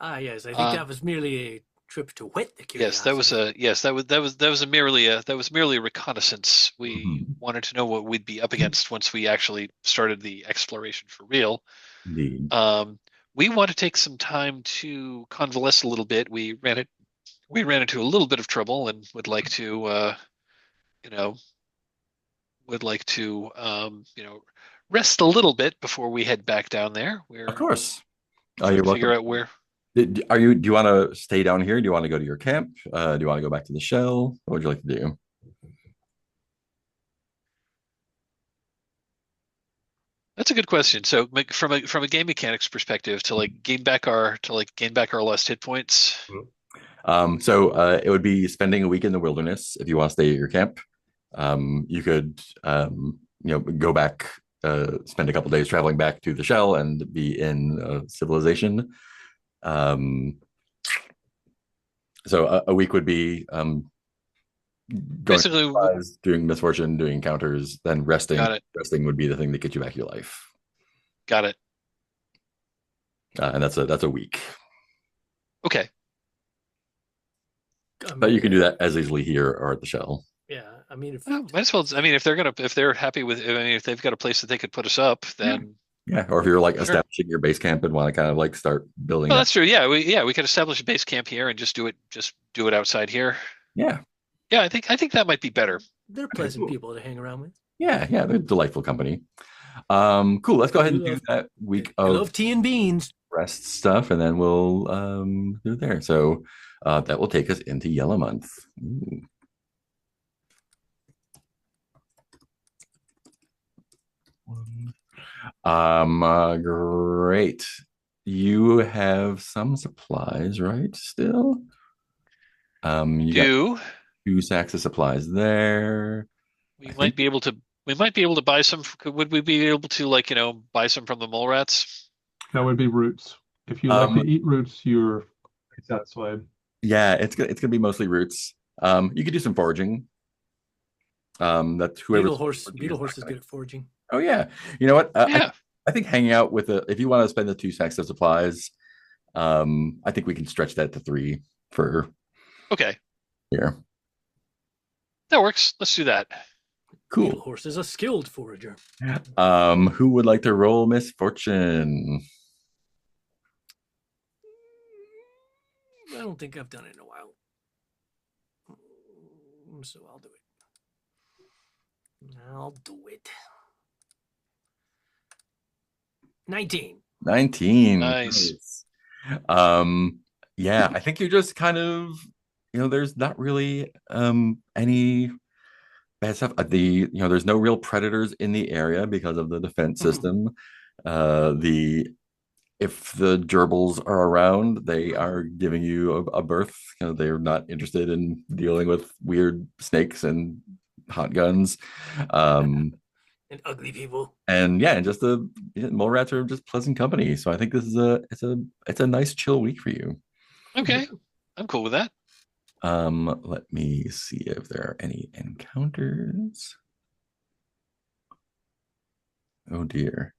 Yes, I think Uh, that was merely a trip to whet the yes, curiosity. that was merely a reconnaissance. We Mhm. wanted to know what we'd be up against once we actually started the exploration for real. Indeed. Um, we want to take some time to convalesce a little bit. We ran into a little bit of trouble and you know, would like to rest a little bit before we head back down there. Of We're course. trying You're to figure welcome. out where. Do you want to stay down here? Do you want to go to your camp? Do you want to go back to the shell? What would you like to do? That's a good question. So, from a game mechanics perspective, to gain back our lost hit points. It would be spending a week in the wilderness if you want to stay at your camp. You could, go back, spend a couple days traveling back to the shell and be in civilization. Um, a week would be going Basically, supplies, doing misfortune, doing encounters, then resting. got it, Resting would be the thing that gets you back your life, got it. and that's a week. Okay, I But you mean, can do that as easily here or at the shell. yeah, I mean, well, might as well. I mean, if they're happy with, I mean, if they've got a place that they could put us up, then Yeah, or if you're like sure. establishing your base camp and want to kind of like start building Well, that. that's true. We could establish a base camp here and just do it outside here. Yeah. Yeah, I think that might be better. they're Okay, pleasant cool. people to hang around with. Yeah, they're delightful company. Cool. Let's go They ahead do and do love that week they of love tea and beans. rest stuff, and then we'll do it there. So that will take us into Yellow Month. Ooh. Great. You have some supplies, right? Still, you got Do 2 sacks of supplies there. I we think. might be able to we might be able to buy some. Would we be able to buy some from the mole rats? That would be roots. If you like to Um, eat roots, you're satisfied. yeah, it's gonna be mostly roots. You could do some foraging. That's whoever's foraging Beetle is not horse is gonna. good at foraging. Oh yeah, you know what? Yeah. I think hanging out with if you want to spend the 2 sacks of supplies, I think we can stretch that to 3 for Okay, here. that works. Let's do that. Beetle Cool. horse is a skilled forager. Who would like to roll misfortune? I don't think I've done it in a while, so I'll do it. I'll do it. 19. 19. Nice. Nice. Yeah, I think you're just kind of, there's not really any bad stuff. There's no real predators in the area because of the defense system. The If the gerbils are around, they are giving you a berth. They're not interested in dealing with weird snakes and hot guns. Um, And ugly people. and yeah, and just the mole rats are just pleasant company. So I think this is it's a nice chill week for you. Okay, I'm cool with that. Let me see if there are any encounters. Oh dear.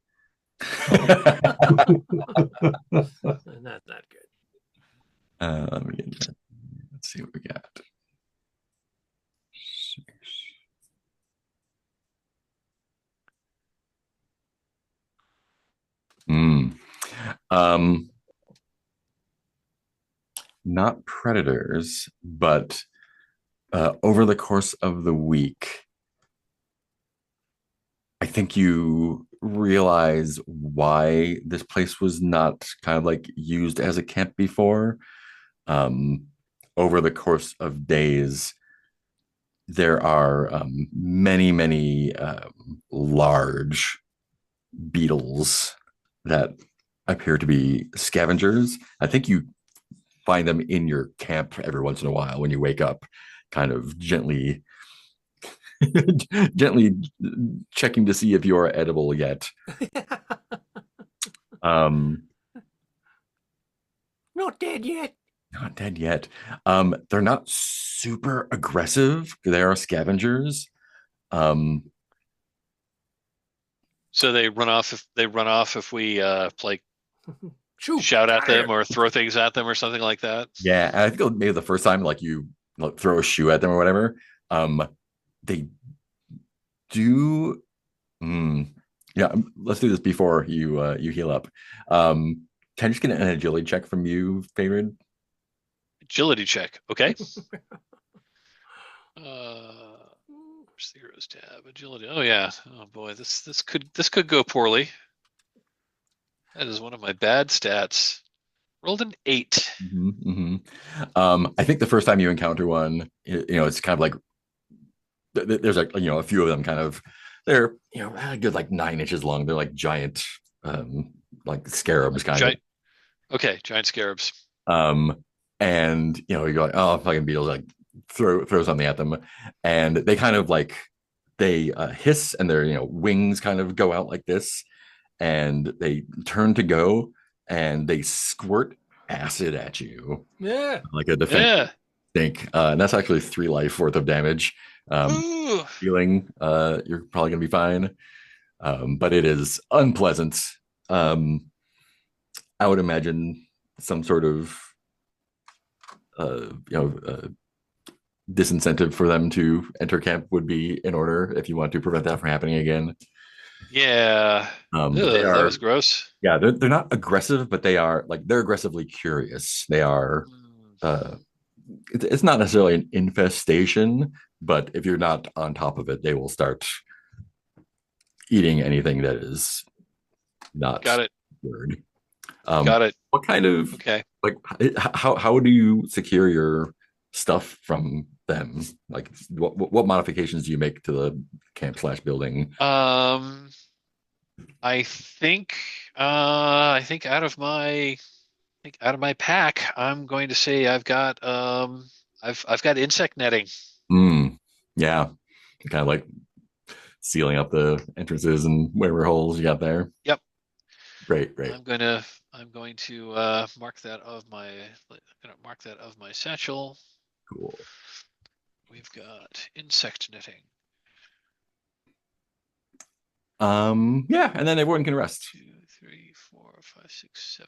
Not good. Let me get that. Let's see what we got. Hmm. Um, not predators, but over the course of the week, I think you realize why this place was not kind of like used as a camp before. Um, over the course of days, there are many, many large beetles that appear to be scavengers. I think you find them in your camp every once in a while when you wake up, kind of gently gently checking to see if you're edible yet. Um, Not dead yet. not dead yet. They're not super aggressive. They are scavengers. Um, So they run off if we like Shoot. shout at Fire. them or throw things at them or something like that. yeah, and I think maybe the first time like you like, throw a shoe at them or whatever, they do. Yeah, let's do this before you heal up. Can I just get an agility check from you, favored? Agility check. Okay. Where's the heroes tab? Agility. Oh yeah. Oh boy, this could go poorly. That is one of my bad stats. Rolled an 8. I think the first time you encounter one, it's kind of like there's like a few of them kind of they're a good like 9 inches long. They're like giant, like scarabs kind Giant. Okay, giant scarabs. of. And you go like, oh, fucking beetles, like throw something at them, and they kind of like they hiss and their wings kind of go out like this, and they turn to go and they squirt acid at you Yeah. like a defense Yeah. stink. And that's actually 3 life worth of damage. Ooh. Healing, you're probably gonna be fine. But it is unpleasant. I would imagine some sort of uh, you know uh, disincentive for them to enter camp would be in order if you want to prevent that from happening again. Yeah. But they Ugh, that are, was gross. yeah, they're not aggressive, but they are like they're aggressively curious. They are. Uh, it's not necessarily an infestation, but if you're not on top of it, they will start eating anything that is not Got it. word. Got it. What kind of Okay. like how do you secure your stuff from them? Like what modifications do you make to the camp slash building? I think I think out of my pack, I'm going to say I've got insect netting. Yeah, kind of like sealing up the entrances and whatever holes you got there. Yep. Great. I'm going to mark that of my satchel. Cool. We've got insect netting. Yeah, and then everyone can rest. 2, 3, 4, 5, 6,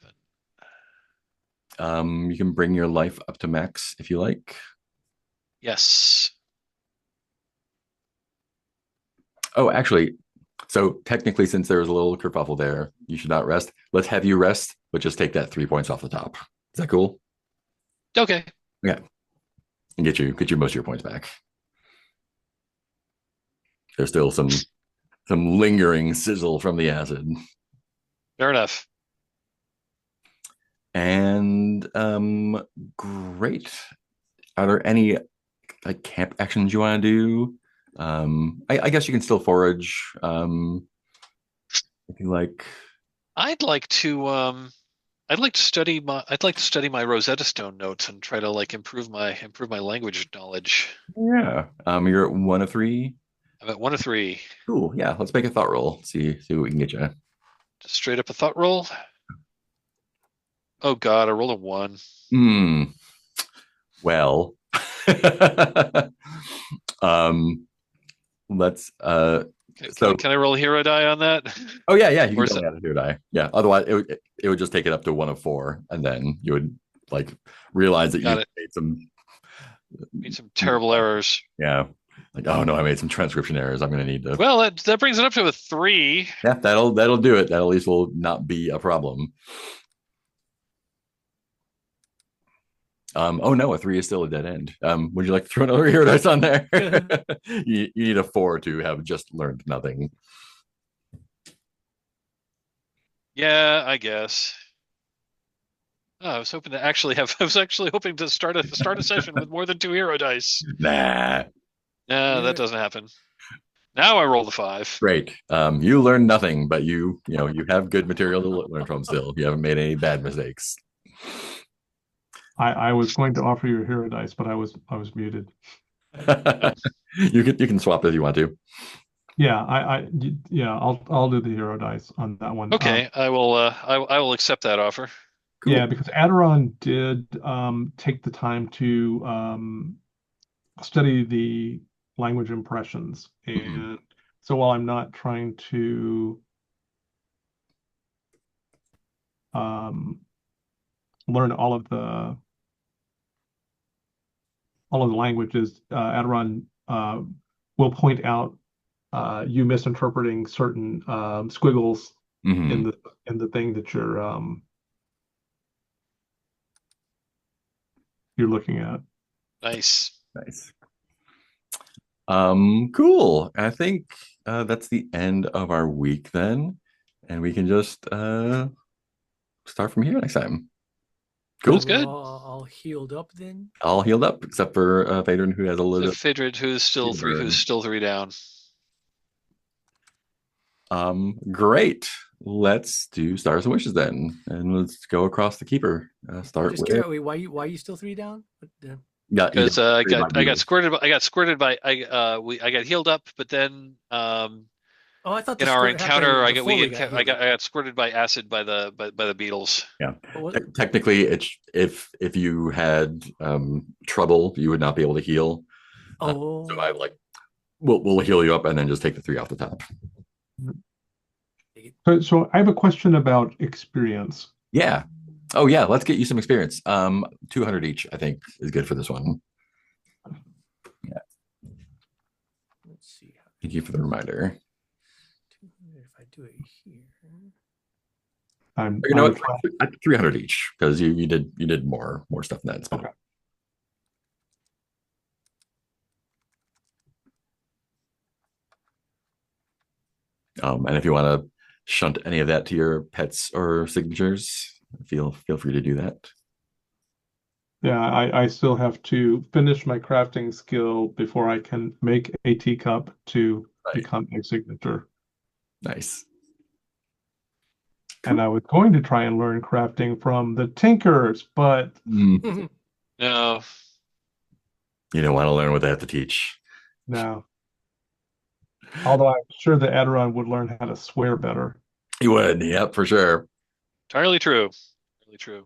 7. You can bring your life up to max if you like. Yes. Oh, actually, so technically, since there was a little kerfuffle there, you should not rest. Let's have you rest, but just take that 3 points off the top. Is that cool? Okay. Yeah, and get you most of your points back. There's still some lingering sizzle from the acid. Fair enough. And great. Are there any like camp actions you want to do? I guess you can still forage. If you like. I'd like to study my Rosetta Stone notes and try to like improve my language knowledge. Yeah. You're at 1 of 3. I'm at 1 of 3. Cool. Yeah. Let's make a thought roll. See what we can get you. Just straight up a thought roll. Oh God, I rolled a 1. Well, let's So, Can I roll a hero die on that? oh yeah, you Or can is tell it me how to do die. Yeah, otherwise it would just take it up to 1 of 4, and then you would like realize that got you it? made some, Made some terrible errors. yeah, like oh no, I made some transcription errors. I'm gonna need to. Well, that brings it up to a 3. Yeah, that'll do it. That at least will not be a problem. Oh no, a 3 is still a dead end. Would you like to throw another hero dice on there? You need a 4 to have just learned nothing. Yeah, I guess. Oh, I was hoping to actually have. I was actually hoping to start a session with more than 2 hero dice. Nah, No, that doesn't happen. Now I roll the 5. great. You learned nothing, but you have good material to learn from still. You haven't made any bad mistakes. I was going to offer you a hero dice, but I was muted. You can swap if you want to. Yeah, yeah, I'll do the hero dice on that one. Okay, I will. I will accept that offer. Cool. Yeah, because Aderon did take the time to study the language impressions, and so while I'm not trying to learn all of the languages, Aderon will point out you misinterpreting certain squiggles Mhm. in the thing that you're looking at. Nice. Nice. Cool. I think that's the end of our week then, and we can just start from here next time. Cool. Sounds good. All healed up then. All healed up except for Phaedron, who has a So little bit. Phaedron, who's still Fever. 3, who's still 3 down. Great. Let's do stars and wishes then, and let's go across the keeper. Start Just with curious, wait, why you still 3 down? yeah, Because I got beetles. squirted. I got squirted by. I got healed up, but then Oh, I thought in the our squirt happened encounter, before we got I healed up. got squirted by acid by the beetles. Yeah. What? Technically, it's if you had trouble, you would not be able to heal. Oh, So I we'll heal you up and then just take the 3 off the top. So I have a question about experience. Yeah. Oh yeah, let's get you some experience. 200 each, I think, is good for this one. Yeah. let's see. Thank you for the reminder. 200 if I do it here. You know what? 300 each because you did more stuff than that spell. Okay. And if you want to shunt any of that to your pets or signatures, feel free to do that. Yeah, I still have to finish my crafting skill before I can make a teacup to become a signature. Nice. And I was going to try and learn crafting from the Tinkers, but No, you don't want to learn what they have to teach. no. Although I'm sure that Aderon would learn how to swear better. He would, yep, for sure. entirely true. Entirely true.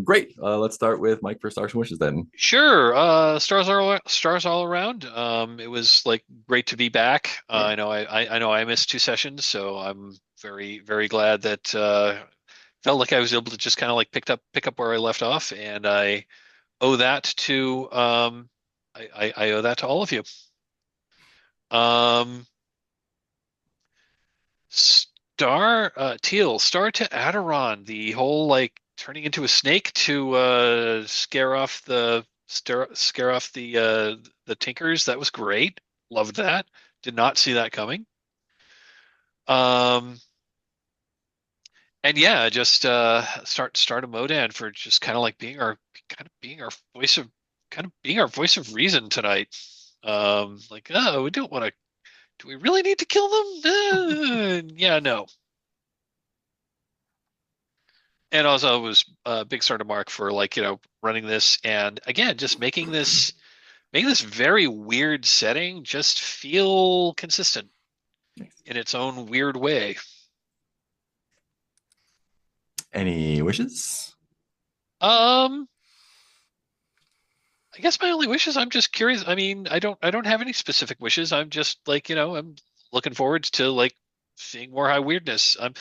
Great. Let's start with Mike for stars and wishes then. Sure. Stars all around. It was like great to be back. I know I missed 2 sessions, so I'm very, very glad that felt like I was able to just kind of like pick up where I left off, and I owe that to I owe that to all of you. Star to Aderon, the whole like turning into a snake to scare off the Tinkers. That was great. Loved that. Did not see that coming. And yeah, just start a Modan for just kind of like being our voice of reason tonight. Like, oh, we don't want to. Do we really need to kill them? Yeah, no. And also, it was a big start of Mark for like running this, and again, just making this very weird setting just feel consistent in its own weird way. Any wishes? I guess my only wish is I'm just curious. I mean, I don't have any specific wishes. I'm just like, I'm looking forward to like seeing more high weirdness. I'm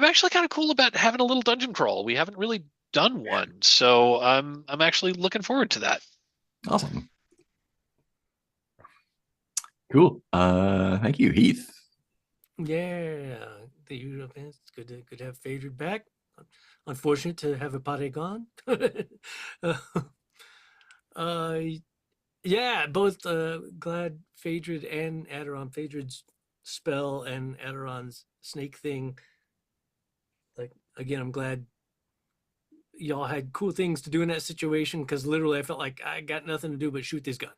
actually kind of cool about having a little dungeon crawl. We haven't really done one, so I'm actually looking forward to that. Awesome. Cool. Thank you, Heath. Yeah, the usual things. It's good to have Phaedra back. Unfortunate to have Apate gone. uh, yeah, both glad Phaedra and Aderon. Phaedra's spell and Aderon's snake thing. Like again, I'm glad y'all had cool things to do in that situation because literally I felt like I got nothing to do but shoot this gun.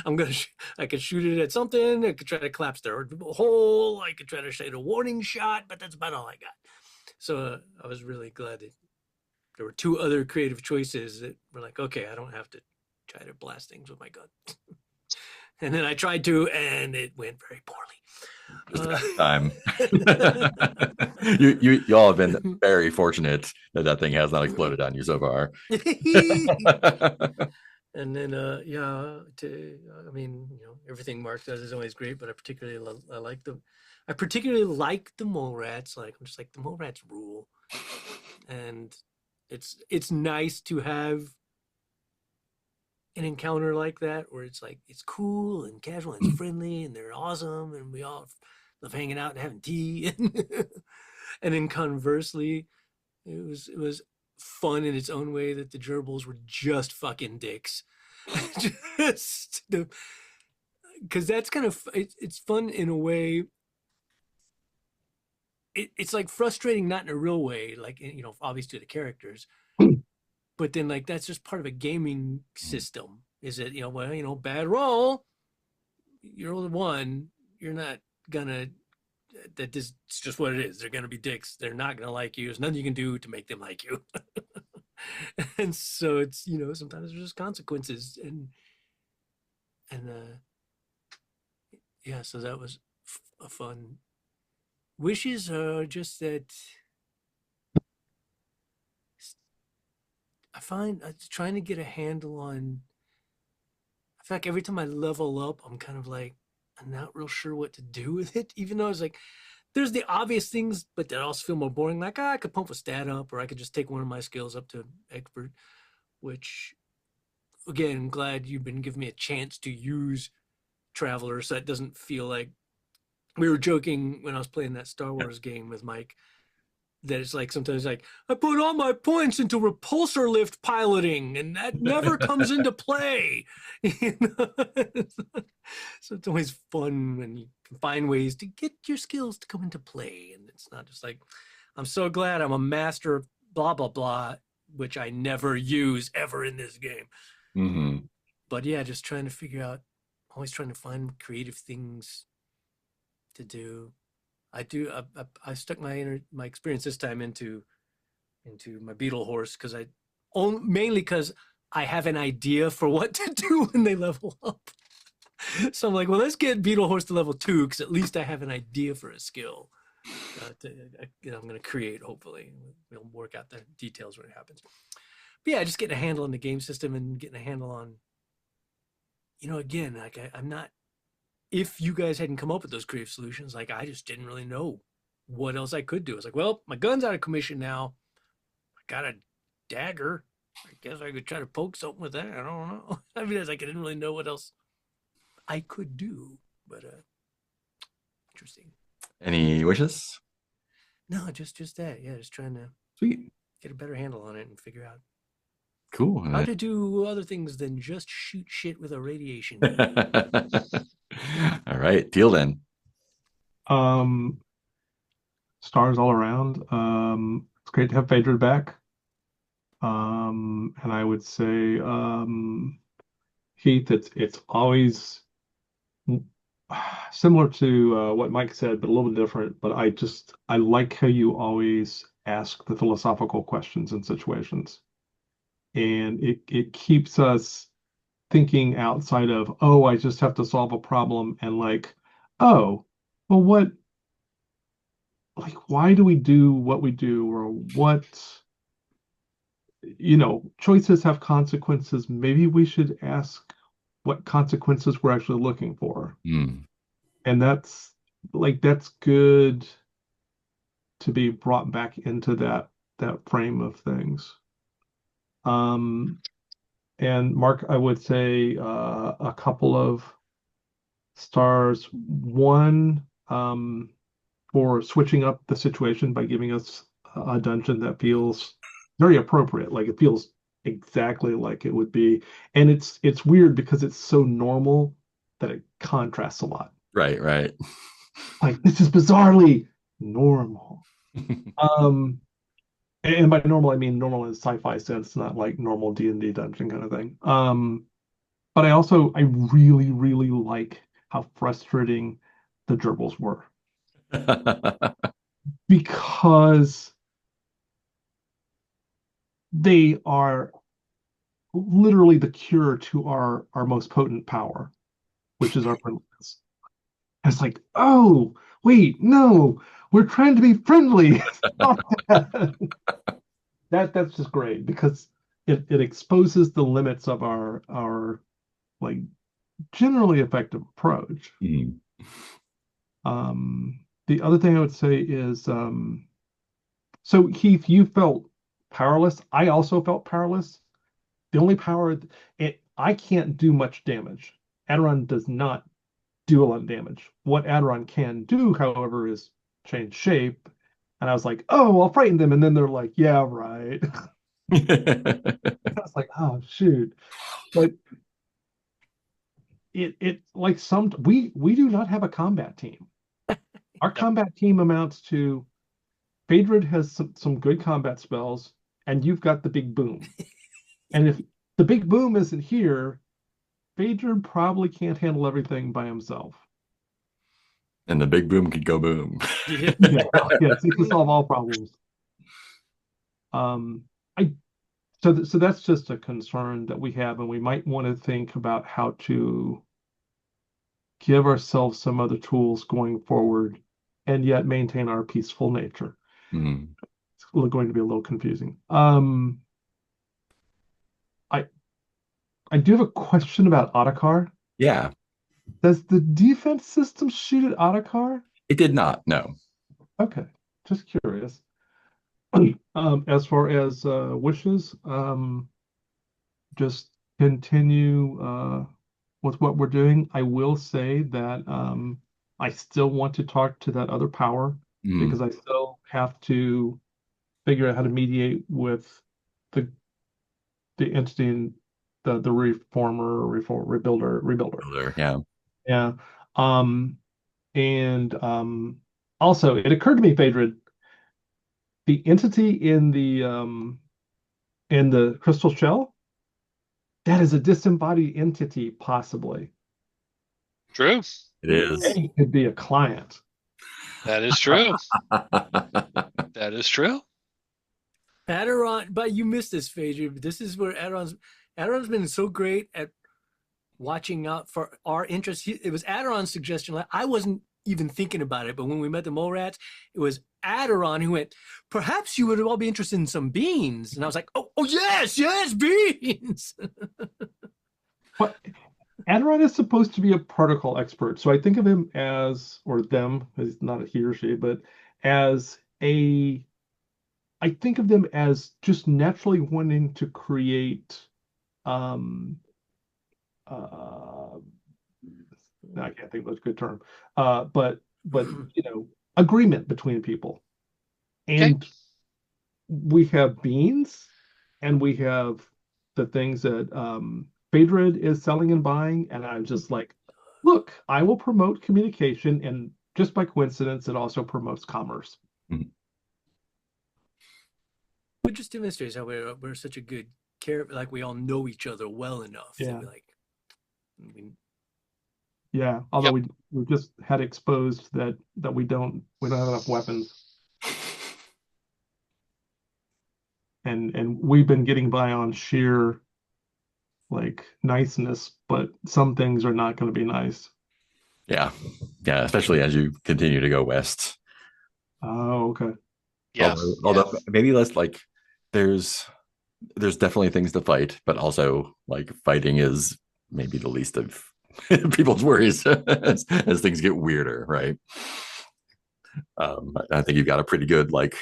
I could shoot it at something. I could try to collapse their hole. I could try to shoot a warning shot, but that's about all I got. So I was really glad that there were two other creative choices that were like, okay, I don't have to try to blast things with my gun. And then I tried to, and it went very poorly. Just about time. You all have been very fortunate that thing has not exploded on you so far. And then I mean, everything Mark does is always great, but I particularly like the mole rats. Like I'm just like the mole rats rule, and it's nice to have an encounter like that where it's like it's cool and casual and friendly and they're awesome and we all love hanging out and having tea. And then conversely, it was fun in its own way that the gerbils were just fucking dicks. Because that's kind of it's fun in a way. It's like frustrating, not in a real way, like obviously the characters, but then like that's just part of a gaming system. Is it bad roll? You're the one. You're not gonna. It's just what it is. They're gonna be dicks. They're not gonna like you. There's nothing you can do to make them like you. And so it's sometimes there's just consequences and yeah. So that was a fun. Wishes are just that I find trying to get a handle on. I feel like every time I level up, I'm kind of like I'm not real sure what to do with it. Even though it's like there's the obvious things, but that also feel more boring. Like I could pump a stat up, or I could just take one of my skills up to expert. Which, again, I'm glad you've been giving me a chance to use Traveler, so that doesn't feel like we were joking when I was playing that Star Wars game with Mike. That it's like sometimes like I put all my points into repulsor lift piloting and that never comes into play. So it's always fun when you can find ways to get your skills to come into play. And it's not just like, I'm so glad I'm a master of blah, blah, blah, which I never use ever in this game. Mm-hmm. But yeah, just trying to figure out, always trying to find creative things to do. I stuck my experience this time into my beetle horse because mainly because I have an idea for what to do when they level up. So I'm like, well, let's get beetle horse to level 2 because at least I have an idea for a skill I'm going to create. Hopefully, we'll work out the details when it happens. But yeah, just getting a handle on the game system and getting a handle on, again, like I'm not. If you guys hadn't come up with those creative solutions, like I just didn't really know what else I could do. I was like, well, my gun's out of commission now. I got a dagger. I guess I could try to poke something with that. I don't know. I mean, it's like I didn't really know what else I could do, but interesting. Any wishes? No, just that. Yeah, just trying to Sweet. get a better handle on it and figure out Cool. how to do other things than just shoot shit with a radiation. All right, deal then. Stars all around. It's great to have Phaedra back. And I would say, Heath, it's always similar to what Mike said, but a little bit different. But I like how you always ask the philosophical questions in situations, and it keeps us thinking outside of, oh, I just have to solve a problem, and like, oh, well, why do we do what we do, or what, choices have consequences. Maybe we should ask what consequences we're actually looking for. Mm. And that's good to be brought back into that frame of things. Um, and Mark, I would say a couple of stars. One, for switching up the situation by giving us a dungeon that feels very appropriate. Like it feels exactly like it would be. And it's weird because it's so normal that it contrasts a lot. Right, right. Like this is bizarrely normal. Um, and by normal I mean normal in sci-fi sense, not like normal D&D dungeon kind of thing. But I really, really like how frustrating the gerbils were because they are literally the cure to our most potent power, which is our friendliness. And it's like, oh, wait, no, we're trying to be friendly. Stop that. That's just great because it exposes the limits of our like generally effective approach. Mhm. The other thing I would say is so Heath, you felt powerless. I also felt powerless. The only power I can't do much damage. Aderon does not do a lot of damage. What Aderon can do, however, is change shape. And I was like, oh, I'll frighten them. And then they're like, yeah, right. I was like, oh shoot. But it like we do not have a combat team. Our Yep. combat team amounts to Phaedrid has some good combat spells, and you've got the big boom. And if the big boom isn't here, Phaedrid probably can't handle everything by himself. And the big boom could go boom. Yeah. Yeah, yes, he can solve all problems. Um, I so that's just a concern that we have, and we might want to think about how to give ourselves some other tools going forward, and yet maintain our peaceful nature. Mhm. It's going to be a little confusing. I I do have a question about Ottakar. Yeah, Does the defense system shoot at Ottakar? it did not. No. Okay, just curious. As far as wishes, just continue with what we're doing. I will say that I still want to talk to that other power Mhm. because I still have to figure out how to mediate with the the entity in the reformer, rebuilder. Builder, yeah. Yeah. Um, and also it occurred to me, Phaedrid, the entity in the crystal shell, that is a disembodied entity, possibly. True. It is. It could be a client. That is true. That is true. Aderon, but you missed this, Phaedra. This is where Aderon's been so great at watching out for our interests. It was Aderon's suggestion. I wasn't even thinking about it, but when we met the mole rats, it was Aderon who went, perhaps you would all be interested in some beans. And I was like, oh yes, beans. But Aderon is supposed to be a protocol expert, so I think of him as, or them, he's not a he or she, but as I think of them as just naturally wanting to create um uh I can't think of a good term. But agreement between people. Okay. And we have beans and we have the things that Phaedrid is selling and buying, and I'm just like, look, I will promote communication, and just by coincidence, it also promotes commerce. Mhm. It just demonstrates how we're such a good care, like we all know each other well enough Yeah. that Yeah, although Yep. we just had exposed that we don't have enough weapons, and we've been getting by on sheer like niceness, but some things are not going to be nice. Yeah. Yeah. Especially as you continue to go west. Oh, okay. Yeah. Although maybe less like there's definitely things to fight, but also like fighting is maybe the least of people's worries as things get weirder, right? I think you've got a pretty good like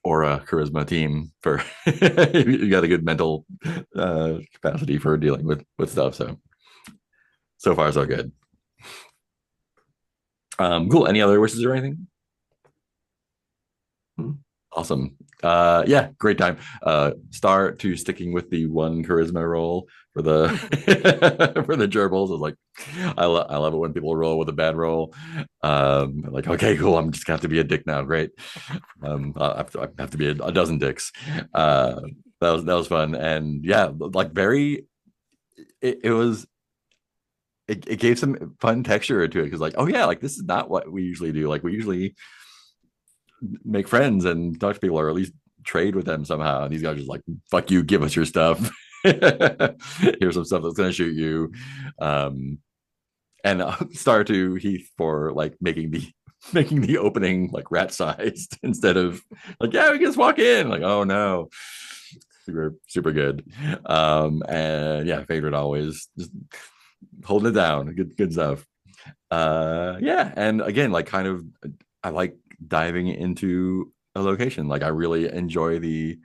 aura charisma team for you got a good mental capacity for dealing with stuff. So far so good. Cool. Any other wishes or anything? Awesome. Yeah, great time. Star to sticking with the one charisma roll for the for the gerbils. I was like, I love it when people roll with a bad roll. Like, okay, cool. I'm just gonna have to be a dick now. Great. I have to be a dozen dicks. That was fun. And yeah, like very it was it gave some fun texture to it because like, oh yeah, like this is not what we usually do. Like we usually make friends and talk to people or at least trade with them somehow. And these guys are just like, fuck you, give us your stuff. Here's some stuff that's gonna shoot you. And star to Heath for like making the opening like rat sized instead of like, yeah, we can just walk in. Like, oh no. Super good. And yeah, favorite always just holding it down. Good stuff. Yeah, and again, like kind of I like diving into a location. Like I really enjoy the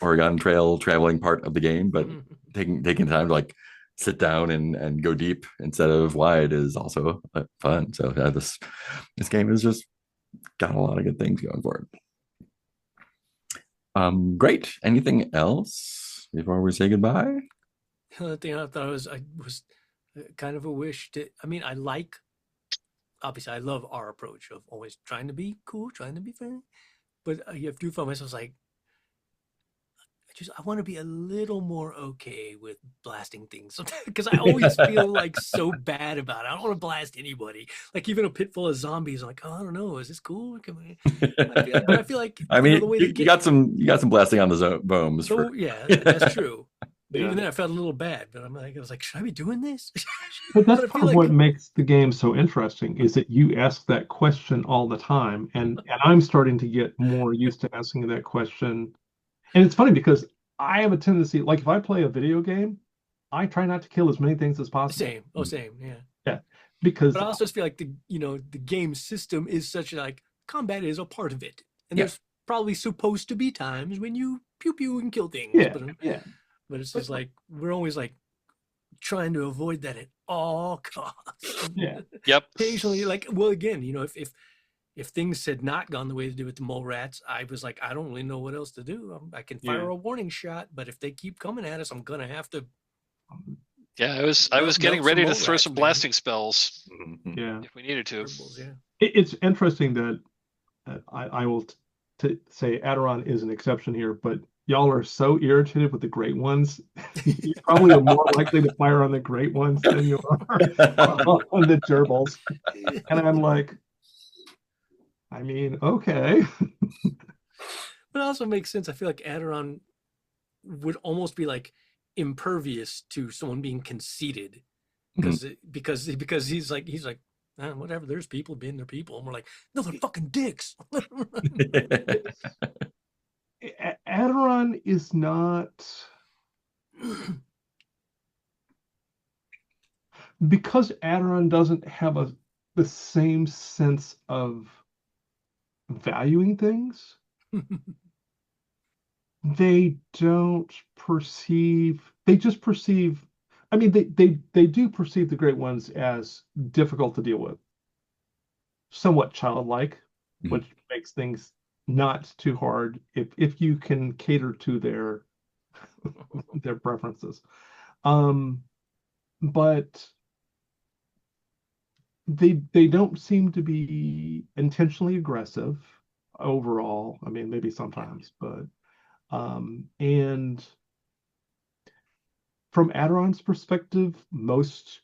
Oregon Trail traveling part of the game, but taking time to like sit down and go deep instead of wide is also fun. So yeah, this game has just got a lot of good things going for it. Great. Anything else before we say goodbye? The other thing I thought I was kind of a wish to. I mean, obviously I love our approach of always trying to be cool, trying to be fair, but you have to find myself like I want to be a little more okay with blasting things because I always feel like so bad about it. I don't want to blast anybody. Like even a pit full of zombies, I'm like, oh, I don't know, is this cool? I feel like I mean, the way you got some blasting on the bones. So yeah, that's true. But even then, I felt a little bad. But I was like, should I be doing this? But that's part of what makes the game so interesting is that you ask that question all the time, and I'm starting to get more used to asking that question. And it's funny because I have a tendency, like if I play a video game, I try not to kill as many things as possible. Same. Oh, same. Yeah. Yeah. Because but I also just feel like the game system is such like combat is a part of it. And there's probably supposed to be times when you pew pew and kill things. Yeah. But it's just like we're always like trying to avoid that at all costs. Yeah. Yep. Occasionally, like, well, again, if things had not gone the way they did with the mole rats, I was like, I don't really know what else to do. I can fire a warning shot, but if they keep coming at us, I'm gonna have to. Yeah, I was getting ready to throw some blasting spells. Yeah, if we needed to. It's interesting that I will say Aderon is an exception here, but y'all are so irritated with the great ones. You probably are more likely to fire on the great ones than you are on the gerbils. And I'm like, I mean, okay. But it also makes sense. I feel like Aderon would almost be like impervious to someone being conceited because he's like whatever, there's people being their people, and we're like, no, they're fucking dicks. Aderon is not, because Aderon doesn't have the same sense of valuing things. They just perceive, I mean, they do perceive the great ones as difficult to deal with, somewhat childlike, which makes things not too hard if you can cater to their preferences. But they don't seem to be intentionally aggressive overall. I mean, maybe sometimes, but and from Aderon's perspective, most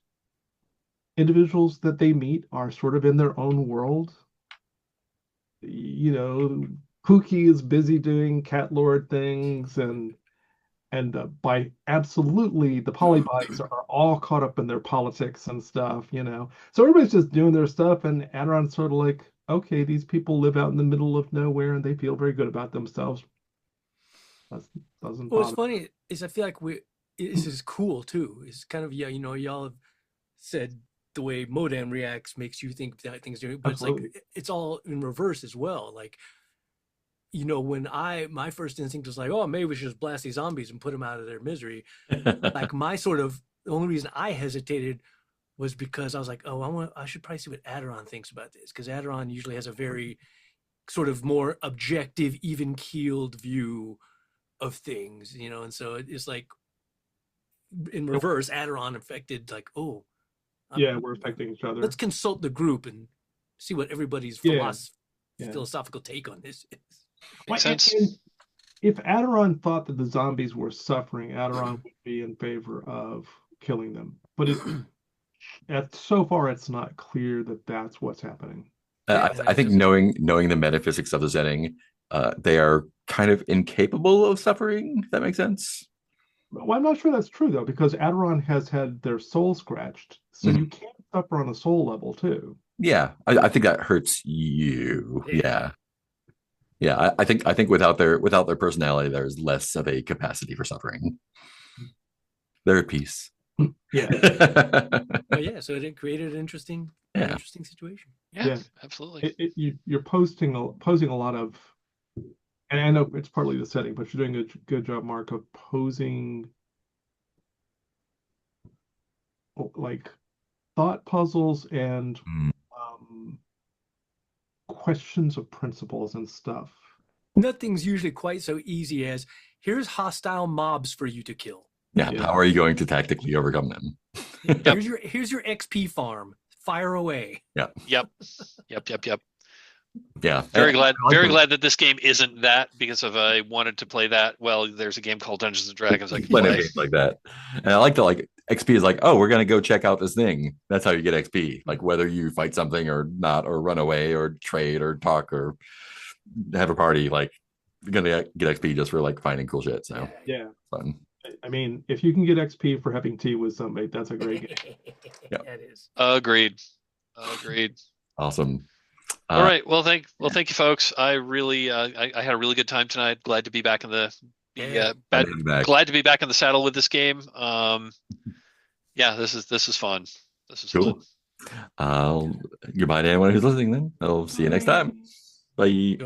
individuals that they meet are sort of in their own world. Pookie is busy doing cat lord things, and by absolutely the polybites are all caught up in their politics and stuff. So everybody's just doing their stuff, and Aderon's sort of like, okay, these people live out in the middle of nowhere and they feel very good about themselves. Doesn't what's funny is I feel like this is cool too. It's kind of, y'all have said the way Modem reacts makes you think that things are, but Absolutely. it's like it's all in reverse as well. Like, when my first instinct was like, oh, maybe we should just blast these zombies and put them out of their misery. Like the only reason I hesitated was because I was like, oh, I should probably see what Aderon thinks about this, because Aderon usually has a very sort of more objective, even keeled view of things, and so it's like in reverse, Aderon affected like, oh, Yeah, we're affecting each other. let's consult the group and see what everybody's Yeah. philosophical take on this is. Makes sense. And if Aderon thought that the zombies were suffering, Aderon would be in favor of killing them. But so far, it's not clear that that's what's happening. I think knowing the metaphysics of the setting, they are kind of incapable of suffering. If that makes sense. Well, I'm not sure that's true, though, because Aderon has had their soul scratched. So you can't suffer on a soul level, too. Yeah, I think that hurts you. Yeah. I think without their personality, there's less of a capacity for suffering. They're at peace. Yeah. But yeah, so it created an interesting situation. Yeah. Absolutely. You're posing a lot of, and I know it's partly the setting, but you're doing a good job, Mark, of posing like thought puzzles and questions of principles and stuff. Nothing's usually quite so easy as here's hostile mobs for you to kill. Yeah, how are you going to tactically overcome them? Here's your XP farm. Fire away. Yep. Yeah. Very glad that this game isn't that, because if I wanted to play that, well, there's a game called Dungeons and Dragons I can Plenty of play. games like that. And I like that XP is like, oh, we're gonna go check out this thing. That's how you get XP. Like whether you fight something or not, or run away or trade or talk or have a party, like you're gonna get XP just for like finding cool shit. So yeah. Fun. I mean, if you can get XP for having tea with somebody, that's a great game. Yep. That is. Agreed. Awesome. All right. Well, thank you, folks. I really, I had a really good time tonight. Glad to be back in the, glad to be back in the saddle with this game. Yeah, this is fun. This is cool. Fun. Goodbye to anyone who's listening. Then I'll see you next time. Bye.